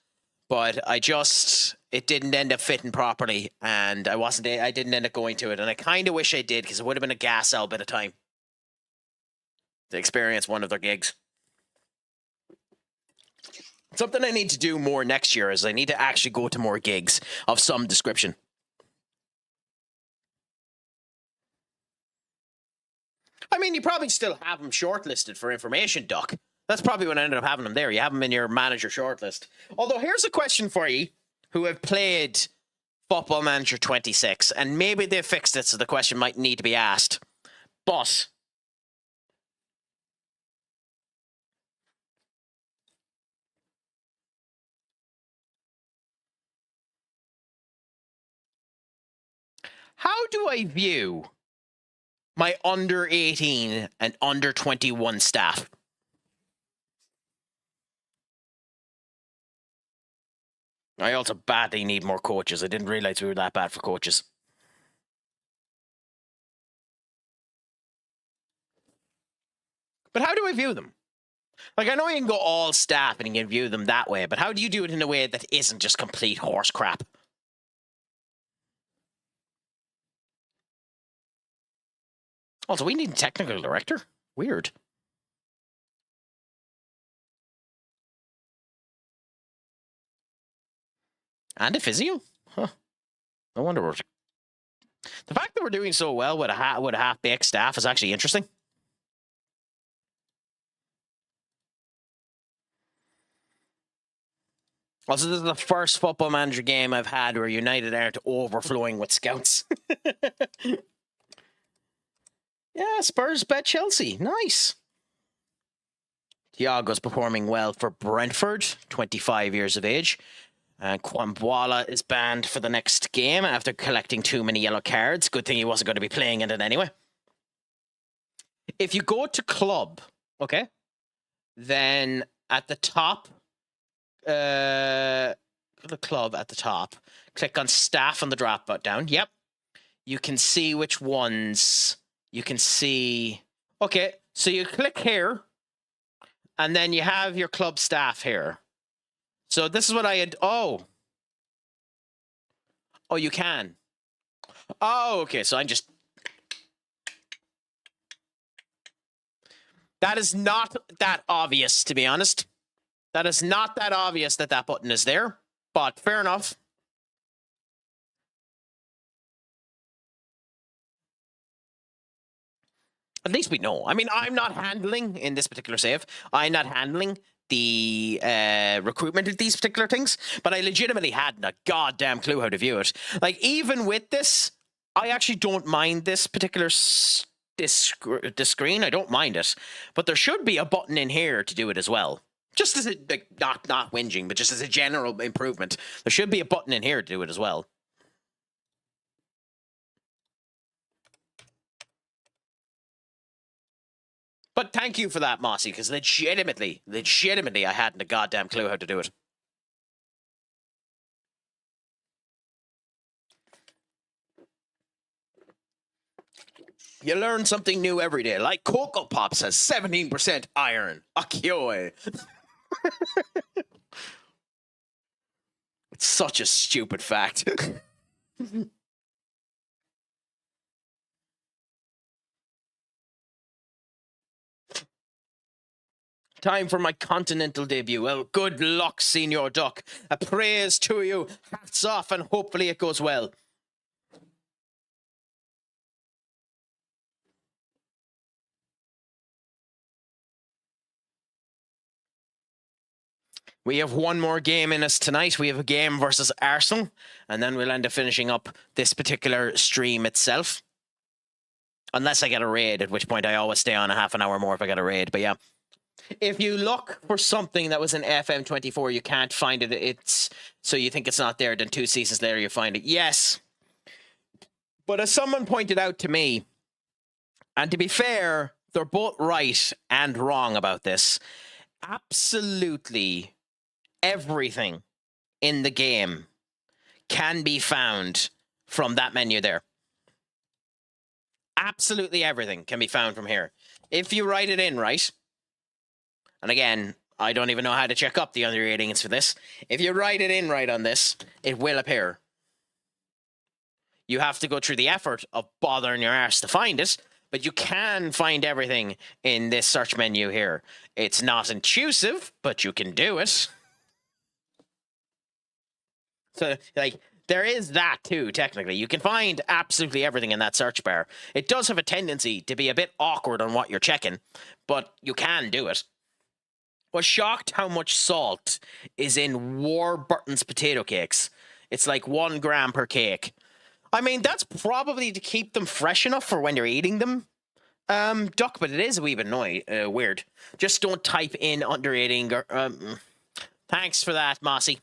but it didn't end up fitting properly, and I didn't end up going to it, and I kind of wish I did, because it would have been a gas out bit of time to experience one of their gigs. Something I need to do more next year is I need to actually go to more gigs of some description. I mean, you probably still have them shortlisted for information, Duck. That's probably when I ended up having them there. You have them in your manager shortlist. Although, here's a question for you who have played Football Manager 26, and maybe they've fixed it, so the question might need to be asked. But how do I view my under 18 and under 21 staff? I also badly need more coaches. I didn't realize we were that bad for coaches. But how do I view them? Like, I know you can go all staff and you can view them that way, but how do you do it in a way that isn't just complete horse crap? Also, we need a technical director. Weird. And a physio? Huh. No wonder we're... The fact that we're doing so well with a half-baked staff is actually interesting. Also, this is the first Football Manager game I've had where United aren't overflowing with scouts. Yeah, Spurs bet Chelsea. Nice. Thiago's performing well for Brentford, 25 years of age. Kwambwala is banned for the next game after collecting too many yellow cards. Good thing he wasn't going to be playing in it anyway. If you go to club, okay, then at the top, the club at the top, click on staff on the drop down. Yep. You can see which ones you can see. Okay, so you click here, and then you have your club staff here. So this is what I had. Oh, you can. Oh, okay. So I'm just. That is not that obvious, to be honest. That is not that obvious that that button is there, but fair enough. At least we know. I mean, I'm not handling, in this particular save, I'm not handling the recruitment of these particular things, but I legitimately hadn't a goddamn clue how to view it. Like, even with this, I actually don't mind this particular this screen. I don't mind it, but there should be a button in here to do it as well. Just as a, like, not whinging, but just as a general improvement. There should be a button in here to do it as well. But thank you for that, Mossy, because legitimately, I hadn't a goddamn clue how to do it. You learn something new every day. Like Cocoa Pops has 17% iron. Akioe. It's such a stupid fact. Time for my continental debut. Well, good luck, Senior Duck. A praise to you. Hats off, and hopefully it goes well. We have one more game in us tonight. We have a game versus Arsenal, and then we'll end up finishing up this particular stream itself. Unless I get a raid, at which point I always stay on a half an hour more if I get a raid. But yeah. If you look for something that was in FM24, you can't find it. So you think it's not there, then 2 seasons later you find it. Yes. But as someone pointed out to me, and to be fair, they're both right and wrong about this. Absolutely everything in the game can be found from that menu there. Absolutely everything can be found from here. If you write it in, right? And again, I don't even know how to check up the under ratings for this. If you write it in right on this, it will appear. You have to go through the effort of bothering your arse to find it, but you can find everything in this search menu here. It's not intrusive, but you can do it. So, like, there is that too, technically. You can find absolutely everything in that search bar. It does have a tendency to be a bit awkward on what you're checking, but you can do it. Was shocked how much salt is in Warburton's potato cakes. It's like 1 gram per cake. I mean, that's probably to keep them fresh enough for when you're eating them, Duck, but it is a wee bit weird. Just don't type in underrating. Thanks for that, Mossy.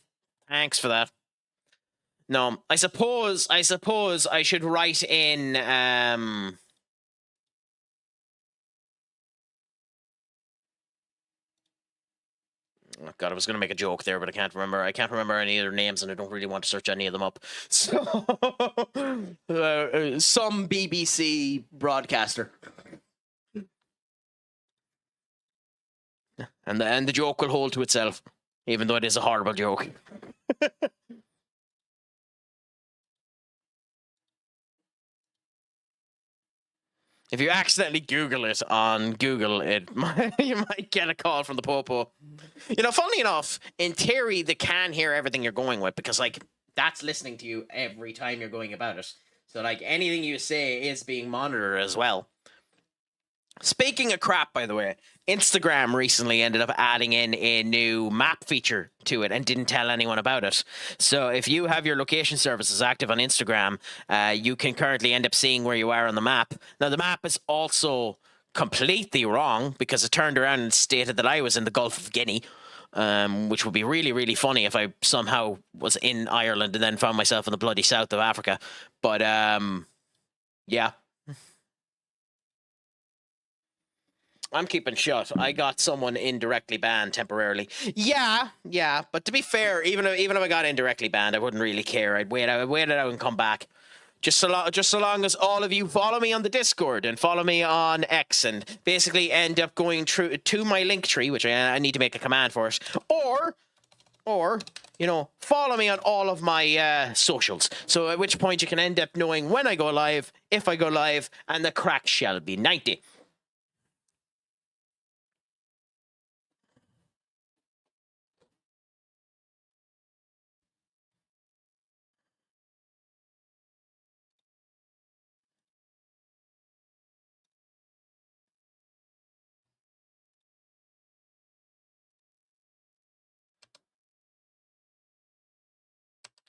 Thanks for that. No, I suppose I should write in, oh God, I was going to make a joke there, but I can't remember. I can't remember any of their names, and I don't really want to search any of them up. So, some BBC broadcaster. And the joke will hold to itself, even though it is a horrible joke. If you accidentally Google it on Google, you might get a call from the popo. You know, funnily enough, in theory, they can hear everything you're going with, because, like, that's listening to you every time you're going about it. So, like, anything you say is being monitored as well. Speaking of crap, by the way, Instagram recently ended up adding in a new map feature to it and didn't tell anyone about it. So if you have your location services active on Instagram, you can currently end up seeing where you are on the map. Now, the map is also completely wrong because it turned around and stated that I was in the Gulf of Guinea, which would be really, really funny if I somehow was in Ireland and then found myself in the bloody south of Africa. But yeah. I'm keeping shut. I got someone indirectly banned temporarily. Yeah. But to be fair, even if I got indirectly banned, I wouldn't really care. I'd wait it out and come back. Just so long as all of you follow me on the Discord and follow me on X and basically end up going through to my link tree, which I need to make a command for it, or follow me on all of my socials. So at which point you can end up knowing when I go live, if I go live, and the crack shall be 90.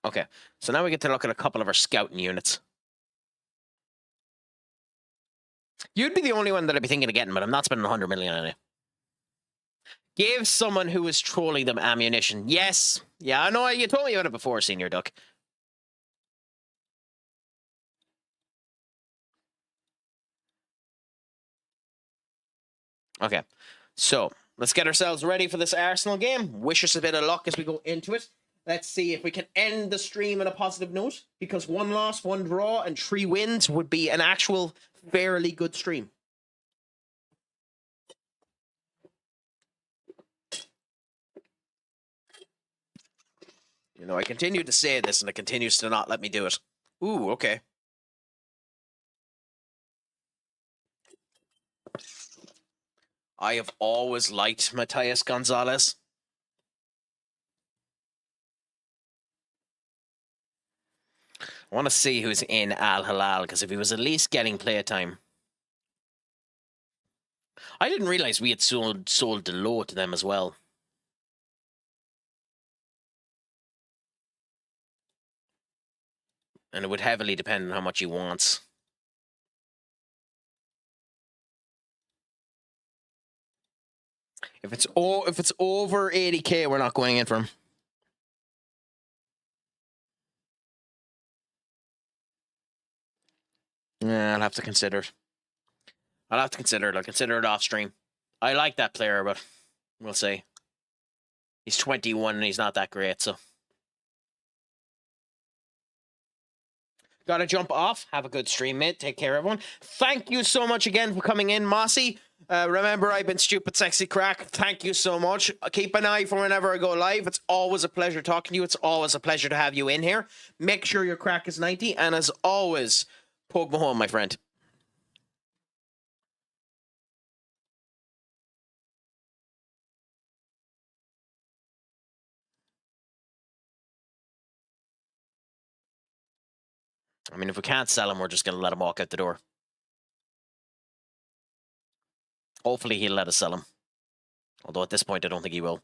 Okay, so now we get to look at a couple of our scouting units. You'd be the only one that I'd be thinking of getting, but I'm not spending 100 million on it. Give someone who is trolling them ammunition. Yes. Yeah, I know. You told me about it before, Senior Duck. Okay, so let's get ourselves ready for this Arsenal game. Wish us a bit of luck as we go into it. Let's see if we can end the stream on a positive note, because 1 loss, 1 draw, and 3 wins would be an actual fairly good stream. I continue to say this, and it continues to not let me do it. Ooh, okay. I have always liked Matias Gonzalez. I want to see who's in Al Hilal, because if he was at least getting playtime. I didn't realize we had sold Delo to them as well. And it would heavily depend on how much he wants. If it's over 80k, we're not going in for him. Yeah, I'll have to consider it. I'll consider it off stream. I like that player, but we'll see. He's 21 and he's not that great, so. Gotta jump off. Have a good stream, mate. Take care, everyone. Thank you so much again for coming in, Mossy. Remember, I've been Stupid Sexy Crack. Thank you so much. Keep an eye for whenever I go live. It's always a pleasure talking to you. It's always a pleasure to have you in here. Make sure your crack is 90. And as always, poke me home, my friend. I mean, if we can't sell him, we're just going to let him walk out the door. Hopefully he'll let us sell him. Although at this point, I don't think he will.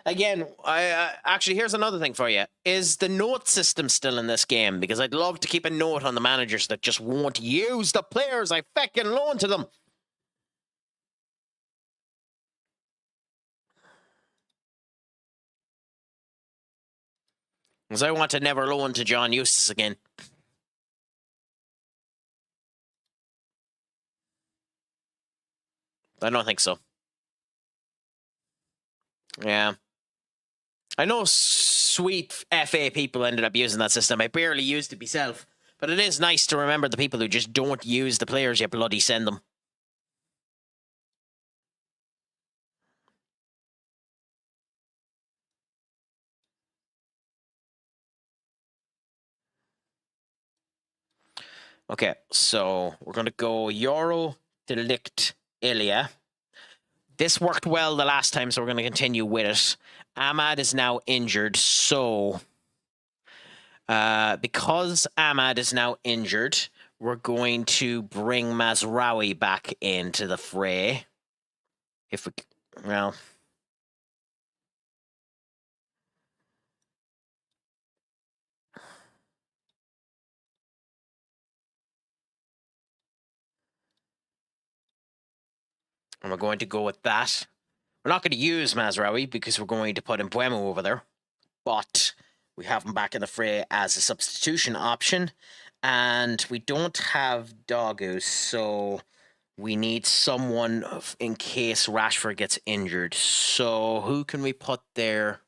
Again, actually, here's another thing for you. Is the note system still in this game? Because I'd love to keep a note on the managers that just won't use the players I feckin' loan to them. Because I want to never loan to John Eustace again. I don't think so. Yeah. I know sweet FA people ended up using that system. I barely used it myself. But it is nice to remember the people who just don't use the players you bloody send them. Okay, so we're going to go Euro Delict Ilya. This worked well the last time, so we're going to continue with it. Ahmad is now injured, so because Ahmad is now injured, we're going to bring Mazraoui back into the fray. If we, well, and we're going to go with that. We're not going to use Mazraoui because we're going to put Mbuemu over there, but we have him back in the fray as a substitution option, and we don't have Dogu, so we need someone in case Rashford gets injured. So who can we put there?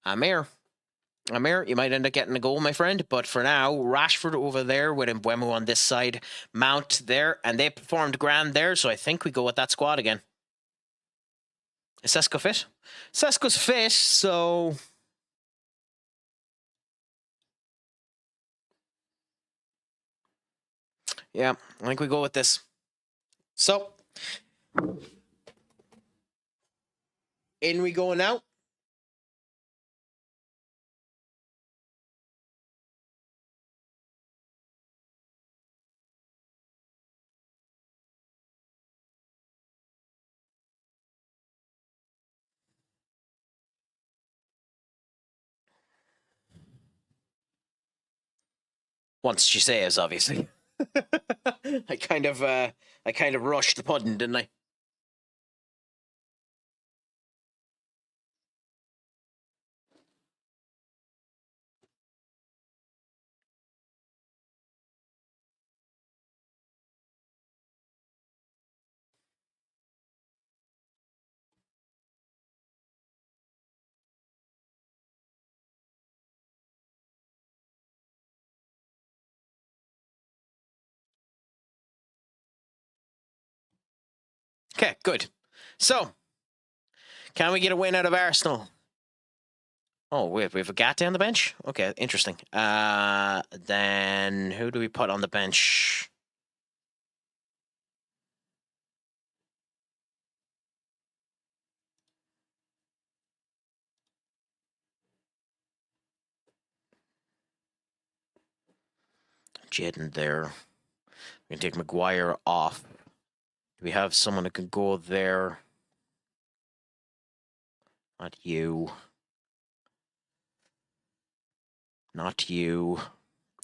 Amir, you might end up getting a goal, my friend, but for now, Rashford over there with Mbuemu on this side, Mount there, and they performed grand there, so I think we go with that squad again. Is Sesko fit? Sesko's fit, so... yeah, I think we go with this. So, in we go now. Once she saves, obviously. I kind of rushed the pudding, didn't I? Okay, good. So, can we get a win out of Arsenal? Oh, wait, we have a Gatti on the bench? Okay, interesting. Then who do we put on the bench? Jaden there. We can take Maguire off. Do we have someone who can go there? Not you. Not you.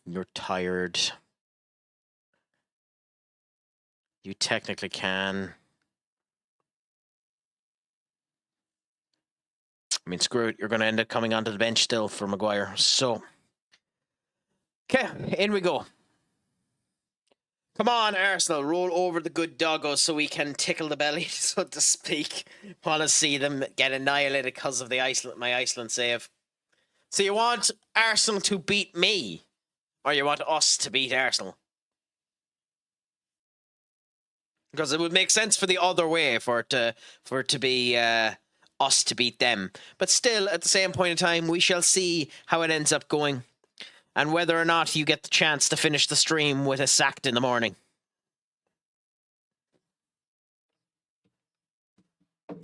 You're tired. You technically can. I mean, screw it. You're going to end up coming onto the bench still for Maguire. So, okay, in we go. Come on, Arsenal, roll over the good doggos so we can tickle the belly, so to speak. Want to see them get annihilated because of the my Iceland save. So you want Arsenal to beat me, or you want us to beat Arsenal? Because it would make sense for the other way, for it to be us to beat them. But still, at the same point in time, we shall see how it ends up going. And whether or not you get the chance to finish the stream with a sacked in the morning.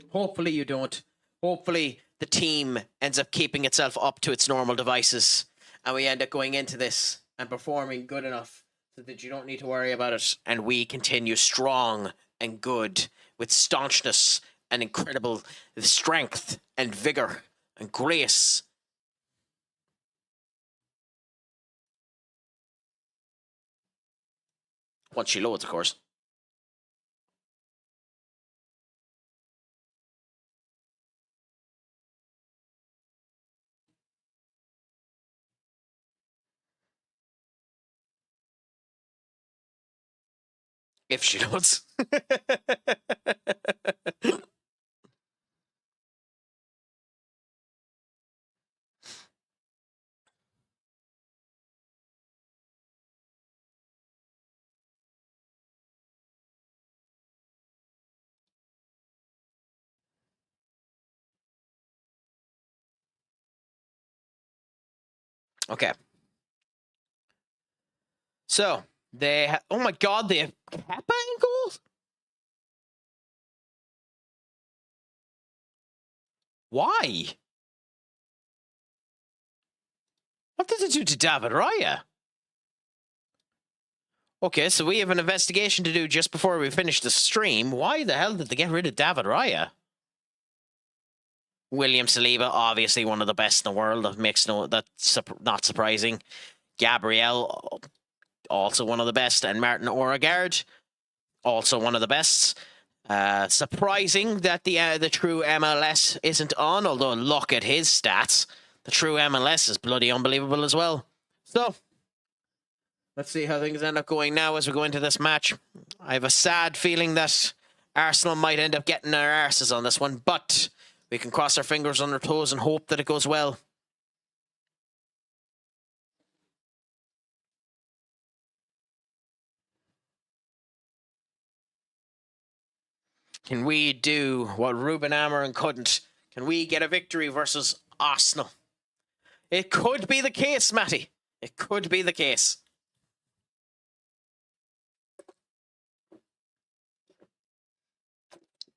Hopefully you don't. Hopefully the team ends up keeping itself up to its normal devices. And we end up going into this and performing good enough so that you don't need to worry about it. And we continue strong and good with staunchness and incredible strength and vigor and grace. Once she loads, of course. If she loads. Okay. So, oh my god, they have Kappa in goal? Why? What did they do to David Raya? Okay, so we have an investigation to do just before we finish the stream. Why the hell did they get rid of David Raya? William Saliba, obviously one of the best in the world. That's not surprising. Gabriel, also one of the best, and Martin Odegaard, also one of the best. Surprising that the true MLS isn't on, although look at his stats. The true MLS is bloody unbelievable as well. So, let's see how things end up going now as we go into this match. I have a sad feeling that Arsenal might end up getting their arses on this one, but we can cross our fingers on our toes and hope that it goes well. Can we do what Ruben Amorim couldn't? Can we get a victory versus Arsenal? It could be the case, Matty. It could be the case.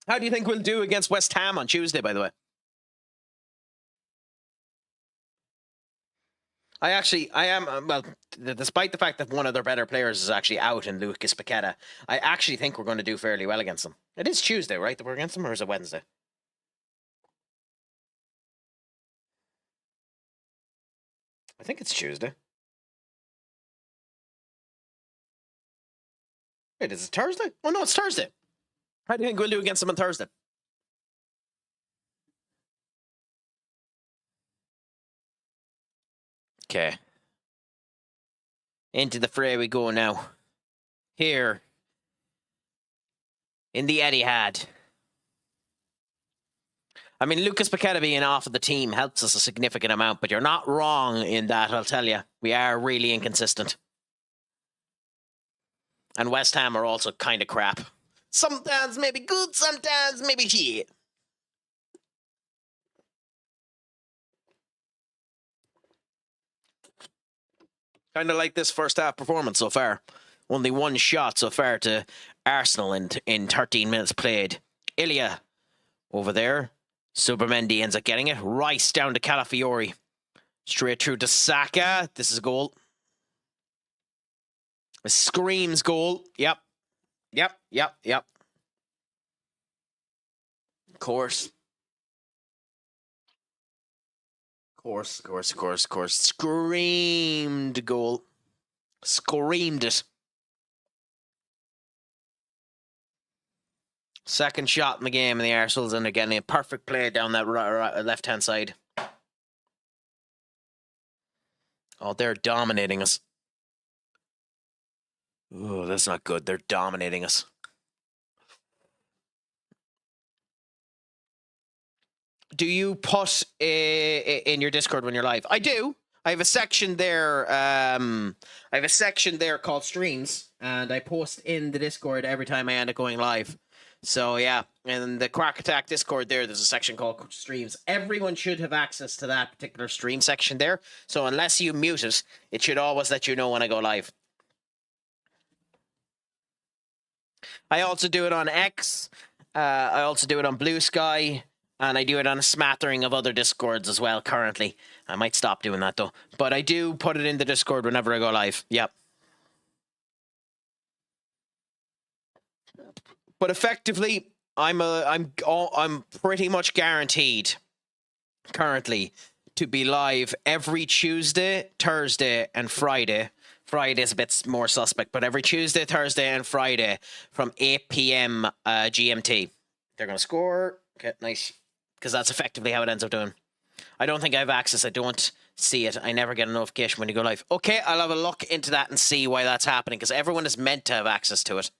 How do you think we'll do against West Ham on Tuesday, by the way? I am, well, despite the fact that one of their better players is actually out in Lucas Paqueta, I actually think we're going to do fairly well against them. It is Tuesday, right, that we're against them, or is it Wednesday? I think it's Tuesday. Wait, is it Thursday? Oh, no, it's Thursday. How do you think we'll do against them on Thursday? Okay. Into the fray we go now. Here. In the Etihad. I mean, Lucas Paqueta being off of the team helps us a significant amount, but you're not wrong in that, I'll tell you. We are really inconsistent. And West Ham are also kind of crap. Sometimes maybe good, sometimes maybe shit. Kind of like this first half performance so far. Only one shot so far to Arsenal in 13 minutes played. Ilya over there. Subermendi ends up getting it. Rice down to Calafiori. Straight through to Saka. This is a goal. It screams goal. Yep. Of course. Of course. Screamed goal. Screamed it. Second shot in the game, and the Arsenals end up getting a perfect play down that left-hand side. Oh, they're dominating us. Oh, that's not good. They're dominating us. Do you put in your Discord when you're live? I do. I have a section there. Called streams, and I post in the Discord every time I end up going live. So yeah, in the Craic Attack Discord there's a section called streams. Everyone should have access to that particular stream section there. So unless you mute it, it should always let you know when I go live. I also do it on X. I also do it on Blue Sky. And I do it on a smattering of other Discords as well currently. I might stop doing that though. But I do put it in the Discord whenever I go live. Yep. But effectively, I'm pretty much guaranteed currently to be live every Tuesday, Thursday, and Friday. Friday's a bit more suspect, but every Tuesday, Thursday, and Friday from 8 p.m. GMT. They're going to score. Okay, nice. Because that's effectively how it ends up doing. I don't think I have access. I don't see it. I never get a notification when you go live. Okay, I'll have a look into that and see why that's happening, because everyone is meant to have access to it.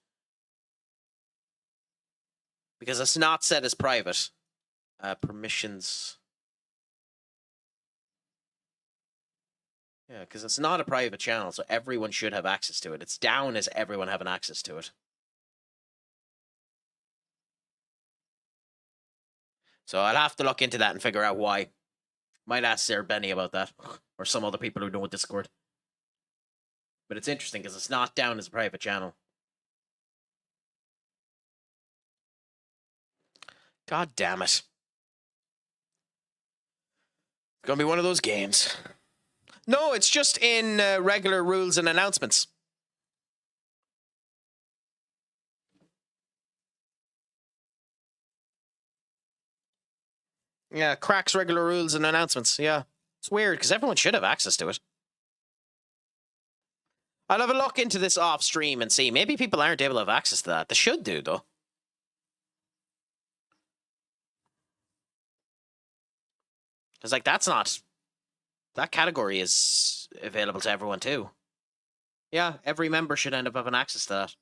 Because it's not set as private. Permissions. Yeah, because it's not a private channel, so everyone should have access to it. It's down as everyone having access to it. So I'll have to look into that and figure out why. Might ask Sarah Benny about that, or some other people who know Discord. But it's interesting because it's not down as a private channel. God damn it. It's going to be one of those games. No, it's just in regular rules and announcements. Yeah, Craic's regular rules and announcements. Yeah. It's weird because everyone should have access to it. I'll have a look into this off stream and see. Maybe people aren't able to have access to that. They should do, though. Because, like, that's not... That category is available to everyone, too. Yeah, every member should end up having access to that.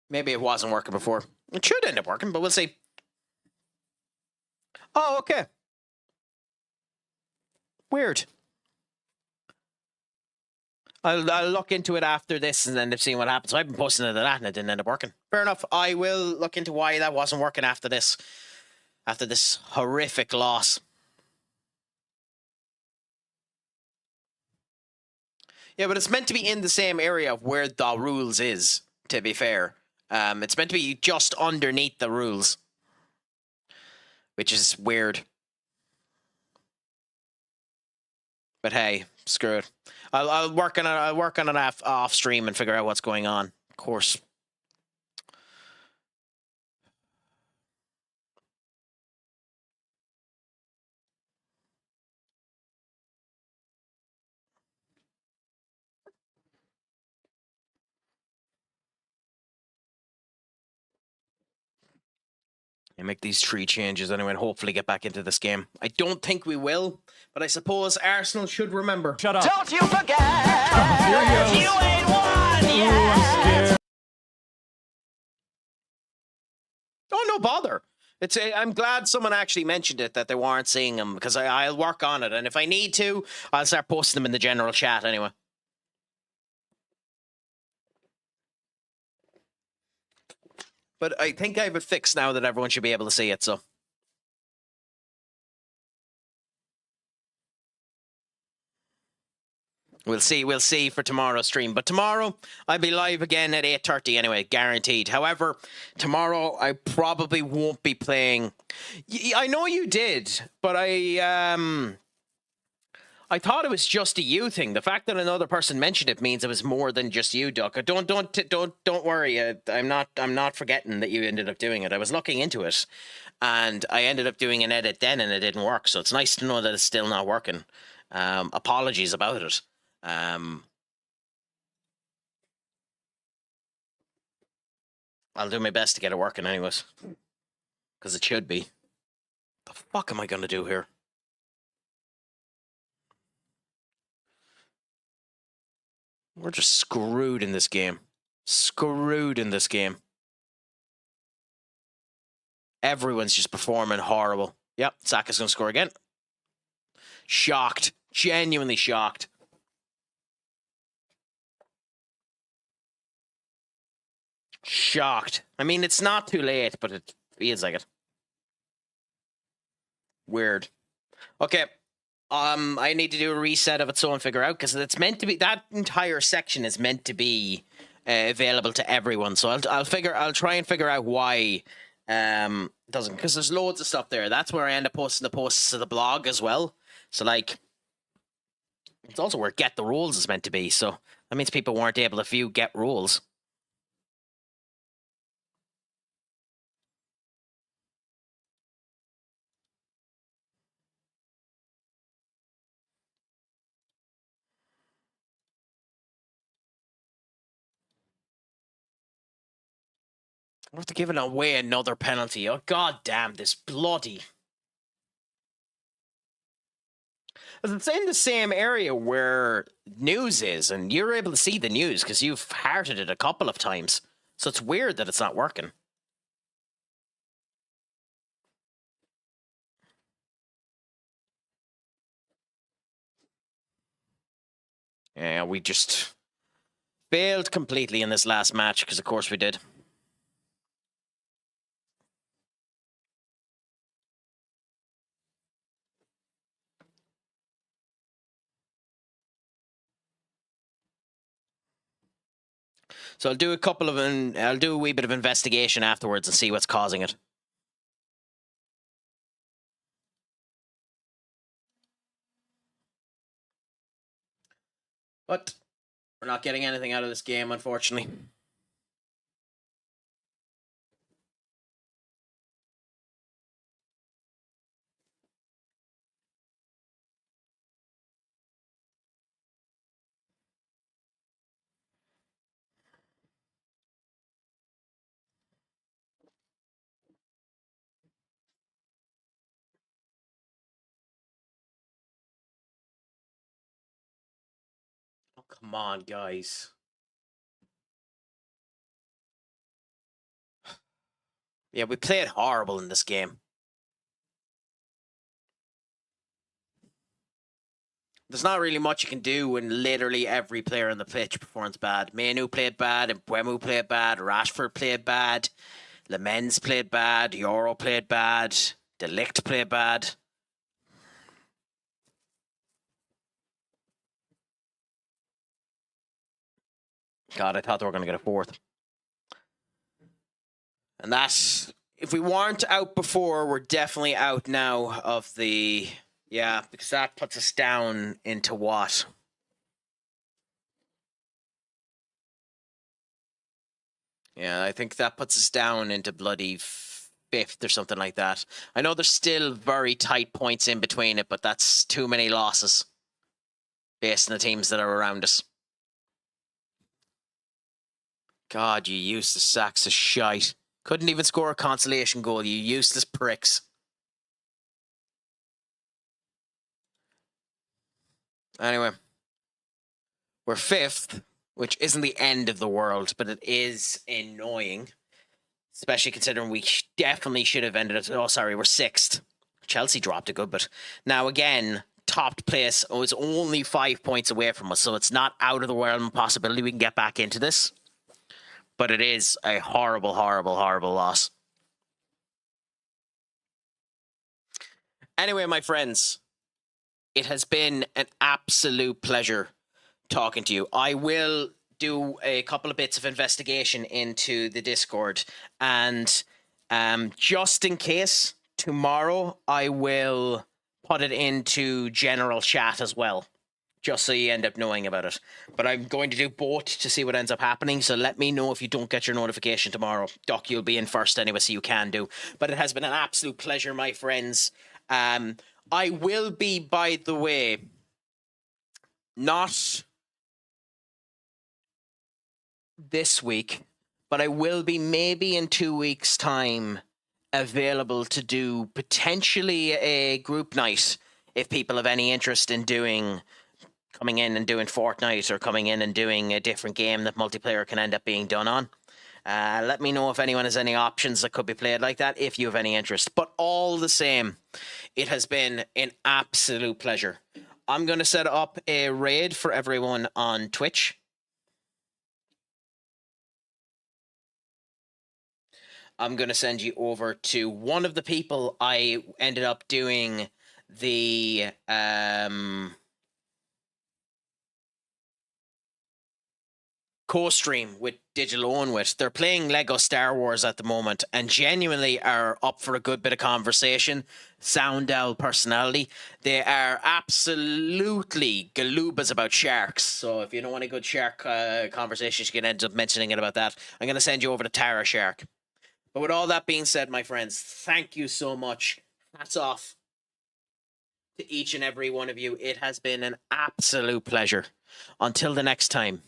Maybe it wasn't working before. It should end up working, but we'll see. Oh, okay. Weird. I'll look into it after this and end up seeing what happens. So I've been posting it to that and it didn't end up working. Fair enough. I will look into why that wasn't working after this. After this horrific loss. Yeah, but it's meant to be in the same area of where the rules is, to be fair. It's meant to be just underneath the rules. Which is weird. But hey, screw it. I'll work on it. I'll work on it off stream and figure out what's going on. Of course. And make these 3 changes anyway and hopefully get back into this game. I don't think we will, but I suppose Arsenal should remember. Shut up. Don't you forget, Here he goes. you ain't won Ooh, yet. I'm scared. Oh, no bother. I'm glad someone actually mentioned it, that they weren't seeing them, because I'll work on it. And if I need to, I'll start posting them in the general chat anyway. But I think I have it fixed now that everyone should be able to see it, so. We'll see for tomorrow's stream. But tomorrow, I'll be live again at 8:30 anyway, guaranteed. However, tomorrow, I probably won't be playing. I know you did, but I thought it was just a you thing. The fact that another person mentioned it means it was more than just you, Duck. Don't worry. I'm not forgetting that you ended up doing it. I was looking into it, and I ended up doing an edit then, and it didn't work. So it's nice to know that it's still not working. Apologies about it. I'll do my best to get it working, anyways, because it should be. The fuck am I gonna do here? We're just screwed in this game. Screwed in this game. Everyone's just performing horrible. Yep, Saka's going to score again. Shocked. Genuinely shocked. Shocked. I mean, it's not too late, but it feels like it. Weird. Okay. I need to do a reset of it so and figure out, because it's meant to be, that entire section is meant to be available to everyone. So I'll try and figure out why it doesn't, because there's loads of stuff there. That's where I end up posting the posts to the blog as well. So like, it's also where Get the Rules is meant to be. So that means people weren't able to view Get Rules. I have to give it away another penalty. Oh, god damn, this bloody. It's in the same area where news is, and you're able to see the news because you've hearted it a couple of times. So it's weird that it's not working. Yeah, we just failed completely in this last match, because of course we did. So I'll do a wee bit of investigation afterwards and see what's causing it. But we're not getting anything out of this game, unfortunately. Oh, come on, guys. Yeah, we played horrible in this game. There's not really much you can do when literally every player on the pitch performs bad. Manu played bad, Mbeumo played bad, Rashford played bad, Lemens played bad, Euro played bad, De Ligt played bad. God, I thought they were going to get a fourth. And that's, if we weren't out before, we're definitely out now of the, yeah, because that puts us down into what? Yeah, I think that puts us down into bloody fifth or something like that. I know there's still very tight points in between it, but that's too many losses based on the teams that are around us. God, you useless sacks of shite. Couldn't even score a consolation goal, you useless pricks. Anyway, we're fifth, which isn't the end of the world, but it is annoying. Especially considering we definitely should have ended it. Oh, sorry, we're sixth. Chelsea dropped a good bit. Now, again, topped place is only 5 points away from us, so it's not out of the realm of possibility we can get back into this. But it is a horrible, horrible, horrible loss. Anyway, my friends, it has been an absolute pleasure talking to you. I will do a couple of bits of investigation into the Discord, and just in case, tomorrow I will put it into general chat as well, just so you end up knowing about it. But I'm going to do both to see what ends up happening, so let me know if you don't get your notification tomorrow. Doc, you'll be in first anyway, so you can do. But it has been an absolute pleasure, my friends. I will be, by the way, not this week, but I will be maybe in 2 weeks' time available to do potentially a group night if people have any interest in coming in and doing Fortnite, or coming in and doing a different game that multiplayer can end up being done on. Let me know if anyone has any options that could be played like that, if you have any interest. But all the same, it has been an absolute pleasure. I'm going to set up a raid for everyone on Twitch. I'm going to send you over to one of the people I ended up doing the co-stream with Digital Own with. They're playing Lego Star Wars at the moment and genuinely are up for a good bit of conversation. Sound owl personality. They are absolutely galubas about sharks. So if you don't want a good shark conversation, you can end up mentioning it about that. I'm going to send you over to Tara Shark. But with all that being said, my friends, thank you so much. Hats off to each and every one of you. It has been an absolute pleasure. Until the next time,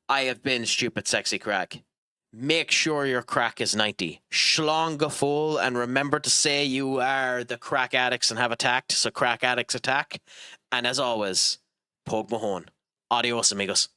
I have been Stupid Sexy Craic. Make sure your crack is 90. Schlonga full, and remember to say you are the crack addicts and have attacked, so crack addicts attack. And as always, Pogue Mahone. Adios, amigos.